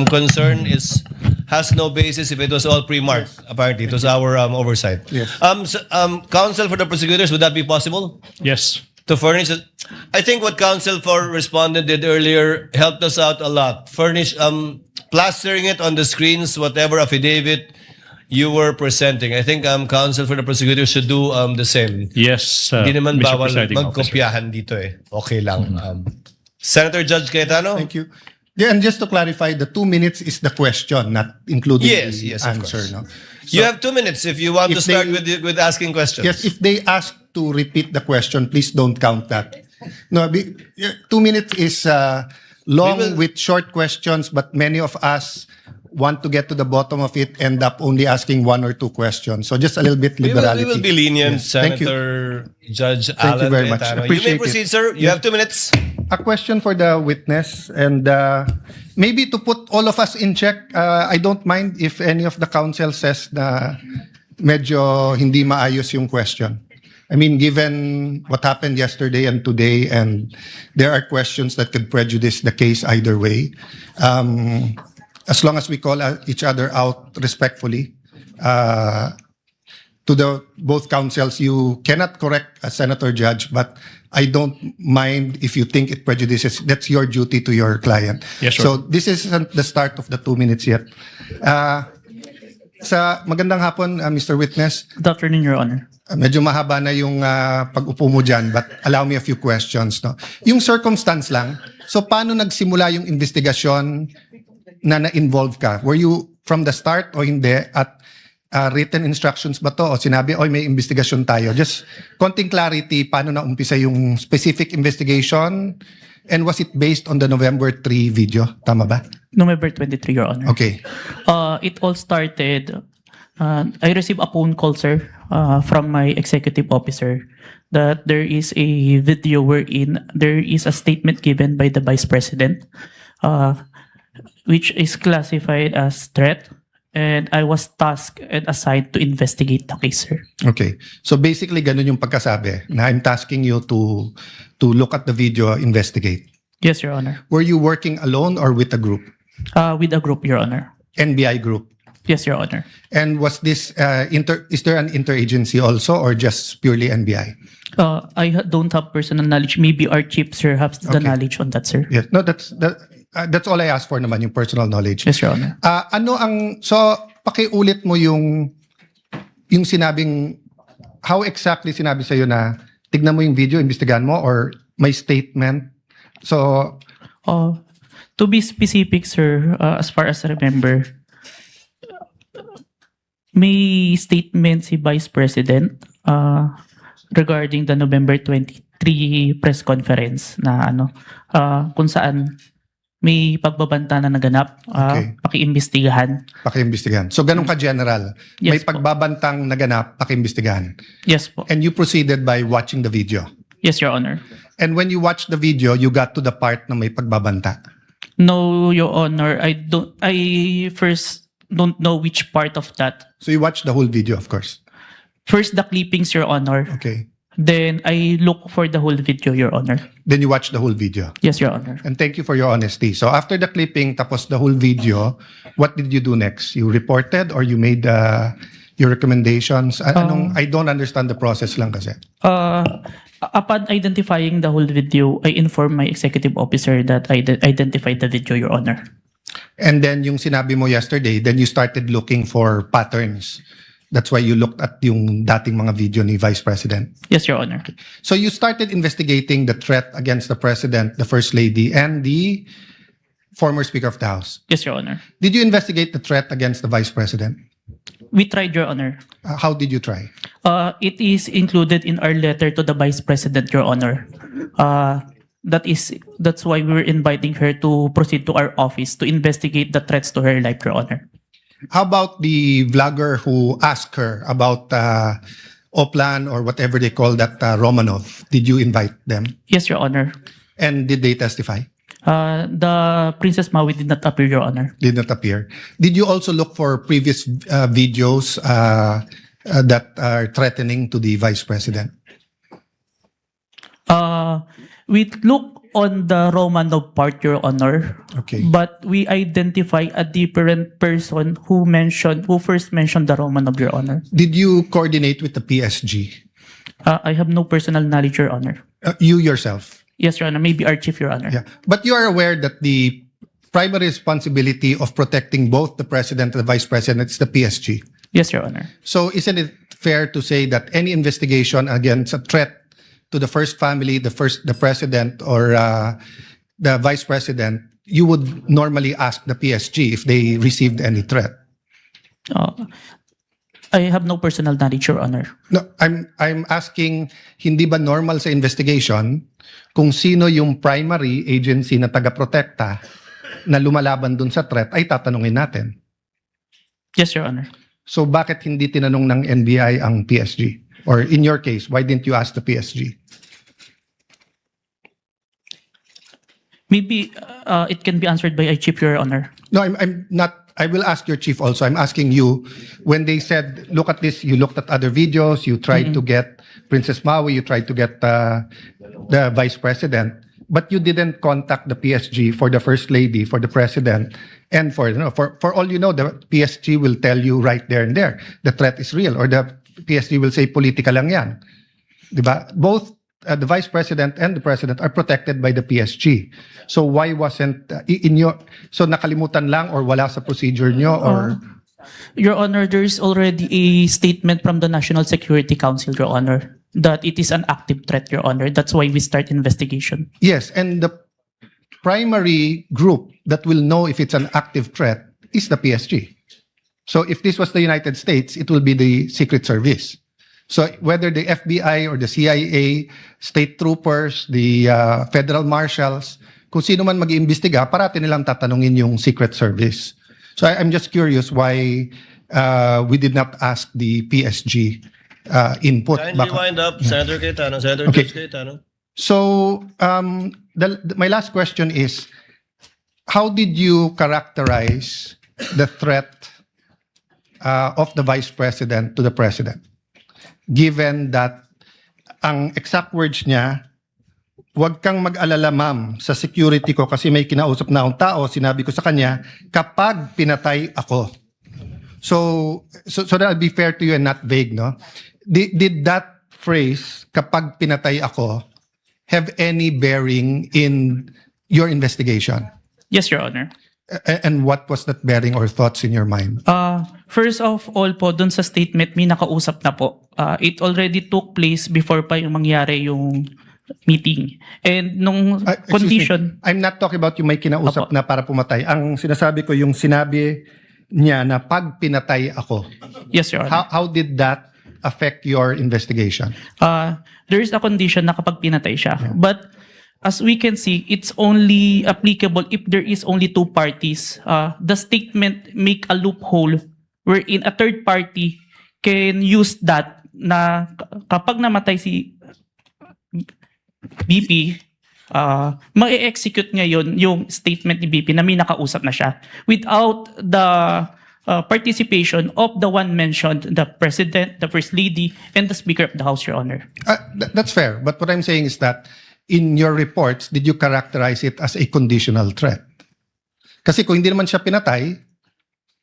concern has no basis if it was all pre-marked. Yes. Apparently, it was our oversight. Yes. Counsel for the prosecutors, would that be possible? Yes. To furnish it? I think what counsel for respondent did earlier helped us out a lot. Plastering it on the screens, whatever affidavit you were presenting. I think counsel for the prosecutor should do the same. Yes, Hindi naman Mr. bawal Presiding magkopyahan dito eh. Okay lang. Senator Judge Cayetano? Thank you. Yeah, and just to clarify, the 2 minutes is the question, not including the answer. No? So you have 2 minutes if you want to start with asking questions. Yes, if they ask to repeat the question, please don't count that. No, 2 minutes is long with short questions, but many of us want to get to the bottom of it, end up only asking one or two questions. So just a little bit We liberality. will be lenient, Yes. Thank you. Senator Judge Thank you Alan very much. Cayetano. You Appreciate may it. proceed, sir. You have 2 minutes. A question for the witness, and maybe to put all of us in check, I don't mind if any of the counsel says na medyo hindi maayos yung question. I mean, given what happened yesterday and today, and there are questions that could prejudice the case either way, as long as we call each other out respectfully, to the both counsels, you cannot correct a senator judge, but I don't mind if you think it prejudices. That's your duty to your client. Yes, sure. So this isn't the start of the 2 minutes yet. Sa magandang hapon, Mr. Witness. Good afternoon, Your Honor. Medyo mahaba na yung pag-upo mo dyan, but allow me a few questions. No? Yung circumstance lang, so paano nagsimula yung investigasyon na na-involve ka? Were you from the start o hindi? At written instructions ba to? O sinabi, oy, may investigasyon tayo? Just konting clarity, paano na-umpisa yung specific investigation? And was it based on the November 3 video? Tama ba? November 23, Your Honor. Okay. It all started, I received a phone call, sir, from my executive officer that there is a video wherein there is a statement given by the Vice President, which is classified as threat, and I was tasked and assigned to investigate the case, sir. Okay. So basically, ganun yung pagkasabi, na I'm tasking you to look at the video, investigate. Yes, Your Honor. Were you working alone or with a group? With a group, Your Honor. NBI group? Yes, Your Honor. And was this, is there an interagency also or just purely NBI? Don't have personal knowledge. Maybe our chief, sir, has the Okay. knowledge on that, sir. Yes. No, that's all I asked for naman, yung personal knowledge. Yes, Your Honor. So, pakiulit mo yung sinabing, how exactly sinabi sa'yo na, tignan mo yung video, imbestigahan mo, or may statement? So, to be specific, sir, as far as I remember, may statement si Vice President regarding the November 23 press conference na kung saan may pagbabanta na naganap, Okay. pakiimbestigahan. pakiimbestigahan. So, ganun ka-general. May Yes po. pagbabantang naganap, pakiimbestigahan. Yes po. And you proceeded by watching the video. Yes, Your Honor. And when you watched the video, you got to the part na may pagbabanta. No, Your Honor, I first don't know which part of that. So you watched the whole video, of course. First, the clippings, Your Honor. Okay. Then, I look for the whole video, Your Honor. Then you watched the whole video. Yes, Your Honor. And thank you for your honesty. So after the clipping, tapos the whole video, what did you do next? You reported or you made your recommendations? I don't understand the process lang kasi. Upon identifying the whole video, I informed my executive officer that I identified the video, Your Honor. And then yung sinabi mo yesterday, then you started looking for patterns. That's why you looked at yung dating mga video ni Vice President. Yes, Your Honor. So you started investigating the threat against the President, the First Lady, and the former Speaker of the House. Yes, Your Honor. Did you investigate the threat against the Vice President? We tried, Your Honor. How did you try? It is included in our letter to the Vice President, Your Honor. That's why we're inviting her to proceed to our office to investigate the threats to her life, Your Honor. How about the vlogger who asked her about Oplan or whatever they call that Romanov? Did you invite them? Yes, Your Honor. And did they testify? The Princess Maui did not appear, Your Honor. Did not appear. Did you also look for previous videos that are threatening to the Vice President? We look on the Romanov part, Your Honor. Okay. But we identify a different person who first mentioned the Romanov, Your Honor. Did you coordinate with the PSG? I have no personal knowledge, Your Honor. You yourself? Yes, Your Honor. Maybe our chief, Your Honor. Yeah. But you are aware that the primary responsibility of protecting both the President and the Vice President is the PSG? Yes, Your Honor. So isn't it fair to say that any investigation against a threat to the first family, the president or the vice president, you would normally ask the PSG if they received any threat? I have no personal knowledge, Your Honor. No, I'm asking, hindi ba normal sa investigation kung sino yung primary agency na taga-protekta na lumalaban dun sa threat ay tatanungin natin? Yes, Your Honor. So bakit hindi tinanong ng NBI ang PSG? Or in your case, why didn't you ask the PSG? Maybe it can be answered by Chief, Your Honor. No, I'm not. I will ask your chief also. I'm asking you, when they said, look at this, you looked at other videos, you tried to get Princess Maui, you tried to get the vice president, but you didn't contact the PSG for the first lady, for the president, and for all you know, the PSG will tell you right there and there, the threat is real, or the PSG will say, politika lang yan. Diba? Both the vice president and the president are protected by the PSG. So why wasn't so nakalimutan lang or wala sa procedure nyo or? Your Honor, there is already a statement from the National Security Council, Your Honor, that it is an active threat, Your Honor. That's why we start investigation. Yes, and the primary group that will know if it's an active threat is the PSG. So if this was the United States, it will be the Secret Service. So whether the FBI or the CIA, state troopers, the federal marshals, kung sino man mag-iimbestiga, parati nilang tatanungin yung Secret Service. So I'm just curious why we did not ask the PSG input. Kindly wind up, Senator Cayetano. Senator Judge Cayetano. So my last question is, how did you characterize the threat of the Vice President to the President? Given that ang exact words niya, huwag kang mag-alala ma'am sa security ko kasi may kinausap na akong tao, sinabi ko sa kanya, kapag pinatay ako. So that I'll be fair to you and not vague, no? Did that phrase, kapag pinatay ako, have any bearing in your investigation? Yes, Your Honor. And what was that bearing or thoughts in your mind? First of all po, dun sa statement, may nakausap na po. It already took place before pa yung mangyari yung meeting. And nung condition... I'm not talking about yung may kinausap na para pumatay. Ang sinasabi ko, yung sinabi niya na pag pinatay ako. Yes, Your Honor. How did that affect your investigation? There is a condition na kapag pinatay siya. But as we can see, it's only applicable if there is only two parties. The statement make a loophole wherein a third party can use that na kapag namatay si BP, ma-execute ngayon yung statement ni BP na may nakausap na siya without the participation of the one mentioned, the President, the First Lady, and the Speaker of the House, Your Honor. That's fair. But what I'm saying is that in your reports, did you characterize it as a conditional threat? Kasi kung hindi naman siya pinatay,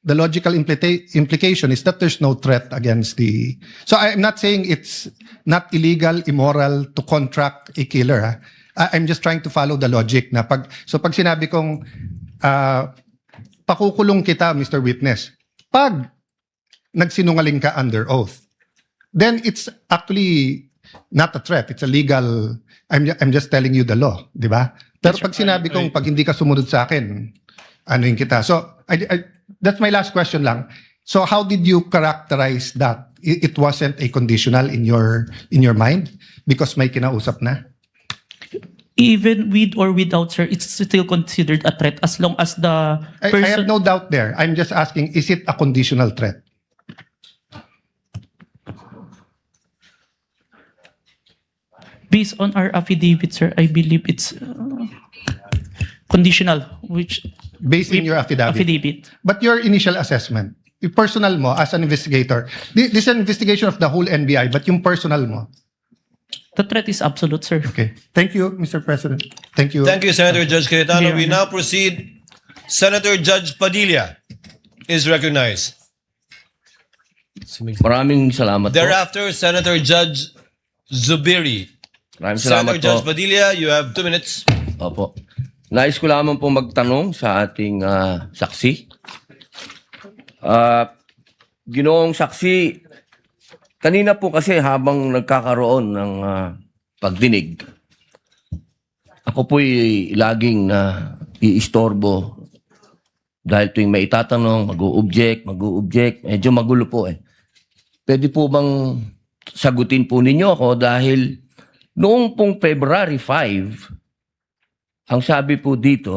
the logical implication is that there's no threat against the... So I'm not saying it's not illegal, immoral to contract a killer. Ha? I'm just trying to follow the logic na pag sinabi kong pakukulong kita, Mr. Witness, pag nagsinungaling ka under oath, then it's actually not a threat. It's a legal... I'm just telling you the law, di ba? Pero pag sinabi kong pag hindi ka sumunod sa akin, ano yung kita? So that's my last question lang. So how did you characterize that? It wasn't a conditional in your mind because may kinausap na? Even with or without, sir, it's still considered a threat as long as the person... I have no doubt there. I'm just asking, is it a conditional threat? Based on our affidavit, sir, I believe it's conditional, which... Based in your affidavit. But your initial assessment, yung personal mo as an investigator, this is an investigation of the whole NBI, but yung personal mo? The threat is absolute, sir. Okay. Thank you, Mr. President. Thank you. Thank you, Senator Judge Cayetano. We now proceed. Senator Judge Padilla is recognized. Maraming salamat po. Thereafter, Senator Judge Zubiri. Maraming salamat Senator Judge po. Padilla, you have 2 minutes. Opo. Nais ko lamang po magtanong sa ating saksi. Ginoong saksi, kanina po kasi habang nagkakaroon ng pagdinig, ako po'y laging iistorbo dahil tuwing may itatanong, mag-u-object, medyo magulo po eh. Pwede po bang sagutin po ninyo ako dahil noong pong February 5, ang sabi po dito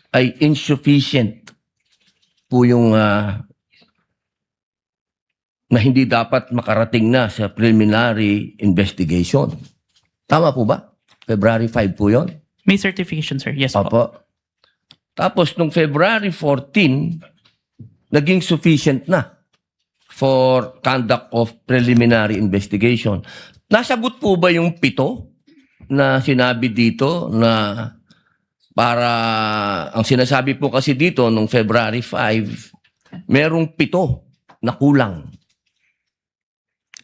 ay insufficient po yung na hindi dapat makarating na sa preliminary investigation. Tama po ba? February 5 po yun? May certification, sir. Yes po. Opo. Tapos, nung February 14, naging sufficient na for conduct of preliminary investigation. Nasagot po ba yung 7 na sinabi dito na para, ang sinasabi po kasi dito nung February 5, merong 7 na kulang.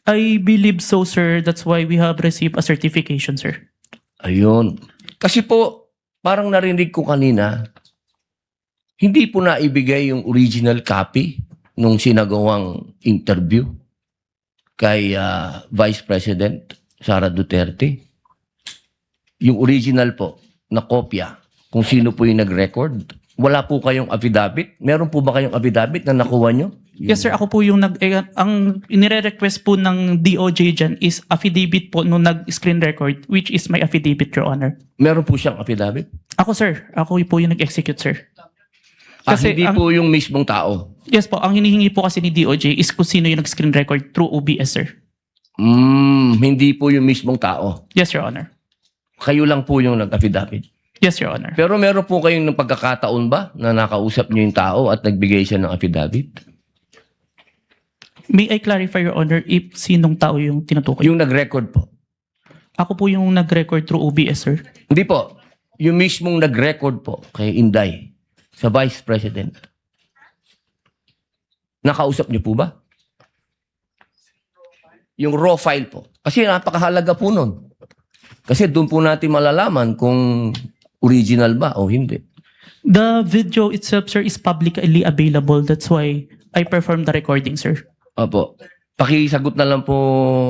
I believe so, sir. That's why we have received a certification, sir. Ayun. Kasi po, parang narinig ko kanina, hindi po naibigay yung original copy nung sinagawang interview kay Vice President Sara Duterte. Yung original po, na kopya, kung sino po yung nag-record. Wala po kayong affidavit? Meron po ba kayong affidavit na nakuha nyo? Yes, sir. Ako po yung ang inire-request po ng DOJ dyan is affidavit po nung nag-screen record, which is my affidavit, Your Honor. Meron po siyang affidavit? Ako, sir. Ako po yung nag-execute, sir. Hindi po yung mismong tao? Yes po. Ang hinihingi po kasi ni DOJ is kung sino yung nag-screen record through OBS, sir. Hindi po yung mismong tao? Yes, Your Honor. Kayo lang po yung nag-affidavit? Yes, Your Honor. Pero meron po kayong ng pagkakataon ba na nakausap niyo yung tao at nagbigay siya ng affidavit? May I clarify, Your Honor, if sinong tao yung tinutukoy? Yung nag-record po? Ako po yung nag-record through OBS, sir. Hindi po. Yung mismong nag-record po kay Inday sa Vice President. Nakausap niyo po ba? Yung raw file po. Kasi napakahalaga po nun. Kasi doon po natin malalaman kung original ba o hindi. The video itself, sir, is publicly available. That's why I performed the recording, sir. Opo. Pakisagot na lang po,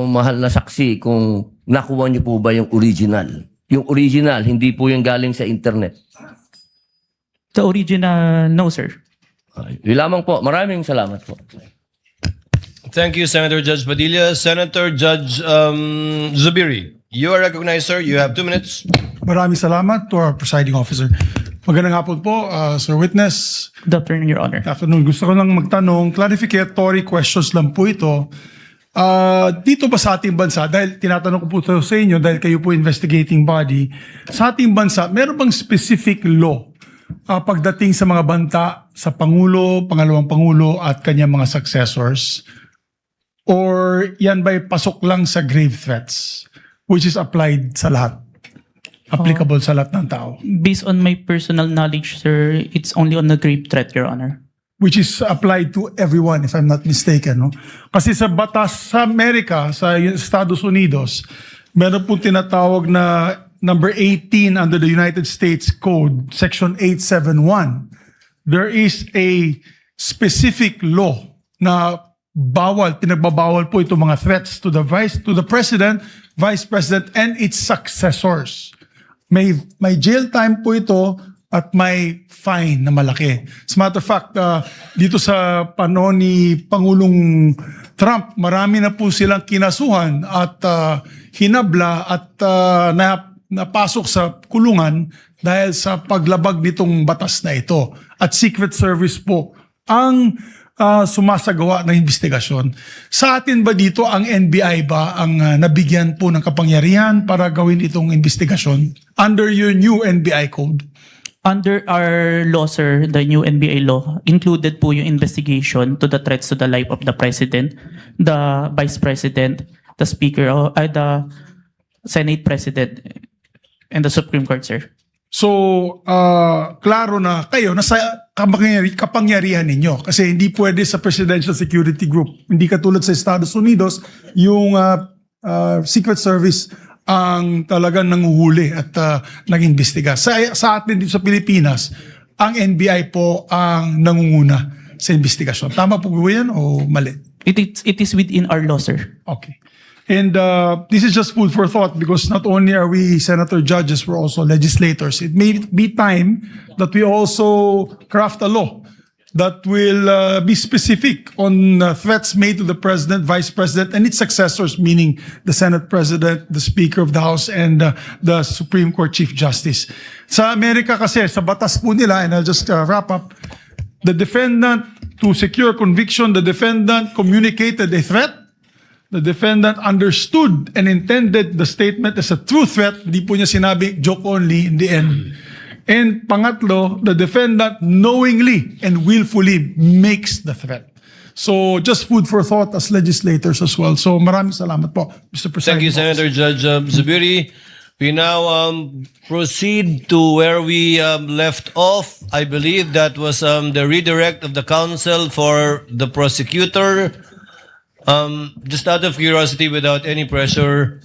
mahal na saksi, kung nakuha niyo po ba yung original. Yung original, hindi po yung galing sa internet. The original, no, sir. Yun lamang po. Maraming salamat po. Thank you, Senator Judge Padilla. Senator Judge Zubiri, you are recognized, sir. You have 2 minutes. Maraming salamat to our presiding officer. Magandang hapon po, Sir Witness. Good afternoon, Your Honor. Good afternoon. Gusto ko lang magtanong, clarificatory questions lang po ito. Dito ba sa ating bansa, dahil tinatanong ko po ito sa inyo, dahil kayo po investigating body, sa ating bansa, meron bang specific law pagdating sa mga banta sa Pangulo, Pangalawang Pangulo at kanyang mga successors? Or yan ba'y pasok lang sa grave threats, which is applied sa lahat? Applicable sa lahat ng tao? Based on my personal knowledge, sir, it's only on the grave threat, Your Honor. Which is applied to everyone, if I'm not mistaken. No? Kasi sa batas sa Amerika, sa Estados Unidos, meron pong tinatawag na number 18 under the United States Code, Section 871. There is a specific law na pinagbabawal po itong mga threats to the President, Vice President, and its successors. May jail time po ito at may fine na malaki. As a matter of fact, dito sa panahon ni Pangulong Trump, marami na po silang kinasuhan at hinabla at napasok sa kulungan dahil sa paglabag nitong batas na ito. At Secret Service po ang sumasagawa ng investigasyon. Sa atin ba dito, ang NBI ba ang nabigyan po ng kapangyarihan para gawin itong investigasyon under your new NBI code? Under our law, sir, the new NBI law, included po yung investigation to the threats to the life of the President, the Vice President, the Speaker, the Senate President, and the Supreme Court, sir. So, klaro na kayo, nasa kapangyarihan ninyo. Kasi hindi pwede sa Presidential Security Group. Hindi katulad sa Estados Unidos, yung Secret Service ang talagang nanguhuli at nag-imbestiga. Sa atin dito sa Pilipinas, ang NBI po ang nangunguna sa investigasyon. Tama po ba yan o mali? It is within our law, sir. Okay. And this is just food for thought because not only are we senator judges, we're also legislators. It may be time that we also craft a law that will be specific on threats made to the President, Vice President, and its successors, meaning the Senate President, the Speaker of the House, and the Supreme Court Chief Justice. Sa Amerika kasi, sa batas po nila, and I'll just wrap up, the defendant To secure conviction, the defendant communicated a threat. The defendant understood and intended the statement as a true threat. Di po niya sinabi joke only in the end. And pangatlo, the defendant knowingly and willfully makes the threat. So just food for thought as legislators as well. So maraming salamat po, Mr. President. Thank you, Senator Judge Zubiri. We now proceed to where we left off. I believe that was the redirect of the counsel for the prosecutor. Just out of curiosity, without any pressure,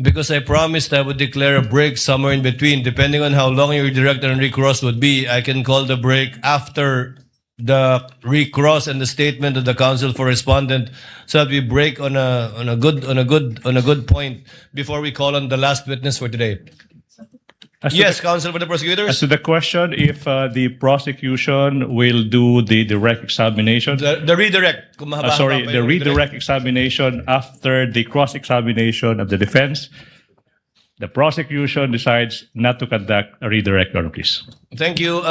because I promised I would declare a break somewhere in between, depending on how long your direct and recross would be. I can call the break after the recross and the statement of the counsel for respondent, so that we break on a good point before we call on the last witness for today. Yes, counsel for the prosecutors. As to the question, if the prosecution will do the direct examination. The redirect. Kung mahaba-haba Sorry, pa the yung redirect examination after the cross-examination of the defense. The prosecution decides not to conduct a redirect, Your Honor, please. Thank you,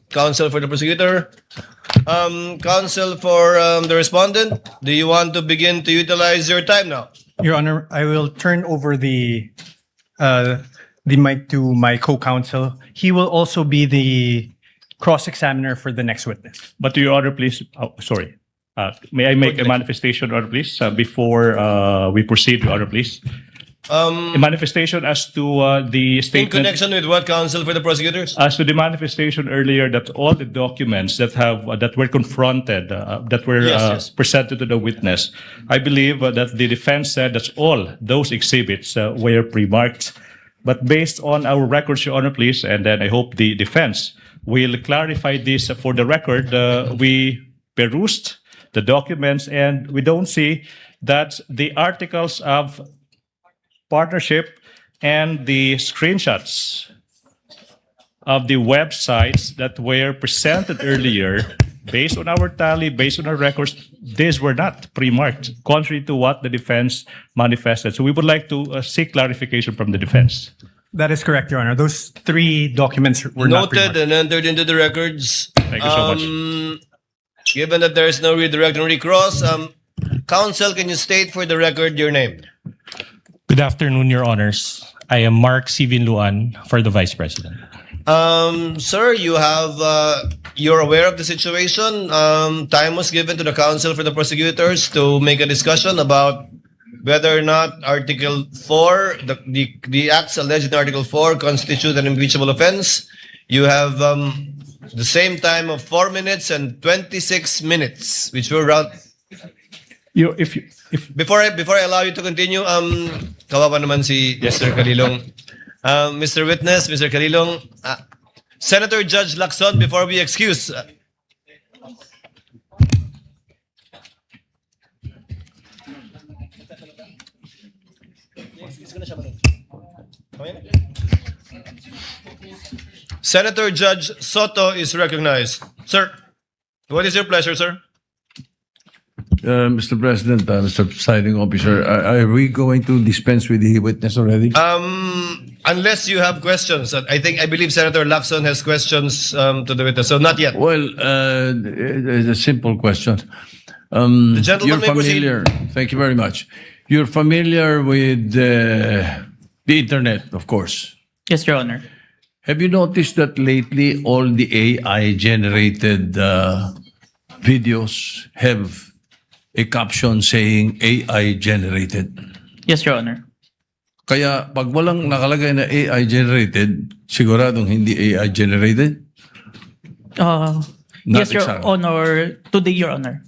counsel for the prosecutor. Counsel for the respondent, do you want to begin to utilize your time now? Your Honor, I will turn over the mic to my co-counsel. He will also be the cross-examiner for the next witness. But Your Honor, please, sorry. May I make a manifestation, Your Honor, please, before we proceed, Your Honor, please? A manifestation as to the statement. In connection with what, counsel for the prosecutors? As to the manifestation earlier that all the documents that were confronted, that were presented to the witness, I believe that the defense said that all those exhibits were pre-marked. But based on our records, Your Honor, please, and then I hope the defense will clarify this for the record. We perused the documents and we don't see that the articles of partnership and the screenshots of the websites that were presented earlier, based on our tally, based on our records, these were not pre-marked, contrary to what the defense manifested. So we would like to seek clarification from the defense. That is correct, Your Honor. Those three documents were not noted and entered into the records. Thank you so much. Given that there is no redirect and recross, counsel, can you state for the record your name? Good afternoon, Your Honors. I am Mark Sivinluan for the Vice President. Sir, you're aware of the situation. Time was given to the counsel for the prosecutors to make a discussion about whether or not Article 4, the acts alleged in Article 4 constitute an impeachable offense. You have the same time of 4 minutes and 26 minutes, which were around. Before I allow you to continue, kawawa naman si Mr. Calilong. Mr. Witness, Mr. Calilong, Senator Judge Lacson, before we excuse. Senator Judge Soto is recognized. Sir, what is your pleasure, sir? Mr. President, Mr. Presiding Officer, are we going to dispense with the witness already? Unless you have questions. I believe Senator Lacson has questions to the witness, so not yet. Well, it's a simple question. The gentleman may proceed. Thank you very much. You're familiar with the internet, of course. Yes, Your Honor. Have you noticed that lately all the AI-generated videos have a caption saying AI-generated? Yes, Your Honor. Kaya pag walang nakalagay na AI-generated, siguradong hindi AI-generated? Yes, Your Honor. Today, Your Honor.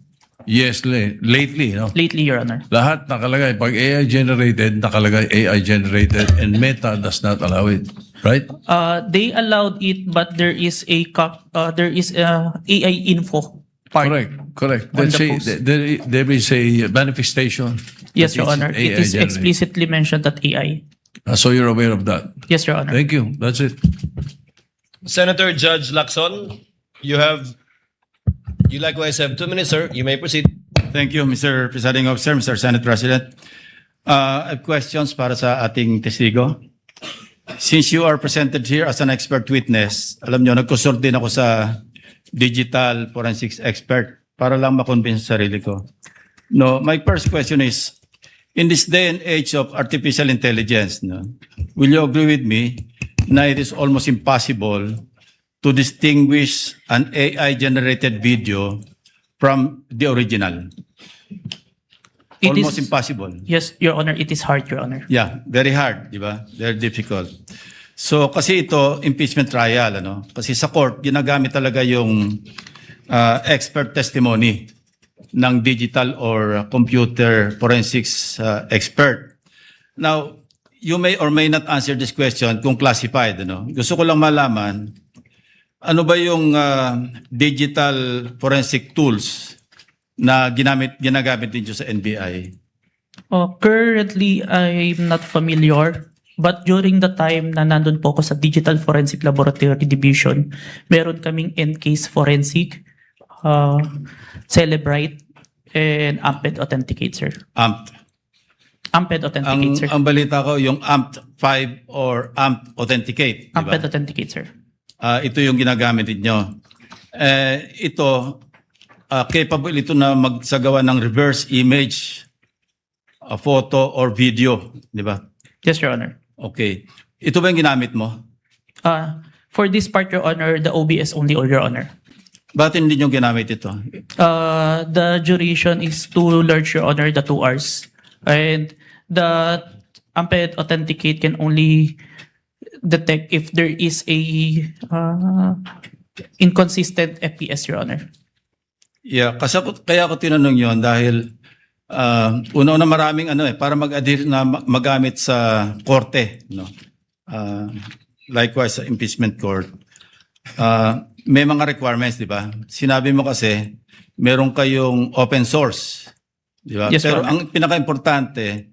Yes, lately, no? Lately, Your Honor. Lahat nakalagay. Pag AI-generated, nakalagay AI-generated and Meta does not allow it. Right? They allowed it, but there is a AI info part. Correct. There is a manifestation. Yes, Your Honor. It is explicitly mentioned that AI. So you're aware of that? Yes, Your Honor. Thank you. That's it. Senator Judge Lacson, you likewise have 2 minutes, sir. You may proceed. Thank you, Mr. Presiding Officer, Mr. Senate President. I have questions para sa ating testigo. Since you are presented here as an expert witness, alam nyo, nag-consult din ako sa digital forensics expert para lang makonvince sarili ko. No, my first question is, in this day and age of artificial intelligence, no, will you agree with me na it is almost impossible to distinguish an AI-generated video from the original? It Almost is- impossible. Yes, Your Honor, it is hard, Your Honor. Yeah, very hard, di ba? Very difficult. So kasi ito, impeachment trial, ano? Kasi sa court, ginagamit talaga yung expert testimony ng digital or computer forensics expert. Now, you may or may not answer this question kung classified, ano? Gusto ko lang malaman, ano ba yung digital forensic tools na ginagamit din sa NBI? Currently, I'm not familiar. But during the time na nandun po ako sa Digital Forensic Laboratory Division, meron kaming NCase Forensic, Celebrite, and Amped Authenticate, sir. Amped Authenticate, sir. Ang balita ko, yung AMP5 or AMP Authenticate. Diba? Amped Authenticate, sir. Ito yung ginagamit ninyo. Ito, capable ito na magsagawa ng reverse image, a photo or video, di ba? Yes, Your Honor. Okay. Ito ba yung ginamit mo? For this part, Your Honor, the OBS only, Your Honor. Bakit hindi nyo ginamit ito? The duration is too large, Your Honor, the 2 hours. And the Amped Authenticate can only detect if there is a inconsistent FPS, Your Honor. Yeah, kaya ko tinanong yon dahil una-una maraming para mag-adhere na magamit sa korte, no? Likewise sa impeachment court. May mga requirements, di ba? Sinabi mo kasi meron kayong open source, di ba? Yes, Pero Your Honor. ang pinaka-importante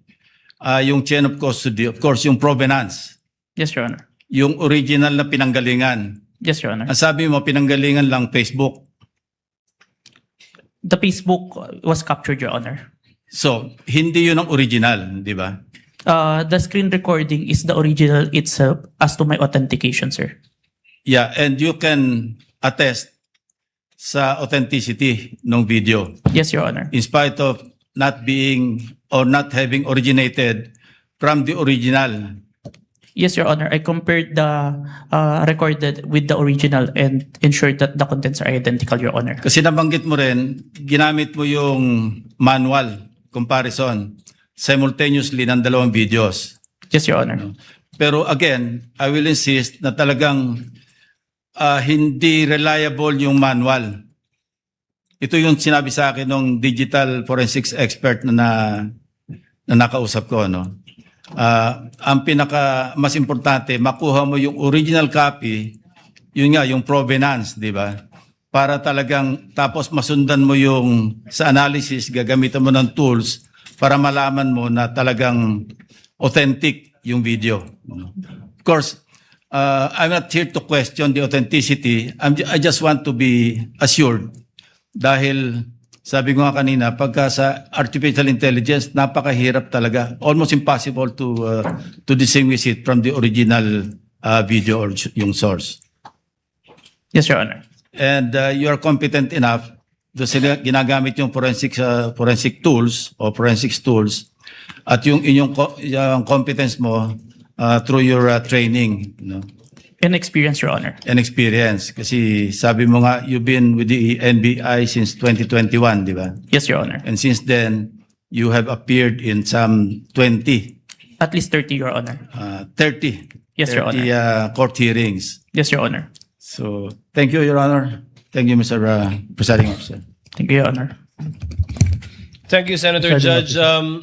yung chain of custody, of course, yung provenance. Yes, Your Honor. Yung original na pinanggalingan. Yes, Your Honor. Ang sabi mo, pinanggalingan lang Facebook. The Facebook was captured, Your Honor. So, hindi yun ang original, di ba? The screen recording is the original itself as to my authentication, sir. Yeah, and you can attest sa authenticity ng video. Yes, Your Honor. In spite of not being or not having originated from the original. Yes, Your Honor. I compared the recorded with the original and ensured that the contents are identical, Your Honor. Kasi nabanggit mo rin, ginamit mo yung manual comparison simultaneously ng dalawang videos. Yes, Your Honor. Pero again, I will insist na talagang hindi reliable yung manual. Ito yung sinabi sa akin ng digital forensics expert na nakausap ko, no? Ang pinaka mas importante, makuha mo yung original copy, yun nga, yung provenance, di ba? Para talagang, tapos masundan mo yung sa analysis, gagamitan mo ng tools para malaman mo na talagang authentic yung video. Of course, I'm not here to question the authenticity. I just want to be assured. Dahil, sabi ko nga kanina, pagka sa artificial intelligence, napakahirap talaga. Almost impossible to distinguish it from the original video or yung source. Yes, Your Honor. And you are competent enough to ginagamit yung forensic tools or forensics tools at yung inyong yung competence mo through your training, no? And experience, Your Honor. And experience. Kasi sabi mo nga, you've been with the NBI since 2021, di ba? Yes, Your Honor. And since then, you have appeared in some 20. At least 30, Your Honor. 30. Yes, Your 30 court hearings. Yes, Your Honor. So, thank you, Your Honor. Thank you, Mr. Presiding Officer. Thank you, Your Honor. Thank you, Senator Judge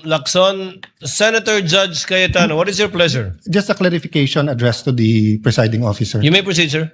Lacson. Senator Judge Cayetano, what is your pleasure? Just a clarification addressed to the presiding officer. You may proceed, sir.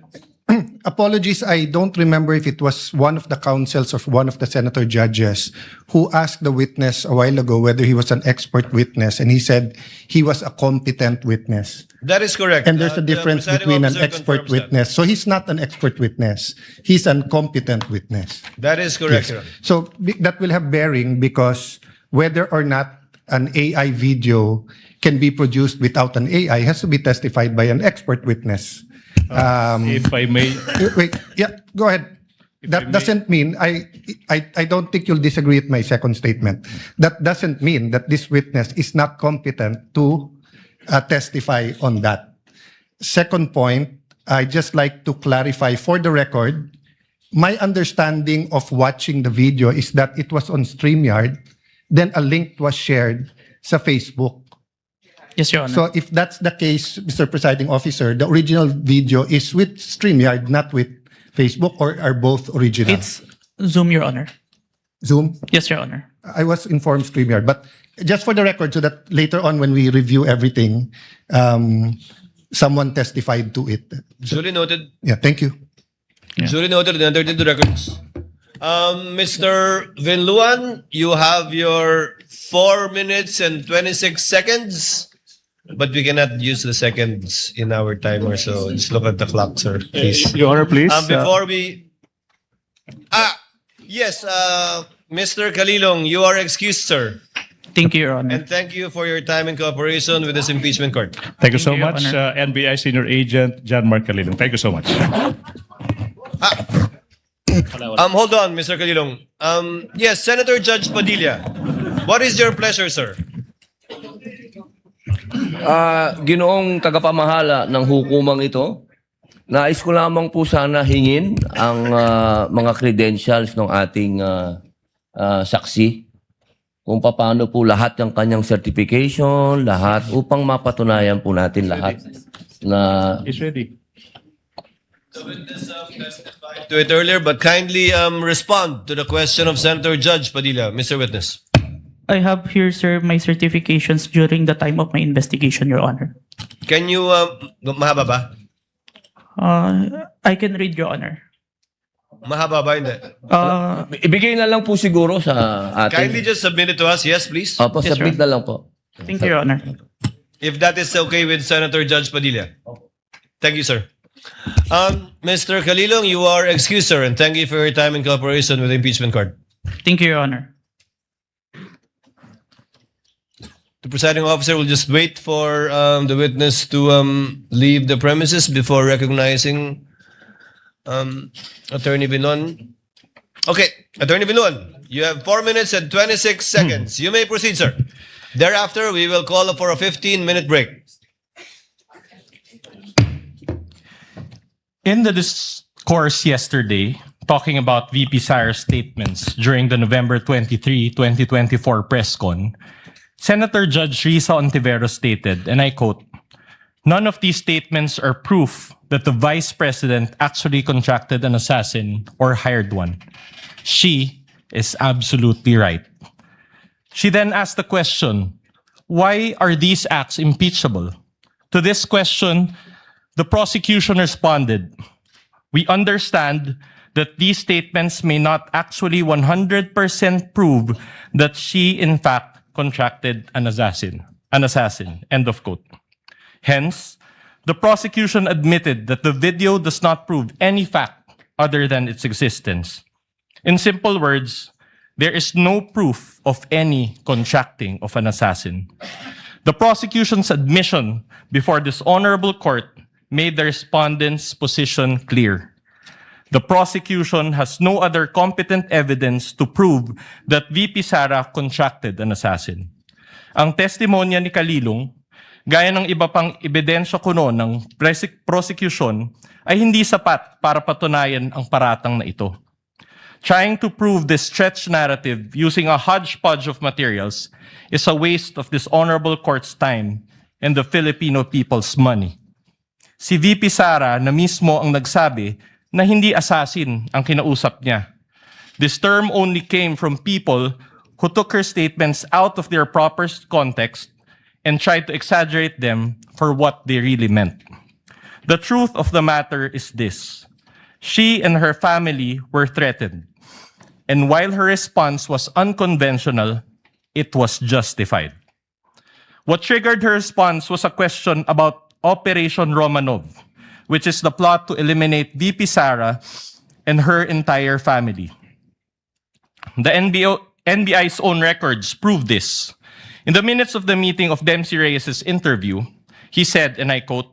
Apologies, I don't remember if it was one of the counsels or one of the senator judges who asked the witness a while ago whether he was an expert witness, and he said he was a competent witness. That is correct. And there's a difference the presiding between an officer expert confirms that. witness. So he's not an expert witness. He's an competent witness. That is correct, Yes. sir. So that will have bearing because whether or not an AI video can be produced without an AI has to be testified by an expert witness. If I may, Wait, yeah, go ahead. that doesn't mean, I don't think you'll disagree with my second statement. That doesn't mean that this witness is not competent to testify on that. Second point, I just like to clarify for the record, my understanding of watching the video is that it was on StreamYard, then a link was shared sa Facebook. Yes, Your Honor. So if that's the case, Mr. Presiding Officer, the original video is with StreamYard, not with Facebook, or are both original? It's Zoom, Your Honor. Zoom? Yes, Your Honor. I was informed StreamYard, but just for the record, so that later on when we review everything, someone testified to it. Duly noted. Yeah, thank you. Duly noted and entered into records. Mr. Vinluan, you have your 4 minutes and 26 seconds. But we cannot use the seconds in our timer, so just look at the clock, sir, please. Your Honor, please. Before we... Yes, Mr. Kalilong, you are excused, sir. Thank you, Your Honor. And thank you for your time and cooperation with this impeachment court. Thank you so Thank you, much, Your NBI Senior Agent John Mark Kalilong. Thank you so much. Hold on, Mr. Kalilong. Yes, Senator Judge Padilla, what is your pleasure, sir? Ginoong tagapamahala ng hukumang ito, nais ko lamang po sana hingin ang mga credentials ng ating saksi, kung paano po lahat ng kanyang certification, lahat, upang mapatunayan po natin lahat na... It's ready. The witness testified to it earlier, but kindly respond to the question of Senator Judge Padilla, Mr. Witness. I have here, sir, my certifications during the time of my investigation, Your Honor. Can you, mahaba ba? I can read, Your Honor. Mahaba ba? Hindi. Ibigay na lang po siguro sa atin. Kindly just submit it to us. Yes, please. Opo, Yes, submit na lang po. Thank you, Your Honor. If that is okay with Senator Judge Padilla. Thank you, sir. Mr. Kalilong, you are excused, sir, and thank you for your time and cooperation with the impeachment court. Thank you, Your Honor. The presiding officer will just wait for the witness to leave the premises before recognizing Attorney Binon. Okay, Attorney Binon, you have 4 minutes and 26 seconds. You may proceed, sir. Thereafter, we will call for a 15-minute break. In the discourse yesterday, talking about VP Sara's statements during the November 23, 2024 press con, Senator Judge 𝗬𝗏 stated, and I quote, "None of these statements are proof that the Vice President actually contracted an assassin or hired one. She is absolutely right." She then asked the question, why are these acts impeachable? To this question, the prosecution responded, "We understand that these statements may not actually 100% prove that she in fact contracted an assassin, end of quote. Hence, the prosecution admitted that the video does not prove any fact other than its existence. In simple words, there is no proof of any contracting of an assassin. The prosecution's admission before this honorable court made the respondent's position clear. The prosecution has no other competent evidence to prove that VP Sara contracted an assassin. Ang testimonya ni Kalilong, gaya ng iba pang ebidensya kuno ng prosecution, ay hindi sapat para patunayan ang paratang na ito. Trying to prove this stretched narrative using a hodgepodge of materials is a waste of this honorable court's time and the Filipino people's money. Si VP Sara na mismo ang nagsabi na hindi assassin ang kinausap niya. This term only came from people who took her statements out of their proper context and tried to exaggerate them for what they really meant. The truth of the matter is this: she and her family were threatened. And while her response was unconventional, it was justified. What triggered her response was a question about Operation Romanov, which is the plot to eliminate VP Sara and her entire family. The NBI's own records prove this. In the minutes of the meeting of Dempsey Reyes' interview, he said, and I quote,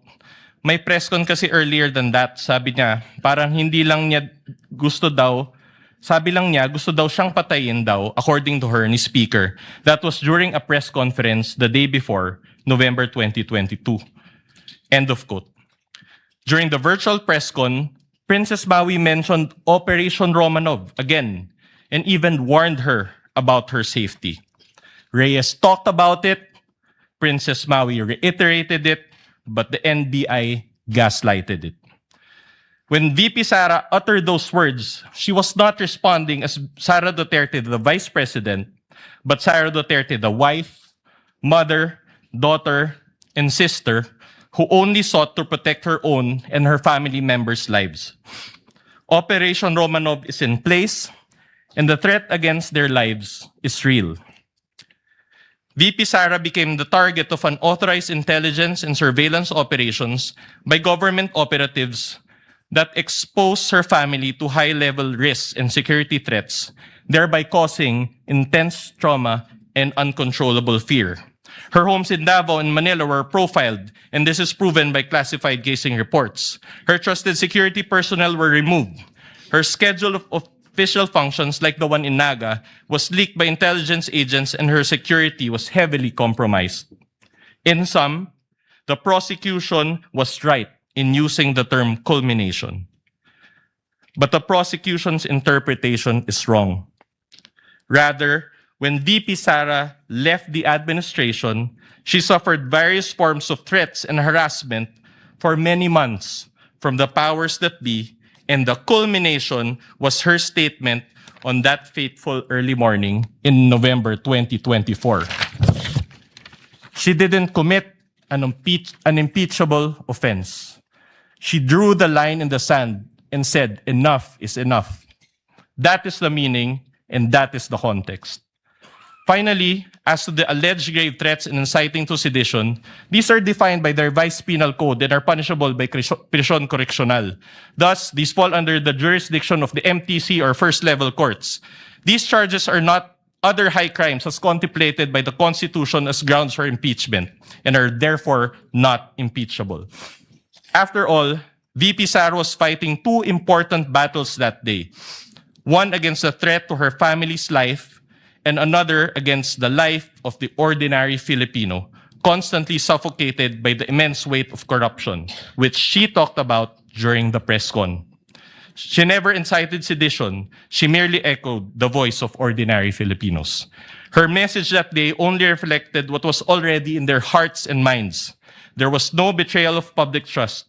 May press con kasi earlier than that. Sabi niya, parang hindi lang niya gusto daw, sabi lang niya, gusto daw siyang patayin daw, according to her, ni Speaker. That was during a press conference the day before, November 2022. End of quote. During the virtual press con, Princess Maui mentioned Operation Romanov again, and even warned her about her safety. Reyes talked about it, Princess Maui reiterated it, but the NBI gaslighted it. When VP Sara uttered those words, she was not responding as Sara Duterte, the Vice President, but Sara Duterte, the wife, mother, daughter, and sister, who only sought to protect her own and her family members' lives. Operation Romanov is in place, and the threat against their lives is real. VP Sara became the target of unauthorized intelligence and surveillance operations by government operatives that exposed her family to high-level risks and security threats, thereby causing intense trauma and uncontrollable fear. Her homes in Davao and Manila were profiled, and this is proven by classified casing reports. Her trusted security personnel were removed. Her schedule of official functions, like the one in Naga, was leaked by intelligence agents, and her security was heavily compromised. In sum, the prosecution was right in using the term culmination. But the prosecution's interpretation is wrong. Rather, when VP Sara left the administration, she suffered various forms of threats and harassment for many months from the powers that be, and the culmination was her statement on that fateful early morning in November 2024. She didn't commit an impeachable offense. She drew the line in the sand and said, enough is enough. That is the meaning, and that is the context. Finally, as to the alleged grave threats and inciting to sedition, these are defined by the revised penal code and are punishable by prisión correccional. Thus, these fall under the jurisdiction of the MTC or first-level courts. These charges are not other high crimes as contemplated by the Constitution as grounds for impeachment and are therefore not impeachable. After all, VP Sara was fighting two important battles that day. One against the threat to her family's life, and another against the life of the ordinary Filipino, constantly suffocated by the immense weight of corruption, which she talked about during the press con. She never incited sedition. She merely echoed the voice of ordinary Filipinos. Her message that day only reflected what was already in their hearts and minds. There was no betrayal of public trust.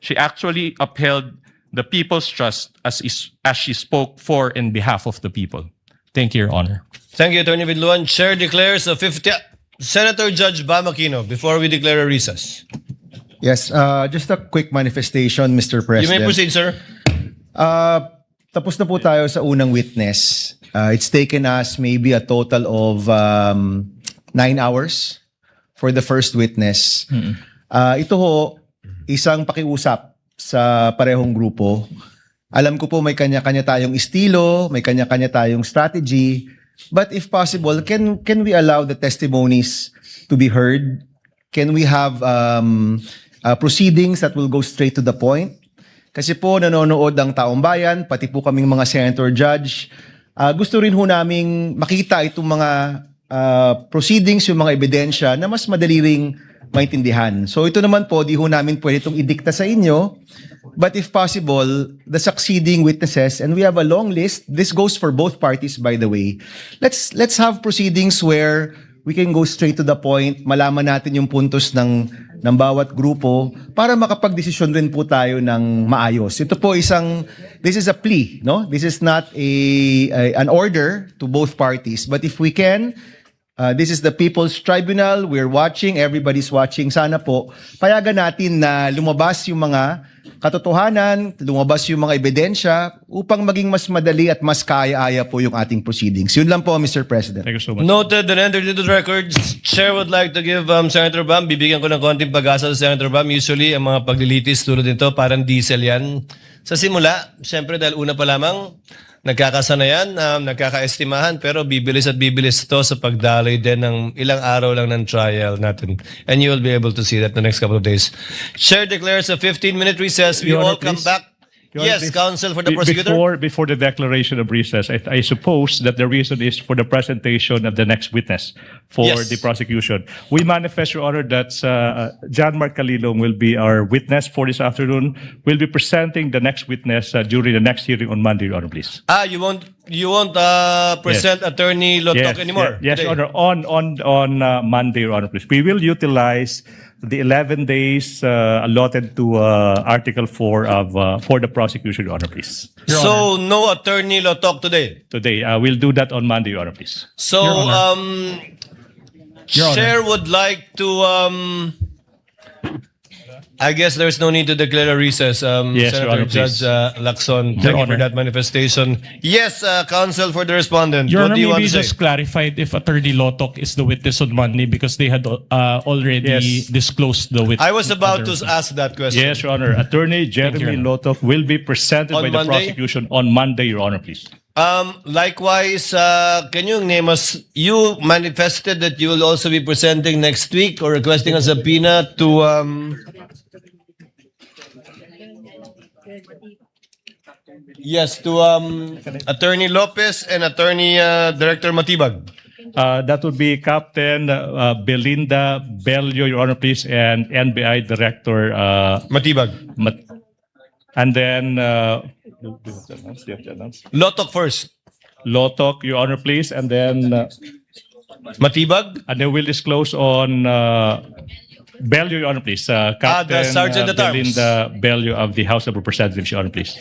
She actually upheld the people's trust as she spoke for and behalf of the people. Thank you, Your Honor. Thank you, Attorney Vidluan. Chair declares a 50th Senator Judge Bam Aquino before we declare a recess. Yes, just a quick manifestation, Mr. You President. may proceed, sir. Tapos na po tayo sa unang witness. It's taken us maybe a total of 9 hours for the first witness. Ito ho, isang pakiusap sa parehong grupo. Alam ko po may kanya-kanya tayong estilo, may kanya-kanya tayong strategy, but if possible, can we allow the testimonies to be heard? Can we have proceedings that will go straight to the point? Kasi po nanonood ang taong bayan, pati po kaming mga senator judge. Gusto rin ho naming makita itong mga proceedings, yung mga ebidensya na mas madali ring maintindihan. So ito naman po, di ho namin pwede itong idikta sa inyo. But if possible, the succeeding witnesses, and we have a long list, this goes for both parties by the way, let's have proceedings where we can go straight to the point, malaman natin yung puntos ng bawat grupo para makapagdesisyon rin po tayo ng maayos. Ito po this is a plea, no? This is not an order to both parties, but if we can, this is the People's Tribunal, we're watching, everybody's watching, sana po payagan natin na lumabas yung mga katotohanan, lumabas yung mga ebidensya upang maging mas madali at mas kaya-aya po yung ating proceedings. Yun lang po, Mr. President. Thank you so much. Noted and entered into the records. Chair would like to give Senator Bam, bibigyan ko ng konting pag-asa sa Senator Bam. Usually, ang mga paglilitis tulad nito, parang diesel yan. Sa simula, syempre dahil una pa lamang, nagkakasanayan, nagkakaestimahan, pero bibilis at bibilis to sa pagdaloy din ng ilang araw lang ng trial natin. And you will be able to see that in the next couple of days. Chair declares a 15-minute recess. We Your all Honor, come please. back. Your Honor, Yes, please. counsel for the prosecutor. Before the declaration of recess, I suppose that the reason is for the presentation of the next witness for Yes. the prosecution. We manifest, Your Honor, that 𝗬𝗏𝗃 will be our witness for this afternoon. We'll be presenting the next witness during the next hearing on Monday, Your Honor, please. You won't present Attorney Lotok anymore? Yes, today? Your Honor. On Monday, Your Honor, please. We will utilize the 11 days allotted to Article 4 of for the prosecution, Your Honor, please. So, no Attorney Lotok today? Today, we'll do that on Monday, Your Honor, please. So, Your Honor. Chair would like to, I guess there's no need to declare a recess. Yes, Your Senator Honor, Judge please. Lacson, Your thank you for Honor. that manifestation. Yes, counsel for the respondent. Your What Honor, do you want maybe to say? just clarified if Attorney Lotok is the witness on Monday because they had already Yes. disclosed the witness. I was about to ask that question. Yes, Your Honor. Attorney Jeremy Lotok will be presented On by the Monday? prosecution on Monday, Your Honor, please. Likewise, can you name us, you manifested that you will also be presenting next week or requesting a subpoena to, yes, to Attorney Lopez and Attorney Director Matibag. That would be Captain 𝗏𝗏𝗃𝗏𝗏, Your Honor, please, and NBI Director Matibag. And then Lotok first. Lotok, Your Honor, please, and then Matibag. And then we'll disclose on 𝗏𝗏𝗃𝗏𝗏, Your Honor, please. Captain Sergeant at Arms. 𝗏𝗏𝗃𝗏𝗏 of the House of Representatives, Your Honor, please.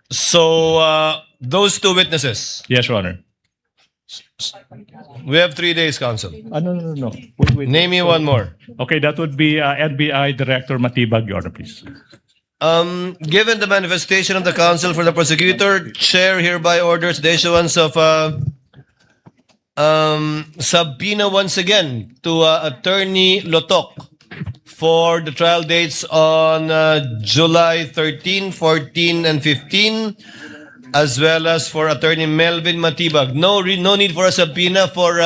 So, those two witnesses. Yes, Your Honor. We have 3 days, counsel. No. Wait. Name me one more. Okay, that would be NBI Director Matibag, Your Honor, please. Given the manifestation of the counsel for the prosecutor, Chair hereby orders the issuance of subpoena once again to Attorney Lotok for the trial dates on July 13, 14, and 15, as well as for Attorney Melvin Matibag. No need for a subpoena for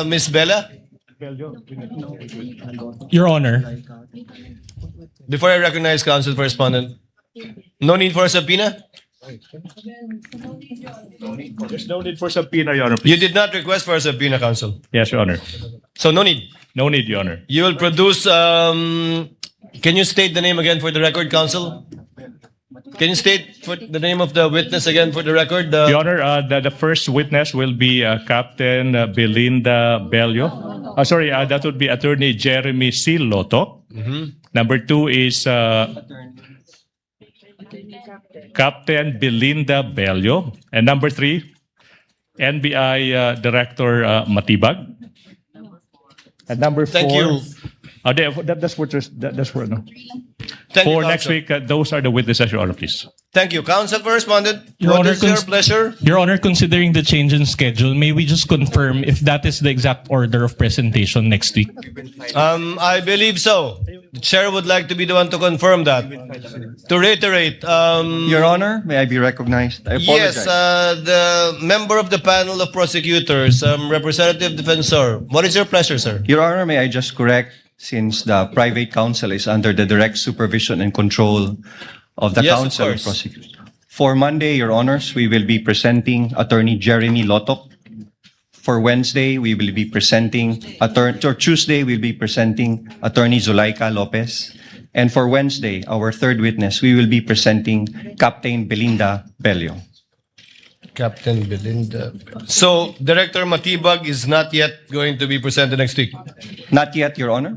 Ms. Bella? Your Honor. Before I recognize counsel for respondent, no need for a subpoena? There's no need for subpoena, Your Honor, please. You did not request for a subpoena, counsel. Yes, Your Honor. So no need. No need, Your Honor. You will produce, can you state the name again for the record, counsel? Can you state for the name of the witness again for the record? Your Honor, the first witness will be Captain 𝗏𝗏𝗃𝗏𝗏. Sorry, that would be Attorney Jeremy C. Lotok. Number 2 is Captain 𝗏𝗏𝗃𝗏𝗏. And number 3, NBI Director Matibag. And number 4. Thank you. That's for no. Thank For you, next counsel. week, those are the witnesses, Your Honor, please. Thank you. Counsel for respondent, Your what Honor, is your pleasure? Your Honor, considering the change in schedule, may we just confirm if that is the exact order of presentation next week? I believe so. The chair would like to be the one to confirm that. To reiterate, Your Honor, may I be recognized? I apologize. yes, the member of the panel of prosecutors, Representative Defensor, what is your pleasure, sir? Your Honor, may I just correct, since the private counsel is under the direct supervision and control of the Yes, of counsel course. prosecutors. For Monday, Your Honors, we will be presenting Attorney Jeremy Lotok. For Wednesday, we will be presenting Tuesday, we'll be presenting Attorney 𝗬𝗏𝗃𝗏𝗏 Lopez. And for Wednesday, our third witness, we will be presenting Captain 𝗏𝗏𝗃𝗏𝗏𝗏. Captain Belinda. So, Director Matibag is not yet going to be presented next week? Not yet, Your Honor.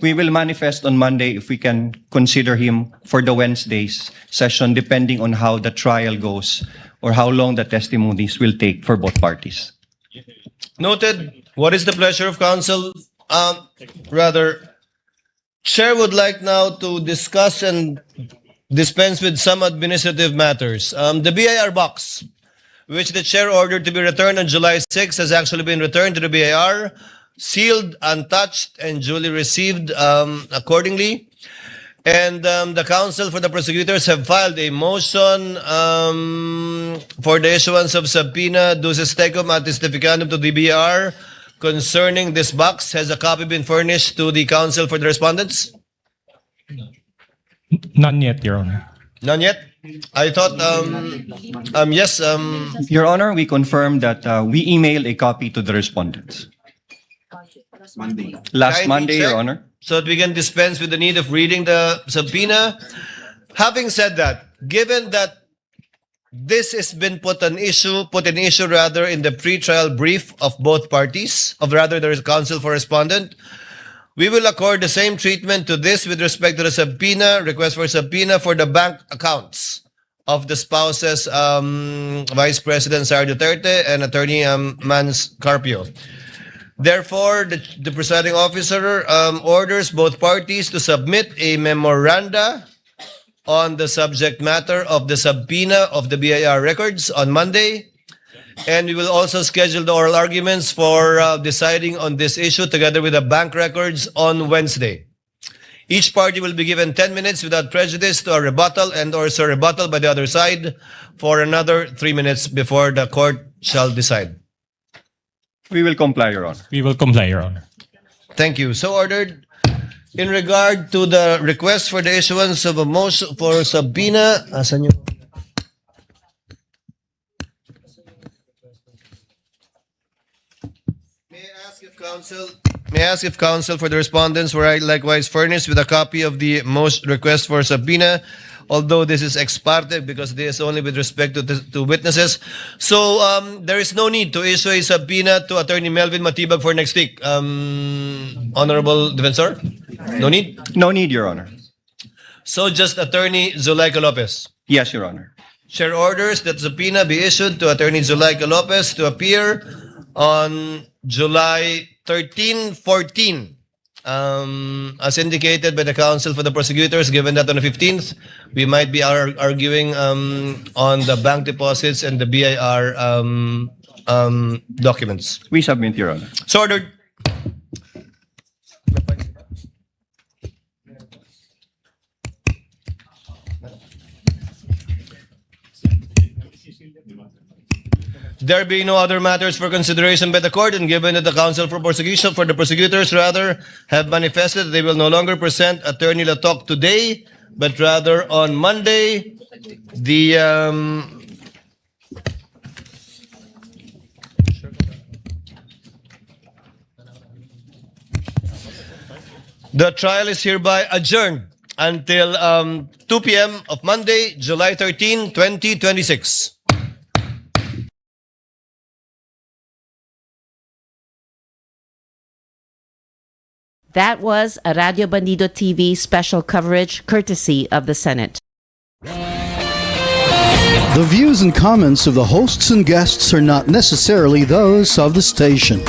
We will manifest on Monday if we can consider him for the Wednesday's session, depending on how the trial goes or how long the testimonies will take for both parties. Noted. What is the pleasure of counsel? Chair would like now to discuss and dispense with some administrative matters. The BIR box, which the chair ordered to be returned on July 6, has actually been returned to the BIR, sealed, untouched, and duly received accordingly. And the counsel for the prosecutors have filed a motion for the issuance of subpoena 𝗬𝗂𝗧𝗃𝗲𝗿𝗺 to DBR concerning this box. Has a copy been furnished to the counsel for the respondents? None yet, Your Honor. None yet? I thought, yes. Your Honor, we confirm that we emailed a copy to the respondents. Last Kindly Monday, check Your Honor. so that we can dispense with the need of reading the subpoena. Having said that, given that this has been put in issue rather in the pre-trial brief of both parties, there is counsel for respondent, we will accord the same treatment to this with respect to the subpoena, request for subpoena for the bank accounts of the spouses, Vice President Sara Duterte and Attorney Mans Carpio. Therefore, the presiding officer orders both parties to submit a memoranda on the subject matter of the subpoena of the BIR records on Monday. And we will also schedule the oral arguments for deciding on this issue together with the bank records on Wednesday. Each party will be given 10 minutes without prejudice to a rebuttal and/or rebuttal by the other side for another 3 minutes before the court shall decide. We will comply, Your Honor. We will comply, Your Honor. Thank you. So ordered. In regard to the request for the issuance of a motion for subpoena, asan yun? May I ask if counsel for the respondents were likewise furnished with a copy of the most request for subpoena, although this is ex parte because this is only with respect to witnesses. So there is no need to issue a subpoena to Attorney 𝗦𝗿𝗶𝗹 for next week. Honorable Defensor? No need? No need, Your Honor. So just Attorney 𝗬𝗃𝗲𝗄𝗧? Yes, Your Honor. Chair orders that subpoena be issued to Attorney 𝗬𝗃𝗲𝗄𝗧 to appear on July 13, 14. As indicated by the counsel for the prosecutors, given that on the 15th, we might be arguing on the bank deposits and the BIR documents. We submit, Your Honor. So ordered. There being no other matters for consideration by the court, and given that the counsel for the prosecutors have manifested that they will no longer present Attorney Latok today, but rather on Monday, the trial is hereby adjourned until 2 p.m. of Monday, July 13, 2026. That was a Radio Bandido TV special coverage courtesy of the Senate. The views and comments of the hosts and guests are not necessarily those of the station.